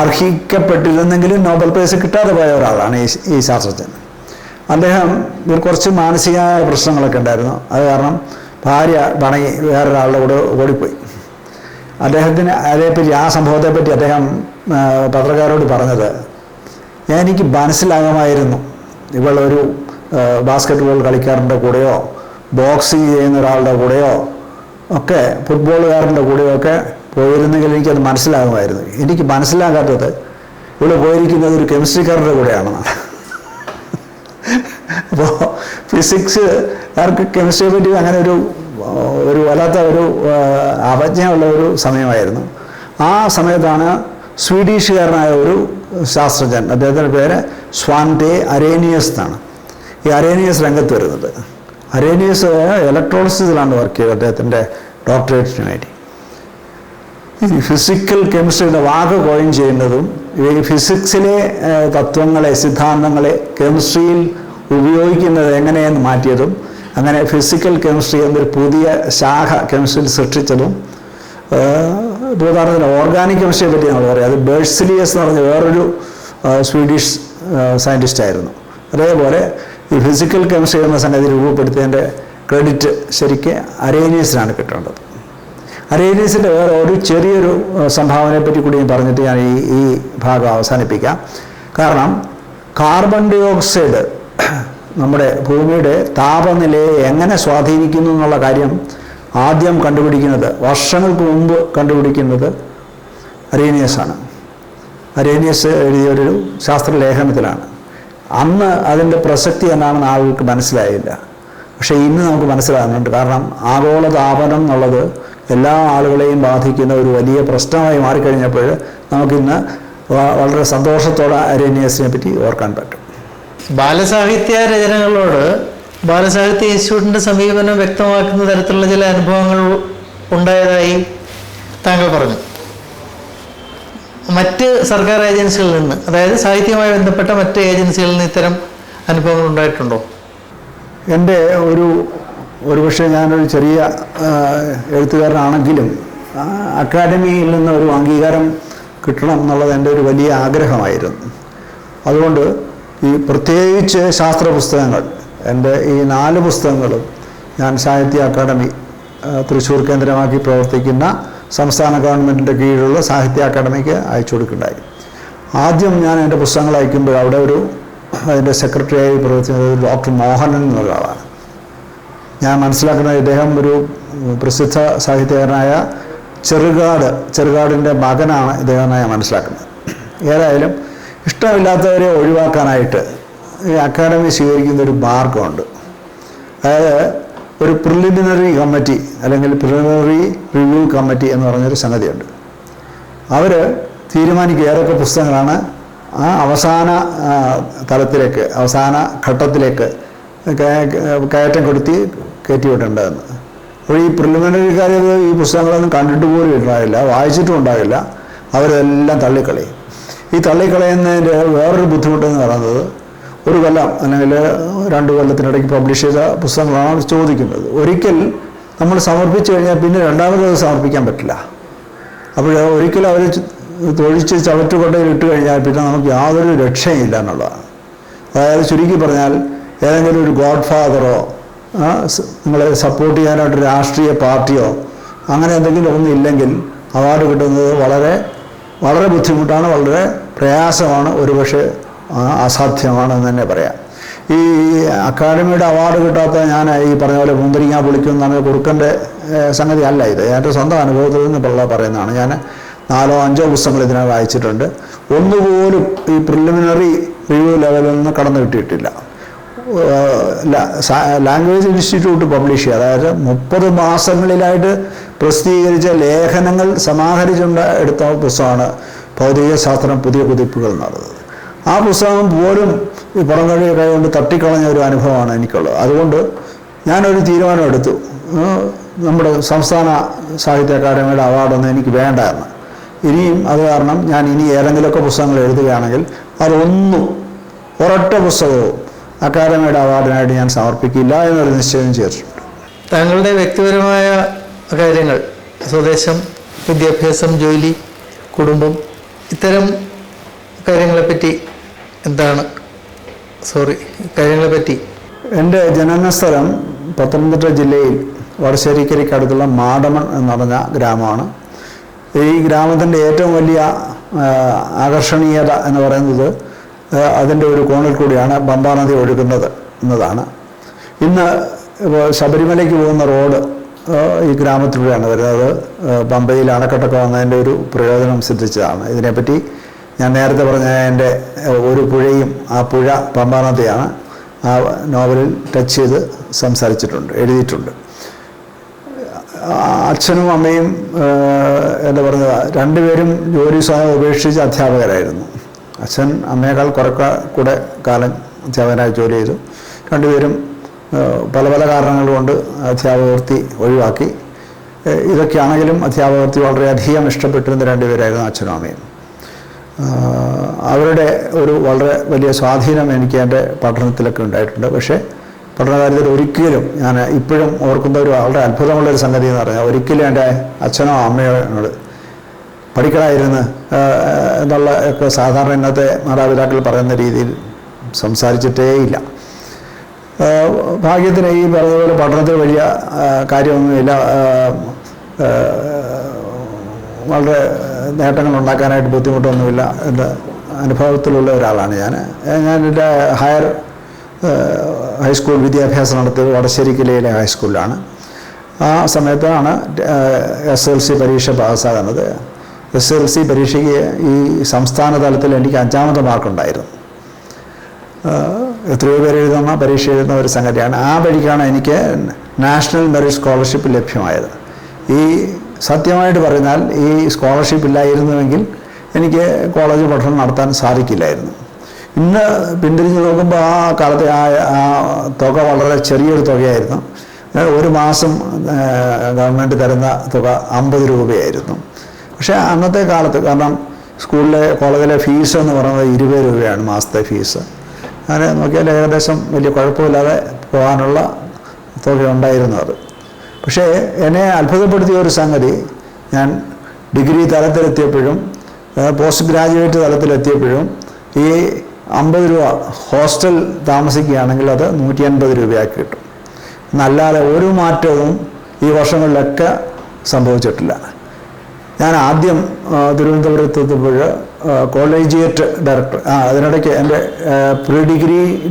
അർഹിക്കപ്പെട്ടിരുന്നെങ്കിലും നോബൽ പ്രൈസ് കിട്ടാതെ പോയ ഒരാളാണ് ഈ ശാസ്ത്രജ്ഞൻ. അദ്ദേഹം കുറച്ച് മാനസികമായ പ്രശ്നങ്ങളൊക്കെ ഉണ്ടായിരുന്നു. അത് കാരണം ഭാര്യ പണങ്ങി വേറൊരാളുടെ കൂടെ ഓടിപ്പോയി. അദ്ദേഹത്തിന് അതേപ്പറ്റി, ആ സംഭവത്തെപ്പറ്റി അദ്ദേഹം പത്രക്കാരോട് പറഞ്ഞത്, എനിക്ക് മനസ്സിലാകുമായിരുന്നു ഇവളൊരു ബാസ്കറ്റ് ബോൾ കളിക്കാരൻ്റെ കൂടെയോ ബോക്സിങ് ചെയ്യുന്ന ഒരാളുടെ കൂടെയോ ഒക്കെ ഫുട്ബോളുകാരൻ്റെ കൂടെയോ ഒക്കെ പോയിരുന്നെങ്കിൽ എനിക്കത് മനസ്സിലാകുമായിരുന്നു. എനിക്ക് മനസ്സിലാകാത്തത് ഇവിടെ പോയിരിക്കുന്നത് ഒരു കെമിസ്ട്രിക്കാരൻ്റെ കൂടെയാണെന്നാണ്. അപ്പോൾ ഫിസിക്സുകാർക്ക് കെമിസ്ട്രിയെ പറ്റി അങ്ങനെ ഒരു വല്ലാത്ത ഒരു അവജ്ഞയുള്ള ഒരു സമയമായിരുന്നു. ആ സമയത്താണ് സ്വീഡിഷുകാരനായ ഒരു ശാസ്ത്രജ്ഞൻ, അദ്ദേഹത്തിൻ്റെ പേര് സ്വാൻഡെ അരേനിയസ് എന്നാണ്. ഈ അരേനിയസ് രംഗത്ത് വരുന്നത്. അരേനിയസ് ഇലക്ട്രോളിസിസിലാണ് വർക്ക് ചെയ്തത് അദ്ദേഹത്തിൻ്റെ ഡോക്ടറേറ്റിന് വേണ്ടി. ഈ ഫിസിക്കൽ കെമിസ്ട്രിയുടെ വാക്ക് കോയിൻ ചെയ്യുന്നതും ഈ ഫിസിക്സിലെ തത്വങ്ങളെ, സിദ്ധാന്തങ്ങളെ കെമിസ്ട്രിയിൽ ഉപയോഗിക്കുന്നത് എങ്ങനെയെന്ന് മാറ്റിയതും, അങ്ങനെ ഫിസിക്കൽ കെമിസ്ട്രി എന്നൊരു പുതിയ ശാഖ കെമിസ്ട്രിയിൽ സൃഷ്ടിച്ചതും. ഉദാഹരണത്തിന് ഓർഗാനിക് കെമിസ്ട്രിയെ പറ്റി നമ്മൾ പറയാം. അത് ബേഴ്സിലിയസ് എന്ന് പറഞ്ഞ വേറൊരു സ്വീഡിഷ് സയൻറ്റിസ്റ്റ് ആയിരുന്നു. അതേപോലെ ഈ ഫിസിക്കൽ കെമിസ്ട്രി എന്ന സംഗതി രൂപപ്പെടുത്തിയതിൻ്റെ ക്രെഡിറ്റ് ശരിക്ക് അരേനിയസിനാണ് കിട്ടേണ്ടത്. അരേനിയസിൻ്റെ വേറെ ഒരു ചെറിയൊരു സംഭാവനയെ പറ്റി കൂടി പറഞ്ഞിട്ട് ഞാൻ ഈ ഭാഗം അവസാനിപ്പിക്കാം. കാരണം കാർബൺ ഡൈ ഓക്സൈഡ് നമ്മുടെ ഭൂമിയുടെ താപനിലയെ എങ്ങനെ സ്വാധീനിക്കുന്നു എന്നുള്ള കാര്യം ആദ്യം കണ്ടുപിടിക്കുന്നത്, വർഷങ്ങൾക്ക് മുമ്പ് കണ്ടുപിടിക്കുന്നത് അരേനിയസാണ്. അരേനിയസ് എഴുതിയൊരു ശാസ്ത്രലേഖനത്തിലാണ്. അന്ന് അതിൻ്റെ പ്രസക്തി എന്നാണെന്ന് ആളുകൾക്ക് മനസ്സിലായില്ല. പക്ഷേ ഇന്ന് നമുക്ക് മനസ്സിലാകുന്നുണ്ട്. കാരണം ആഗോളതാപനം എന്നുള്ളത് എല്ലാ ആളുകളെയും ബാധിക്കുന്ന ഒരു വലിയ പ്രശ്നമായി മാറിക്കഴിഞ്ഞപ്പോൾ നമുക്കിന്ന് വളരെ സന്തോഷത്തോടെ അരേനിയസിനെ പറ്റി ഓർക്കാൻ പറ്റും. ബാലസാഹിത്യ രചനകളോട് ബാലസാഹിത്യ ഇൻസ്റ്റിറ്റ്യൂട്ടിൻ്റെ സമീപനം വ്യക്തമാക്കുന്ന തരത്തിലുള്ള ചില അനുഭവങ്ങൾ ഉണ്ടായതായി താങ്കൾ പറഞ്ഞു. മറ്റ് സർക്കാർ ഏജൻസികളിൽ നിന്ന്, അതായത് സാഹിത്യവുമായി ബന്ധപ്പെട്ട മറ്റ് ഏജൻസികളിൽ നിന്ന് ഇത്തരം അനുഭവങ്ങൾ ഉണ്ടായിട്ടുണ്ടോ? എൻ്റെ ഒരുപക്ഷെ ഞാനൊരു ചെറിയ എഴുത്തുകാരനാണെങ്കിലും അക്കാഡമിയിൽ നിന്ന് ഒരു അംഗീകാരം കിട്ടണം എന്നുള്ളത് എൻ്റെ ഒരു വലിയ ആഗ്രഹമായിരുന്നു. അതുകൊണ്ട് ഈ പ്രത്യേകിച്ച് ശാസ്ത്ര പുസ്തകങ്ങൾ, എൻ്റെ ഈ 4 പുസ്തകങ്ങളും ഞാൻ സാഹിത്യ അക്കാദമി, തൃശ്ശൂർ കേന്ദ്രമാക്കി പ്രവർത്തിക്കുന്ന സംസ്ഥാന ഗവൺമെൻറ്റിൻ്റെ കീഴിലുള്ള സാഹിത്യ അക്കാദമിക്ക് അയച്ചു കൊടുക്കുകയുണ്ടായി. ആദ്യം ഞാൻ എൻ്റെ പുസ്തകങ്ങൾ അയക്കുമ്പോൾ അവിടെ അതിൻ്റെ സെക്രട്ടറിയായി പ്രവർത്തിക്കുന്നത് ഡോക്ടർ മോഹനൻ എന്നൊരാളാണ്. ഞാൻ മനസ്സിലാക്കുന്നത് ഇദ്ദേഹം ഒരു പ്രസിദ്ധ സാഹിത്യകാരനായ ചെറുകാടിൻ്റെ മകനാണ് ഇദ്ദേഹം ഞാൻ മനസ്സിലാക്കുന്നത്. ഏതായാലും ഇഷ്ടമില്ലാത്തവരെ ഒഴിവാക്കാനായിട്ട് ഈ അക്കാദമി സ്വീകരിക്കുന്ന ഒരു മാർഗമുണ്ട്. അതായത് ഒരു പ്രിലിമിനറി കമ്മിറ്റി അല്ലെങ്കിൽ പ്രിലിമിനറി റിവ്യൂ കമ്മിറ്റി എന്ന് പറഞ്ഞൊരു സംഗതിയുണ്ട്. അവർ തീരുമാനിക്കുക ഏതൊക്കെ പുസ്തകങ്ങളാണ് ആ അവസാന തലത്തിലേക്ക്, അവസാന ഘട്ടത്തിലേക്ക് കയറ്റം കയറ്റി വിടേണ്ടതെന്ന്. അപ്പോൾ ഈ പ്രിലിമിനറിക്കാർ ഈ പുസ്തകങ്ങളൊന്നും കണ്ടിട്ട് പോലും ഉണ്ടാവില്ല, വായിച്ചിട്ടും ഉണ്ടാവില്ല. അവരെല്ലാം തള്ളിക്കളയും. ഈ തള്ളിക്കളയുന്നതിൻ്റെ വേറൊരു ബുദ്ധിമുട്ടെന്ന് പറയുന്നത്, ഒരു കൊല്ലം അല്ലെങ്കിൽ 2 കൊല്ലത്തിനിടയ്ക്ക് പബ്ലിഷ് ചെയ്ത പുസ്തകങ്ങളാണ് ചോദിക്കുന്നത്. ഒരിക്കൽ നമ്മൾ സമർപ്പിച്ചു കഴിഞ്ഞാൽ പിന്നെ രണ്ടാമത് സമർപ്പിക്കാൻ പറ്റില്ല. അപ്പോൾ ഒരിക്കലും അവർ തൊഴിച്ച് ചവറ്റുകൊണ്ടയിൽ ഇട്ട് കഴിഞ്ഞാൽ പിന്നെ നമുക്ക് യാതൊരു രക്ഷയില്ല എന്നുള്ളതാണ്. അതായത് ചുരുക്കി പറഞ്ഞാൽ ഏതെങ്കിലും ഒരു ഗോഡ് ഫാദറോ നിങ്ങളെ സപ്പോർട്ട് ചെയ്യാനായിട്ട് രാഷ്ട്രീയ പാർട്ടിയോ അങ്ങനെ എന്തെങ്കിലും ഒന്നും ഇല്ലെങ്കിൽ അവാർഡ് കിട്ടുന്നത് വളരെ വളരെ ബുദ്ധിമുട്ടാണ്, വളരെ പ്രയാസമാണ്, ഒരുപക്ഷെ അസാധ്യമാണെന്ന് തന്നെ പറയാം. ഈ അക്കാഡമിയുടെ അവാർഡ് കിട്ടാത്ത ഞാൻ ഈ പറഞ്ഞ പോലെ മുന്തിരിങ്ങ പൊളിക്കും നമ്മൾ കൊടുക്കേണ്ട സംഗതി അല്ല ഇത്. എൻ്റെ സ്വന്തം അനുഭവത്തിൽ നിന്ന് പറയുന്നതാണ്. ഞാൻ 4-5 പുസ്തകങ്ങൾ ഇതിനകം വായിച്ചിട്ടുണ്ട്. ഒന്നുപോലും ഈ പ്രിലിമിനറി റിവ്യൂ ലെവലിൽ നിന്ന് കടന്നു കിട്ടിയിട്ടില്ല. ലാംഗ്വേജ് ഇൻസ്റ്റിറ്റ്യൂട്ട് പബ്ലിഷ് ചെയ്യുക, അതായത് 30 മാസങ്ങളിലായിട്ട് പ്രസിദ്ധീകരിച്ച ലേഖനങ്ങൾ സമാഹരിച്ചുകൊണ്ട് എടുത്ത പുസ്തകമാണ് ഭൗതികശാസ്ത്രം പുതിയ കുതിപ്പുകൾ നടന്നത്. ആ പുസ്തകം പോലും ഈ പുറംകഴി കൈകൊണ്ട് തട്ടിക്കളഞ്ഞ ഒരു അനുഭവമാണ് എനിക്കുള്ളത്. അതുകൊണ്ട് ഞാനൊരു തീരുമാനം എടുത്തു, നമ്മുടെ സംസ്ഥാന സാഹിത്യ അക്കാദമിയുടെ അവാർഡൊന്നും എനിക്ക് വേണ്ടായിരുന്നു. ഇനിയും അത് കാരണം ഞാൻ ഇനി ഏതെങ്കിലുമൊക്കെ പുസ്തകങ്ങൾ എഴുതുകയാണെങ്കിൽ ഒരൊറ്റ പുസ്തകവും അക്കാദമിയുടെ അവാർഡിനായിട്ട് ഞാൻ സമർപ്പിക്കില്ല എന്നൊരു നിശ്ചയം ചേർത്തിട്ടുണ്ട്. താങ്കളുടെ വ്യക്തിപരമായ കാര്യങ്ങൾ, സ്വദേശം, വിദ്യാഭ്യാസം, ജോലി, കുടുംബം, ഇത്തരം കാര്യങ്ങളെപ്പറ്റി കാര്യങ്ങളെപ്പറ്റി എൻ്റെ ജനനസ്ഥലം പത്തനംതിട്ട ജില്ലയിൽ വടശ്ശേരിക്കരയ്ക്കടുത്തുള്ള മാടമൺ എന്ന് പറഞ്ഞ ഗ്രാമമാണ്. ഈ ഗ്രാമത്തിൻ്റെ ഏറ്റവും വലിയ ആകർഷണീയത എന്ന് പറയുന്നത് അതിൻ്റെ ഒരു കോണിൽ കൂടിയാണ് പമ്പാ നദി ഒഴുകുന്നത് എന്നതാണ്. ഇന്ന് ശബരിമലയ്ക്ക് പോകുന്ന റോഡ് ഈ ഗ്രാമത്തിലൂടെയാണ് വരുന്നത്. പമ്പയിൽ അണക്കെട്ടൊക്കെ വന്നതിൻ്റെ ഒരു പ്രയോജനം സിദ്ധിച്ചതാണ്. ഇതിനെപ്പറ്റി ഞാൻ നേരത്തെ പറഞ്ഞ എൻ്റെ ഒരു പുഴയും, ആ പുഴ പമ്പാ നദിയാണ്, ആ നോവലിൽ ടച്ച് ചെയ്ത് സംസാരിച്ചിട്ടുണ്ട്, എഴുതിയിട്ടുണ്ട്. അച്ഛനും അമ്മയും എന്താ പറയുക, രണ്ടുപേരും ജോലി സ്വയം ഉപേക്ഷിച്ച് അധ്യാപകരായിരുന്നു. അച്ഛൻ അമ്മയേക്കാൾ കൂടെ കാലം അധ്യാപകനായി ജോലി ചെയ്തു. രണ്ടുപേരും പല പല കാരണങ്ങൾ കൊണ്ട് അധ്യാപകവൃത്തി ഒഴിവാക്കി. ഇതൊക്കെയാണെങ്കിലും അധ്യാപകവൃത്തി വളരെയധികം ഇഷ്ടപ്പെട്ടിരുന്ന രണ്ടുപേരായിരുന്നു അച്ഛനും അമ്മയും. അവരുടെ ഒരു വളരെ വലിയ സ്വാധീനം എനിക്ക് എൻ്റെ പഠനത്തിലൊക്കെ ഉണ്ടായിട്ടുണ്ട്. പക്ഷേ പഠനകാര്യത്തിൽ ഒരിക്കലും ഞാൻ ഇപ്പോഴും ഓർക്കുന്ന ഒരു വളരെ അത്ഭുതമുള്ളൊരു സംഗതി എന്ന് പറഞ്ഞാൽ, ഒരിക്കലും എൻ്റെ അച്ഛനോ അമ്മയോട് പഠിക്കണമായിരുന്നു എന്നുള്ള ഒക്കെ സാധാരണ ഇന്നത്തെ മാതാപിതാക്കൾ പറയുന്ന രീതിയിൽ സംസാരിച്ചിട്ടേയില്ല. ഭാഗ്യത്തിന് ഈ പറഞ്ഞതുപോലെ പഠനത്തിൽ വലിയ കാര്യമൊന്നുമില്ല. വളരെ നേട്ടങ്ങൾ ഉണ്ടാക്കാനായിട്ട് ബുദ്ധിമുട്ടൊന്നുമില്ല എന്ന അനുഭവത്തിലുള്ള ഒരാളാണ് ഞാൻ. എൻ്റെ ഹൈസ്കൂൾ വിദ്യാഭ്യാസം നടത്തിയത് വടശ്ശേരിക്കലയിലെ ഹൈസ്കൂളിലാണ്. ആ സമയത്താണ് SLC പരീക്ഷ പാസ്സാകുന്നത്. SLC പരീക്ഷയ്ക്ക് ഈ സംസ്ഥാന തലത്തിൽ എനിക്ക് 5ാമത്തെ മാർക്കുണ്ടായിരുന്നു. എത്രയോ പേര് എഴുതുന്ന പരീക്ഷ എഴുതുന്ന ഒരു സംഗതിയാണ്. ആ വഴിക്കാണ് എനിക്ക് നാഷണൽ മെറിറ്റ് സ്കോളർഷിപ്പ് ലഭ്യമായത്. ഈ സത്യമായിട്ട് പറഞ്ഞാൽ ഈ സ്കോളർഷിപ്പ് ഇല്ലായിരുന്നുവെങ്കിൽ എനിക്ക് കോളേജ് പഠനം നടത്താൻ സാധിക്കില്ലായിരുന്നു. ഇന്ന് പിന്തിരിഞ്ഞ് നോക്കുമ്പോൾ ആ കാലത്തെ ആ തുക വളരെ ചെറിയൊരു തുകയായിരുന്നു. ഒരു മാസം ഗവൺമെൻറ് തരുന്ന തുക 50 രൂപയായിരുന്നു. പക്ഷേ അന്നത്തെ കാലത്ത്, കാരണം കോളേജിലെ ഫീസ് എന്ന് പറയുന്നത് 20 രൂപയാണ് മാസത്തെ ഫീസ്. അങ്ങനെ നോക്കിയാൽ ഏകദേശം വലിയ കുഴപ്പമില്ലാതെ പോകാനുള്ള തുക ഉണ്ടായിരുന്നു അത്. പക്ഷേ എന്നെ അത്ഭുതപ്പെടുത്തിയ ഒരു സംഗതി, ഞാൻ ഡിഗ്രി തലത്തിലെത്തിയപ്പോഴും പോസ്റ്റ് ഗ്രാജുവേറ്റ് തലത്തിലെത്തിയപ്പോഴും ഈ 50 രൂപ ഹോസ്റ്റൽ താമസിക്കുകയാണെങ്കിൽ അത് 150 രൂപയാക്കി കിട്ടും. എന്നല്ലാതെ ഒരു മാറ്റവും ഈ വർഷങ്ങളിലൊക്കെ സംഭവിച്ചിട്ടില്ല. ഞാൻ ആദ്യം തിരുവനന്തപുരത്ത് എത്തുമ്പോൾ കോളേജിയേറ്റ് ഡയറക്ടർ, അതിനിടയ്ക്ക് എൻ്റെ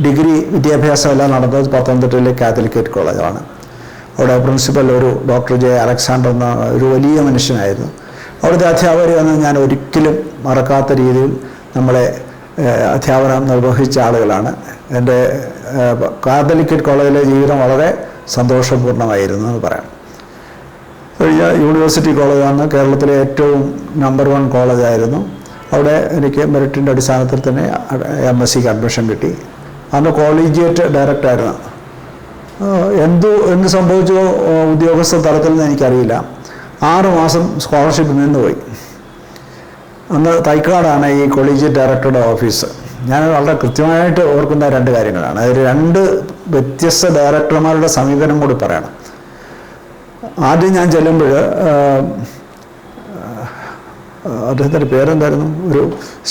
ഡിഗ്രി വിദ്യാഭ്യാസം എല്ലാം നടന്നത് പത്തനംതിട്ടയിലെ കാത്തലിക്കേറ്റ് കോളേജാണ്. അവിടെ പ്രിൻസിപ്പൽ ഒരു ഡോക്ടർ J. അലക്സാണ്ടർ എന്ന ഒരു വലിയ മനുഷ്യനായിരുന്നു. അവിടുത്തെ അധ്യാപകരെയൊന്നും ഞാൻ ഒരിക്കലും മറക്കാത്ത രീതിയിൽ നമ്മളെ അധ്യാപനം നിർവഹിച്ച ആളുകളാണ്. എൻ്റെ കാത്തലിക്കേറ്റ് കോളേജിലെ ജീവിതം വളരെ സന്തോഷപൂർണ്ണമായിരുന്നു എന്ന് പറയാം. യൂണിവേഴ്സിറ്റി കോളേജാണ് കേരളത്തിലെ ഏറ്റവും നമ്പർ 1 കോളേജായിരുന്നു. അവിടെ എനിക്ക് മെറിറ്റിൻ്റെ അടിസ്ഥാനത്തിൽ തന്നെ MSc അഡ്മിഷൻ കിട്ടി. അന്ന് കോളേജിയേറ്റ് ഡയറക്ടറായിരുന്നു. എന്ത് സംഭവിച്ചോ ഉദ്യോഗസ്ഥ തലത്തിൽ നിന്ന് എനിക്കറിയില്ല. 6 മാസം സ്കോളർഷിപ്പ് നിന്നുപോയി. അന്ന് തൈക്കാടാണ് ഈ കോളേജിയേറ്റ് ഡയറക്ടറുടെ ഓഫീസ്. ഞാൻ വളരെ കൃത്യമായിട്ട് ഓർക്കുന്ന 2 കാര്യങ്ങളാണ്. അതിൽ 2 വ്യത്യസ്ത ഡയറക്ടർമാരുടെ സമീപനം കൂടി പറയണം. ആദ്യം ഞാൻ ചെല്ലുമ്പോൾ അദ്ദേഹത്തിൻ്റെ പേരെന്തായിരുന്നു, ഒരു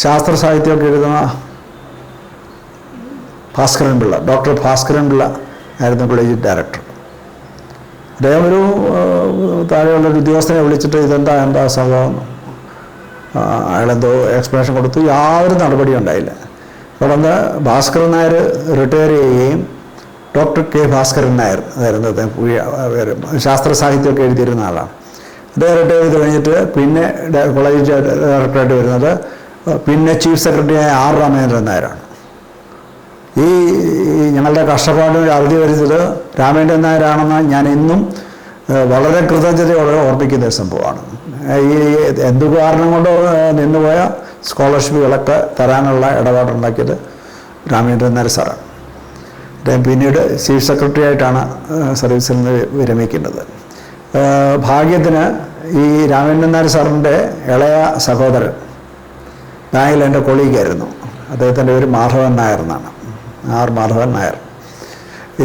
ശാസ്ത്ര സാഹിത്യമൊക്കെ എഴുതുന്ന ഭാസ്കരൻ പിള്ള, ഡോക്ടർ ഭാസ്കരൻ പിള്ള ആയിരുന്നു കോളേജ് ഡയറക്ടർ. അദ്ദേഹം ഒരു താഴെയുള്ളൊരു ഉദ്യോഗസ്ഥനെ വിളിച്ചിട്ട് എന്താ സംഭവം, അയാളെന്തോ എക്സ്പ്ലനേഷൻ കൊടുത്തു. യാതൊരു നടപടിയും ഉണ്ടായില്ല. തുടർന്ന് ഭാസ്കരൻ നായർ റിട്ടയർ ചെയ്യുകയും ഡോക്ടർ K. ഭാസ്കരൻ നായർ അതായിരുന്നു ശാസ്ത്ര സാഹിത്യമൊക്കെ എഴുതിയിരുന്ന ആളാണ്. അദ്ദേഹം റിട്ടയർ ചെയ്ത് കഴിഞ്ഞിട്ട് പിന്നെ കോളേജ് ഡയറക്ടറായിട്ട് വരുന്നത് പിന്നെ ചീഫ് സെക്രട്ടറിയായ R. രാമചന്ദ്രൻ നായരാണ്. ഈ ഞങ്ങളുടെ കഷ്ടപ്പാടിന് അറുതി വരുന്നത് രാമചന്ദ്രൻ നായരാണെന്ന് ഞാൻ ഇന്നും വളരെ കൃതജ്ഞതയോടെ ഓർമ്മിക്കുന്ന ഒരു സംഭവമാണ്. ഈ എന്തു കാരണം കൊണ്ട് നിന്നുപോയ സ്കോളർഷിപ്പുകളൊക്കെ തരാനുള്ള ഇടപാടുണ്ടാക്കിയത് രാമചന്ദ്രൻ നായർ സാറാണ്. അദ്ദേഹം പിന്നീട് ചീഫ് സെക്രട്ടറി ആയിട്ടാണ് സർവീസിൽ നിന്ന് വിരമിക്കുന്നത്. ഭാഗ്യത്തിന് ഈ രാമചന്ദ്രൻ നായർ സാറിൻ്റെ ഇളയ സഹോദരൻ ബാങ്കിൽ എൻ്റെ കൊളീഗായിരുന്നു. അദ്ദേഹത്തിൻ്റെ പേര് മാധവൻ നായർ എന്നാണ്, R. മാധവൻ നായർ.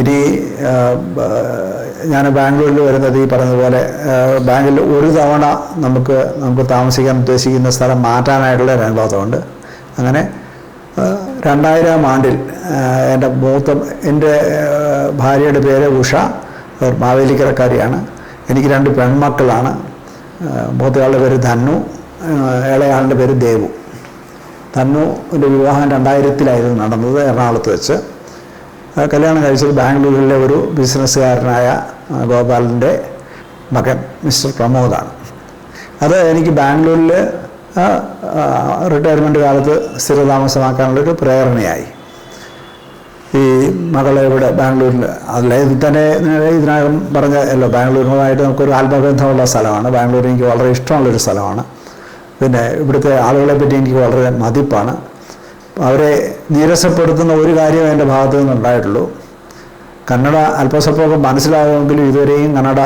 ഇനി ഞാൻ ബാംഗ്ലൂരിൽ വരുന്നത് ഈ പറഞ്ഞതുപോലെ ബാങ്കിൽ ഒരു തവണ നമുക്ക് താമസിക്കാൻ ഉദ്ദേശിക്കുന്ന സ്ഥലം മാറ്റാനായിട്ടുള്ള അനുഭവമുണ്ട്. അങ്ങനെ 2000 ആണ്ടിൽ എൻ്റെ ഭാര്യയുടെ പേര് ഉഷ, മാവേലിക്കരക്കാരിയാണ്. എനിക്ക് 2 പെൺമക്കളാണ്. മൂത്തയാളുടെ പേര് ധന്നു, ഇളയാളുടെ പേര് ദേവു. ധന്നുവിൻ്റെ വിവാഹം 2000-ലായിരുന്നു നടന്നത്, എറണാകുളത്ത് വെച്ച്. കല്യാണം കഴിച്ചത് ബാംഗ്ലൂരിലെ ഒരു ബിസിനസ്സുകാരനായ ഗോപാലിൻ്റെ മകൻ മിസ്റ്റർ പ്രമോദാണ്. അത് എനിക്ക് ബാംഗ്ലൂരിൽ റിട്ടയർമെൻറ്റ് കാലത്ത് സ്ഥിരതാമസമാക്കാനുള്ളൊരു പ്രേരണയായി. ഈ മകളെ ഇവിടെ ബാംഗ്ലൂരിൽ, അല്ല ഇത് തന്നെ ഇതിനകം പറഞ്ഞല്ലോ, ബാംഗ്ലൂരുമായിട്ട് നമുക്കൊരു ആത്മബന്ധമുള്ള സ്ഥലമാണ്. ബാംഗ്ലൂർ എനിക്ക് വളരെ ഇഷ്ടമുള്ളൊരു സ്ഥലമാണ്. പിന്നെ ഇവിടുത്തെ ആളുകളെ പറ്റി എനിക്ക് വളരെ മതിപ്പാണ്. അവരെ നീരസപ്പെടുത്തുന്ന ഒരു കാര്യം എൻ്റെ ഭാഗത്തു നിന്നുണ്ടായിട്ടുള്ളൂ. കന്നഡ അല്പസ്വല്പമൊക്കെ മനസ്സിലാകുമെങ്കിലും ഇതുവരെയും കന്നഡ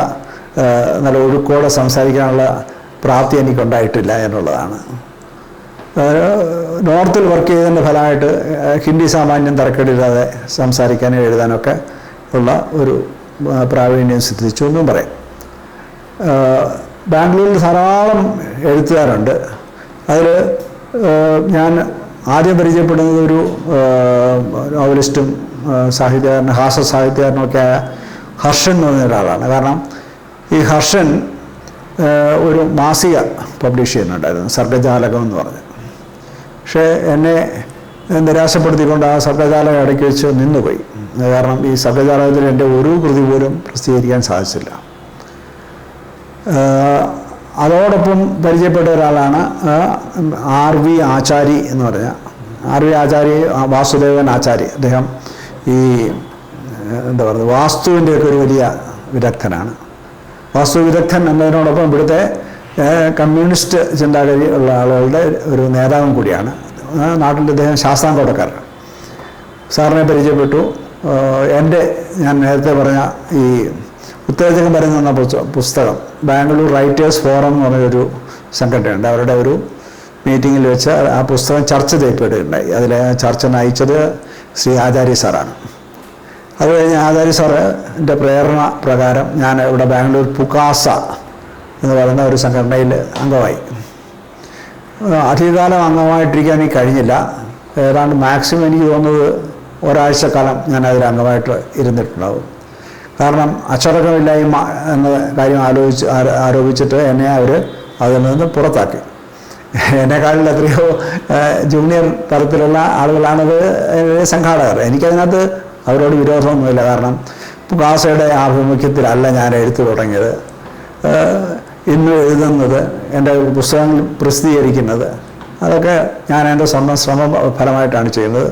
നല്ല ഒഴുക്കോടെ സംസാരിക്കാനുള്ള പ്രാപ്തി എനിക്കുണ്ടായിട്ടില്ല എന്നുള്ളതാണ്. നോർത്തിൽ വർക്ക് ചെയ്തതിൻ്റെ ഫലമായിട്ട് ഹിന്ദി സാമാന്യം തരക്കേടില്ലാതെ സംസാരിക്കാനും എഴുതാനൊക്കെ ഉള്ള ഒരു പ്രാവീണ്യം സിദ്ധിച്ചു എന്നും പറയും. ബാംഗ്ലൂരിൽ ധാരാളം എഴുത്തുകാരുണ്ട്. അതിൽ ഞാൻ ആദ്യം പരിചയപ്പെടുന്നത് ഒരു നോവലിസ്റ്റും സാഹിത്യകാരനും ഹാസ്യ സാഹിത്യകാരനുമൊക്കെ ആയ ഹർഷൻ എന്ന് പറഞ്ഞ ഒരാളാണ്. കാരണം ഈ ഹർഷൻ ഒരു മാസിക പബ്ലിഷ് ചെയ്യുന്നുണ്ടായിരുന്നു, സർഗജാലകം എന്ന് പറഞ്ഞ്. പക്ഷേ എന്നെ നിരാശപ്പെടുത്തിക്കൊണ്ട് ആ സർഗജാലകം ഇടയ്ക്ക് വെച്ച് നിന്നുപോയി. കാരണം ഈ സർഗജാലകത്തിൽ എൻ്റെ ഒരു കൃതി പോലും പ്രസിദ്ധീകരിക്കാൻ സാധിച്ചില്ല. അതോടൊപ്പം പരിചയപ്പെട്ട ഒരാളാണ് R.V. ആചാരി എന്ന് പറഞ്ഞ R.V. ആചാരി, വാസുദേവൻ ആചാരി. അദ്ദേഹം ഈ എന്താ പറയുക, വാസ്തുവിൻ്റെയൊക്കെ ഒരു വലിയ വിദഗ്ധനാണ്. വാസ്തു വിദഗ്ധൻ എന്നതിനോടൊപ്പം ഇവിടുത്തെ കമ്മ്യൂണിസ്റ്റ് ചിന്താഗതി ഉള്ള ആളുകളുടെ ഒരു നേതാവും കൂടിയാണ്. നാട്ടിൽ അദ്ദേഹം ശാസ്താംകോട്ടക്കാരൻ. സാറിനെ പരിചയപ്പെട്ടു. ഞാൻ നേരത്തെ പറഞ്ഞ ഈ ഉത്തേജകം പറയുന്ന പുസ്തകം ബാംഗ്ലൂർ റൈറ്റേഴ്സ് ഫോറം എന്ന് പറഞ്ഞൊരു സംഘടനയുണ്ട്. അവരുടെ ഒരു മീറ്റിങ്ങിൽ വെച്ച് ആ പുസ്തകം ചർച്ച ചെയ്യപ്പെടുകയുണ്ടായി. അതിലെ ചർച്ച നയിച്ചത് ശ്രീ ആചാര്യ സാറാണ്. അത് കഴിഞ്ഞ് ആചാര്യ സാറിൻ്റെ പ്രേരണ പ്രകാരം ഞാൻ ഇവിടെ ബാംഗ്ലൂർ പുകാസ എന്ന് പറയുന്ന ഒരു സംഘടനയിൽ അംഗമായി. അധികകാലം അംഗമായിട്ടിരിക്കാൻ എനിക്ക് കഴിഞ്ഞില്ല. ഏതാണ്ട് മാക്സിമം എനിക്ക് തോന്നുന്നത് ഒരാഴ്ചക്കാലം ഞാൻ അതിൽ അംഗമായിട്ട് ഇരുന്നിട്ടുണ്ടാവും. കാരണം അച്ചടക്കമില്ലായ്മ എന്ന കാര്യം ആരോപിച്ചിട്ട് എന്നെ അവർ അതിൽ നിന്ന് പുറത്താക്കി. എന്നെക്കാളിൽ എത്രയോ ജൂനിയർ തലത്തിലുള്ള ആളുകളാണത് സംഘാടകർ. എനിക്കതിനകത്ത് അവരോട് വിരോധമൊന്നുമില്ല. കാരണം പുകാസയുടെ ആഭിമുഖ്യത്തിലല്ല ഞാൻ എഴുത്ത് തുടങ്ങിയത്. ഇന്ന് എഴുതുന്നത്, എൻ്റെ പുസ്തകങ്ങൾ പ്രസിദ്ധീകരിക്കുന്നത്, അതൊക്കെ ഞാൻ എൻ്റെ സ്വന്തം ശ്രമ ഫലമായിട്ടാണ് ചെയ്യുന്നത്.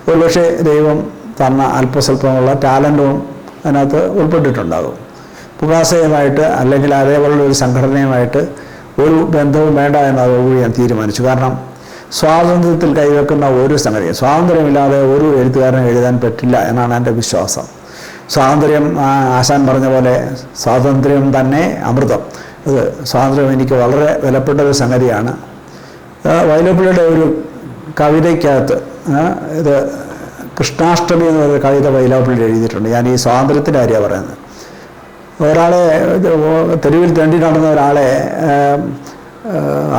ഒരുപക്ഷെ ദൈവം തന്ന അല്പസ്വല്പമുള്ള ടാലൻറ്റും അതിനകത്ത് ഉൾപ്പെട്ടിട്ടുണ്ടാകും. പുകാസയുമായിട്ട് അല്ലെങ്കിൽ അതേപോലുള്ള ഒരു സംഘടനയുമായിട്ട് ഒരു ബന്ധവും വേണ്ട എന്നതോടുകൂടി ഞാൻ തീരുമാനിച്ചു. കാരണം സ്വാതന്ത്ര്യത്തിൽ കൈവെക്കുന്ന ഒരു സംഗതിയും, സ്വാതന്ത്ര്യമില്ലാതെ ഒരു എഴുത്തുകാരനും എഴുതാൻ പറ്റില്ല എന്നാണ് എൻ്റെ വിശ്വാസം. സ്വാതന്ത്ര്യം, ആശാൻ പറഞ്ഞ പോലെ സ്വാതന്ത്ര്യം തന്നെ അമൃതം. അത് സ്വാതന്ത്ര്യം എനിക്ക് വളരെ വിലപ്പെട്ട ഒരു സംഗതിയാണ്. വൈലോപ്പിള്ളിയുടെ ഒരു കവിതയ്ക്കകത്ത് ഇത് കൃഷ്ണാഷ്ടമി എന്ന് പറയുന്ന കവിത വൈലോപ്പിള്ളി എഴുതിയിട്ടുണ്ട്. ഞാൻ ഈ സ്വാതന്ത്ര്യത്തിൻ്റെ കാര്യമാണ് പറയുന്നത്. ഒരാളെ തെരുവിൽ തെണ്ടി നടന്ന ഒരാളെ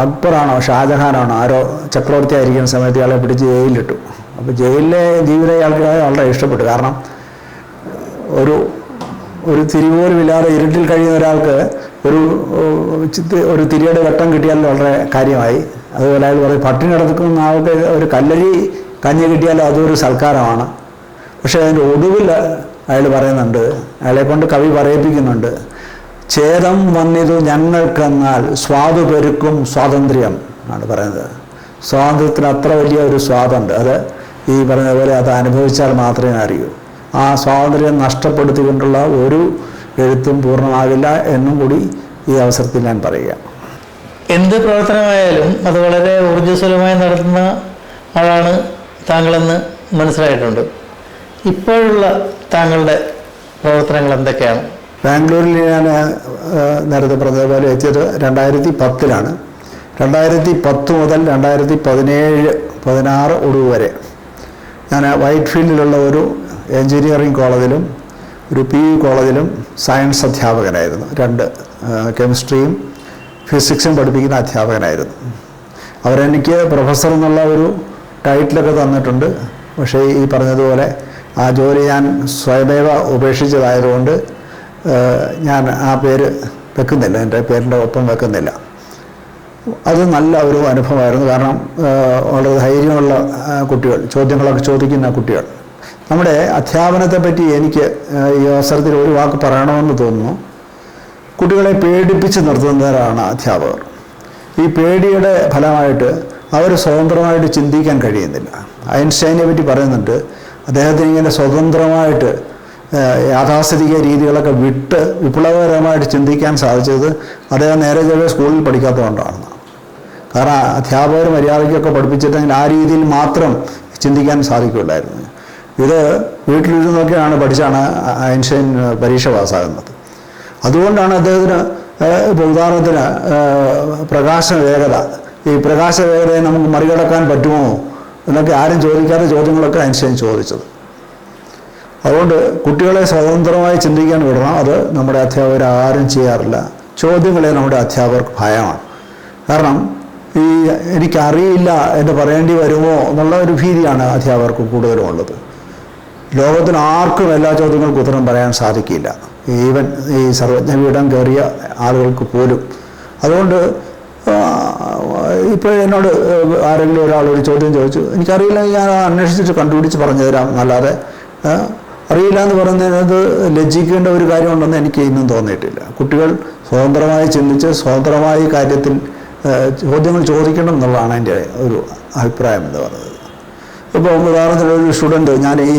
അക്ബറാണോ ഷാജഹാനാണോ ആരോ ചക്രവർത്തി ആയിരിക്കുന്ന സമയത്ത് ഇയാളെ പിടിച്ച് ജയിലിലിട്ടു. അപ്പോൾ ജയിലിലെ ജീവിതം ഇയാൾക്ക് വളരെ ഇഷ്ടപ്പെട്ടു. കാരണം ഒരു തിരിപോലുമില്ലാതെ ഇരുട്ടിൽ കഴിയുന്ന ഒരാൾക്ക് ഒരു തിരിയുടെ വെട്ടം കിട്ടിയാൽ വളരെ കാര്യമായി. അതുപോലെ അയാൾ പറയും, പട്ടിണി കിടക്കുന്ന ആൾക്ക് ഒരു കല്ലരി കഞ്ഞി കിട്ടിയാലും അതൊരു സൽക്കാരമാണ്. പക്ഷേ അതിൻ്റെ ഒടുവിൽ അയാൾ പറയുന്നുണ്ട്, അയാളെ കൊണ്ട് കവി പറയിപ്പിക്കുന്നുണ്ട്, ഛേദം വന്നിതു ഞങ്ങൾക്കെന്നാൽ സ്വാദു പെരുക്കും സ്വാതന്ത്ര്യം എന്നാണ് പറയുന്നത്. സ്വാതന്ത്ര്യത്തിന് അത്ര വലിയ ഒരു സ്വാദുണ്ട്. അത് ഈ പറഞ്ഞ പോലെ അത് അനുഭവിച്ചാൽ മാത്രമേ അറിയൂ. ആ സ്വാതന്ത്ര്യം നഷ്ടപ്പെടുത്തിക്കൊണ്ടുള്ള ഒരു എഴുത്തും പൂർണ്ണമാകില്ല എന്നും കൂടി ഈ അവസരത്തിൽ ഞാൻ പറയുക. എന്ത് പ്രവർത്തനമായാലും അത് വളരെ ഊർജ്ജസ്വലമായി നടത്തുന്ന ആളാണ് താങ്കളെന്ന് മനസ്സിലായിട്ടുണ്ട്. ഇപ്പോഴുള്ള താങ്കളുടെ പ്രവർത്തനങ്ങൾ എന്തൊക്കെയാണ്? ബാംഗ്ലൂരിൽ ഞാൻ നേരത്തെ പറഞ്ഞതുപോലെ എത്തിയത് 2010-ലാണ്. 2010 മുതൽ 2017-16 ഒടുവ് വരെ ഞാൻ വൈറ്റ് ഫീൽഡിലുള്ള ഒരു എൻജിനീയറിംഗ് കോളേജിലും ഒരു PU കോളേജിലും സയൻസ് അധ്യാപകനായിരുന്നു. 2 കെമിസ്ട്രിയും ഫിസിക്സും പഠിപ്പിക്കുന്ന അധ്യാപകനായിരുന്നു. അവരെനിക്ക് പ്രൊഫസർ എന്നുള്ള ഒരു ടൈറ്റിലൊക്കെ തന്നിട്ടുണ്ട്. പക്ഷേ ഈ പറഞ്ഞതുപോലെ ആ ജോലി ഞാൻ സ്വയമേവ ഉപേക്ഷിച്ചതായതുകൊണ്ട് ഞാൻ ആ പേര് വെക്കുന്നില്ല, എൻ്റെ പേരിൻ്റെ ഒപ്പം വെക്കുന്നില്ല. അത് നല്ല ഒരു അനുഭവമായിരുന്നു. കാരണം വളരെ ധൈര്യമുള്ള കുട്ടികൾ, ചോദ്യങ്ങളൊക്കെ ചോദിക്കുന്ന കുട്ടികൾ. നമ്മുടെ അധ്യാപനത്തെ പറ്റി എനിക്ക് ഈ അവസരത്തിൽ ഒരു വാക്ക് പറയണമെന്ന് തോന്നുന്നു. കുട്ടികളെ പേടിപ്പിച്ച് നിർത്തുന്നവരാണ് അധ്യാപകർ. ഈ പേടിയുടെ ഫലമായിട്ട് അവർ സ്വതന്ത്രമായിട്ട് ചിന്തിക്കാൻ കഴിയുന്നില്ല. ഐൻസ്റ്റൈനെ പറ്റി പറയുന്നുണ്ട്, അദ്ദേഹത്തിന് ഇങ്ങനെ സ്വതന്ത്രമായിട്ട് യാഥാസ്ഥിതിക രീതികളൊക്കെ വിട്ട് വിപ്ലവകരമായിട്ട് ചിന്തിക്കാൻ സാധിച്ചത് അദ്ദേഹം നേരെ ചെറിയ സ്കൂളിൽ പഠിക്കാത്തതുകൊണ്ടാണ്. കാരണം അധ്യാപകർ മര്യാദയ്ക്കൊക്കെ പഠിപ്പിച്ചിട്ടെങ്കിൽ ആ രീതിയിൽ മാത്രം ചിന്തിക്കാൻ സാധിക്കില്ലായിരുന്നു. ഇത് വീട്ടിലിരുന്നൊക്കെയാണ് പഠിച്ചാണ് ഐൻസ്റ്റൈൻ പരീക്ഷ പാസ്സാകുന്നത്. അതുകൊണ്ടാണ് അദ്ദേഹത്തിന് ഇപ്പോൾ ഉദാഹരണത്തിന് പ്രകാശ വേഗത, ഈ പ്രകാശ വേഗതയെ നമുക്ക് മറികടക്കാൻ പറ്റുമോ എന്നൊക്കെ ആരും ചോദിക്കാത്ത ചോദ്യങ്ങളൊക്കെ ഐൻസ്റ്റൈൻ ചോദിച്ചത്. അതുകൊണ്ട് കുട്ടികളെ സ്വതന്ത്രമായി ചിന്തിക്കാൻ വിടണം. അത് നമ്മുടെ അധ്യാപകർ ആരും ചെയ്യാറില്ല. ചോദ്യങ്ങളെ നമ്മുടെ അധ്യാപകർക്ക് ഭയമാണ്. കാരണം ഈ എനിക്കറിയില്ല എന്ന് പറയേണ്ടി വരുമോ എന്നുള്ള ഒരു ഭീതിയാണ് അധ്യാപകർക്ക് കൂടുതലും ഉള്ളത്. ലോകത്തിന് ആർക്കും എല്ലാ ചോദ്യങ്ങൾക്കും ഉത്തരം പറയാൻ സാധിക്കില്ല, ഈവൻ ഈ സർവജ്ഞപീഠം കയറിയ ആളുകൾക്ക് പോലും. അതുകൊണ്ട് ഇപ്പോൾ എന്നോട് ആരെങ്കിലും ഒരാൾ ഒരു ചോദ്യം ചോദിച്ചു, എനിക്കറിയില്ല, ഞാൻ അന്വേഷിച്ചിട്ട് കണ്ടുപിടിച്ച് പറഞ്ഞു തരാം എന്നല്ലാതെ അറിയില്ല എന്ന് പറയുന്നത് ലജ്ജിക്കേണ്ട ഒരു കാര്യമുണ്ടെന്ന് എനിക്ക് ഇന്നും തോന്നിയിട്ടില്ല. കുട്ടികൾ സ്വതന്ത്രമായി ചിന്തിച്ച് സ്വതന്ത്രമായി കാര്യത്തിൽ ചോദ്യങ്ങൾ ചോദിക്കണം എന്നുള്ളതാണ് എൻ്റെ ഒരു അഭിപ്രായം എന്ന് പറയുന്നത്. ഇപ്പോൾ ഉദാഹരണത്തിന് ഒരു സ്റ്റുഡൻറ്റ്, ഞാൻ ഈ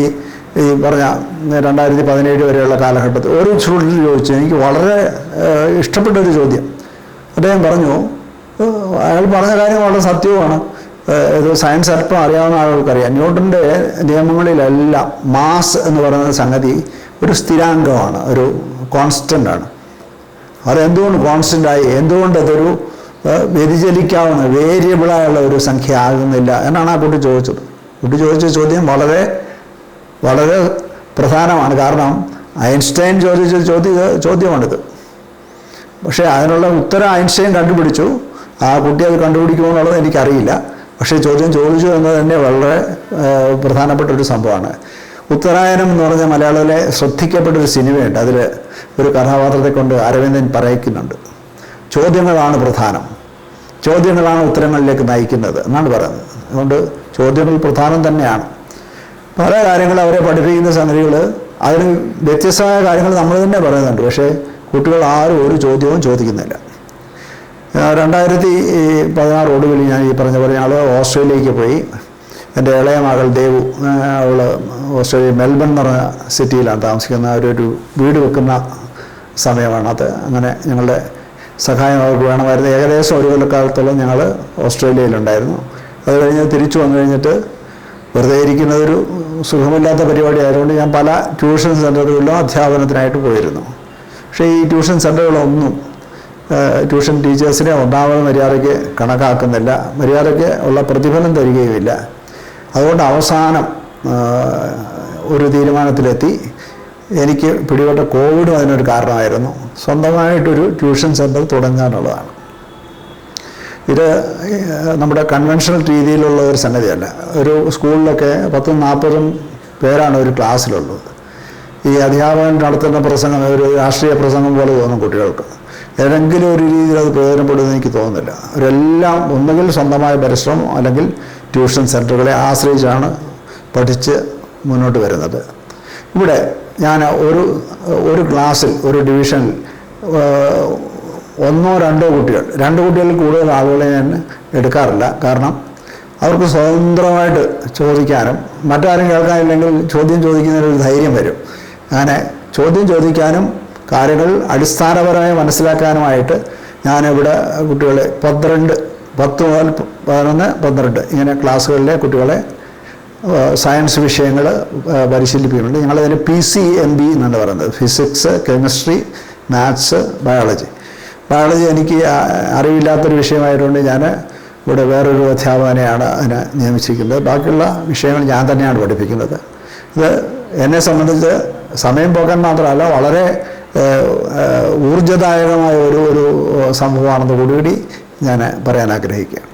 പറഞ്ഞ 2017 വരെയുള്ള കാലഘട്ടത്തിൽ ഒരു സ്റ്റുഡൻറ്റ് ചോദിച്ചു, എനിക്ക് വളരെ ഇഷ്ടപ്പെട്ടൊരു ചോദ്യം. അദ്ദേഹം പറഞ്ഞു, അയാൾ പറഞ്ഞ കാര്യം വളരെ സത്യവുമാണ്. ഇത് സയൻസ് അല്പം അറിയാവുന്ന ആളുകൾക്കറിയാം. ന്യൂട്ടൻ്റെ നിയമങ്ങളിലെല്ലാം മാസ് എന്ന് പറയുന്ന സംഗതി ഒരു സ്ഥിരാങ്കമാണ്, ഒരു കോൺസ്റ്റൻ്റാണ്. അതെന്തുകൊണ്ട് കോൺസ്റ്റൻ്റായി, എന്തുകൊണ്ട് അതൊരു വ്യതിചലിക്കാവുന്ന വേരിയബിളായുള്ള ഒരു സംഖ്യ ആകുന്നില്ല എന്നാണ് ആ കുട്ടി ചോദിച്ചത്. കുട്ടി ചോദിച്ച ചോദ്യം വളരെ വളരെ പ്രധാനമാണ്. കാരണം ഐൻസ്റ്റൈൻ ചോദിച്ച ചോദ്യമാണിത്. പക്ഷേ അതിനുള്ള ഉത്തരം ഐൻസ്റ്റൈൻ കണ്ടുപിടിച്ചു. ആ കുട്ടി അത് കണ്ടുപിടിക്കുമോ എന്നുള്ളത് എനിക്കറിയില്ല. പക്ഷേ ചോദ്യം ചോദിച്ചു എന്നത് തന്നെ വളരെ പ്രധാനപ്പെട്ട ഒരു സംഭവമാണ്. ഉത്തരായനം എന്ന് പറഞ്ഞ മലയാളത്തിലെ ശ്രദ്ധിക്കപ്പെട്ടൊരു സിനിമയുണ്ട്. അതിൽ ഒരു കഥാപാത്രത്തെ കൊണ്ട് അരവിന്ദൻ പറയിക്കുന്നുണ്ട്, ചോദ്യങ്ങളാണ് പ്രധാനം, ചോദ്യങ്ങളാണ് ഉത്തരങ്ങളിലേക്ക് നയിക്കുന്നത് എന്നാണ് പറയുന്നത്. അതുകൊണ്ട് ചോദ്യങ്ങൾ പ്രധാനം തന്നെയാണ്. പല കാര്യങ്ങൾ അവരെ പഠിപ്പിക്കുന്ന സംഗതികൾ, അതിന് വ്യത്യസ്തമായ കാര്യങ്ങൾ നമ്മൾ തന്നെ പറയുന്നുണ്ട്. പക്ഷേ കുട്ടികൾ ആരും ഒരു ചോദ്യവും ചോദിക്കുന്നില്ല. 2016 ഒടുവിൽ ഞാൻ ഈ പറഞ്ഞ പോലെ ഞങ്ങൾ ഓസ്ട്രേലിയക്ക് പോയി. എൻ്റെ ഇളയ മകൾ ദേവു, അവൾ ഓസ്ട്രേലിയ മെൽബൺ എന്ന് പറഞ്ഞ സിറ്റിയിലാണ് താമസിക്കുന്ന. അവരൊരു വീട് വെക്കുന്ന സമയമാണത്. അങ്ങനെ ഞങ്ങളുടെ സഹായം അവർക്ക് വേണമായിരുന്നു. ഏകദേശം ഒരു കൊല്ലക്കാലത്തോളം ഞങ്ങൾ ഓസ്ട്രേലിയയിലുണ്ടായിരുന്നു. അത് കഴിഞ്ഞ് തിരിച്ചു വന്നു കഴിഞ്ഞിട്ട് വെറുതെ ഇരിക്കുന്നതൊരു സുഖമില്ലാത്ത പരിപാടി ആയതുകൊണ്ട് ഞാൻ പല ട്യൂഷൻ സെൻ്ററുകളിലും അധ്യാപനത്തിനായിട്ട് പോയിരുന്നു. പക്ഷേ ഈ ട്യൂഷൻ സെൻ്ററുകളൊന്നും ട്യൂഷൻ ടീച്ചേഴ്സിനെ ഒന്നാമത് മര്യാദയ്ക്ക് കണക്കാക്കുന്നില്ല, മര്യാദയ്ക്ക് ഉള്ള പ്രതിഫലം തരികയുമില്ല. അതുകൊണ്ട് അവസാനം ഒരു തീരുമാനത്തിലെത്തി. എനിക്ക് പിടിപെട്ട കോവിഡും അതിനൊരു കാരണമായിരുന്നു. സ്വന്തമായിട്ടൊരു ട്യൂഷൻ സെൻ്റർ തുടങ്ങാനുള്ളതാണ്. ഇത് നമ്മുടെ കൺവെൻഷണൽ രീതിയിലുള്ള ഒരു സംഗതിയല്ല. ഒരു സ്കൂളിലൊക്കെ 10-40 പേരാണ് ഒരു ക്ലാസ്സിലുള്ളത്. ഈ അധ്യാപകൻ നടത്തുന്ന പ്രസംഗം ഒരു രാഷ്ട്രീയ പ്രസംഗം പോലെ തോന്നും കുട്ടികൾക്ക്. ഏതെങ്കിലും ഒരു രീതിയിൽ അത് പ്രയോജനപ്പെടുമെന്ന് എനിക്ക് തോന്നുന്നില്ല. അവരെല്ലാം ഒന്നുകിൽ സ്വന്തമായ പരിശ്രമം അല്ലെങ്കിൽ ട്യൂഷൻ സെൻ്ററുകളെ ആശ്രയിച്ചാണ് പഠിച്ച് മുന്നോട്ട് വരുന്നത്. ഇവിടെ ഞാൻ ഒരു ക്ലാസ്സിൽ, ഒരു ഡിവിഷനിൽ 1-2 കുട്ടികൾ, 2 കുട്ടികളിൽ കൂടുതൽ ആളുകളെ ഞാൻ എടുക്കാറില്ല. കാരണം അവർക്ക് സ്വതന്ത്രമായിട്ട് ചോദിക്കാനും മറ്റാരും കേൾക്കാനില്ലെങ്കിൽ ചോദ്യം ചോദിക്കുന്നതിനൊരു ധൈര്യം വരും. അങ്ങനെ ചോദ്യം ചോദിക്കാനും കാര്യങ്ങൾ അടിസ്ഥാനപരമായി മനസ്സിലാക്കാനുമായിട്ട് ഞാനിവിടെ കുട്ടികളെ 10 മുതൽ 11, 12 ഇങ്ങനെ ക്ലാസ്സുകളിലെ കുട്ടികളെ സയൻസ് വിഷയങ്ങൾ പരിശീലിപ്പിക്കുന്നുണ്ട്. ഞങ്ങളതിന് PCMB എന്നാണ് പറയുന്നത്, ഫിസിക്സ്, കെമിസ്ട്രി, മാത്സ്, ബയോളജി. എനിക്ക് അറിവില്ലാത്തൊരു വിഷയമായതുകൊണ്ട് ഞാൻ ഇവിടെ വേറൊരു അധ്യാപകനെയാണ് അതിനെ നിയമിച്ചിരിക്കുന്നത്. ബാക്കിയുള്ള വിഷയങ്ങൾ ഞാൻ തന്നെയാണ് പഠിപ്പിക്കുന്നത്. ഇത് എന്നെ സംബന്ധിച്ച് സമയം പോകാൻ മാത്രമല്ല, വളരെ ഊർജ്ജദായകമായ ഒരു സംഭവമാണെന്ന് കൂടി ഞാൻ പറയാൻ ആഗ്രഹിക്കുകയാണ്.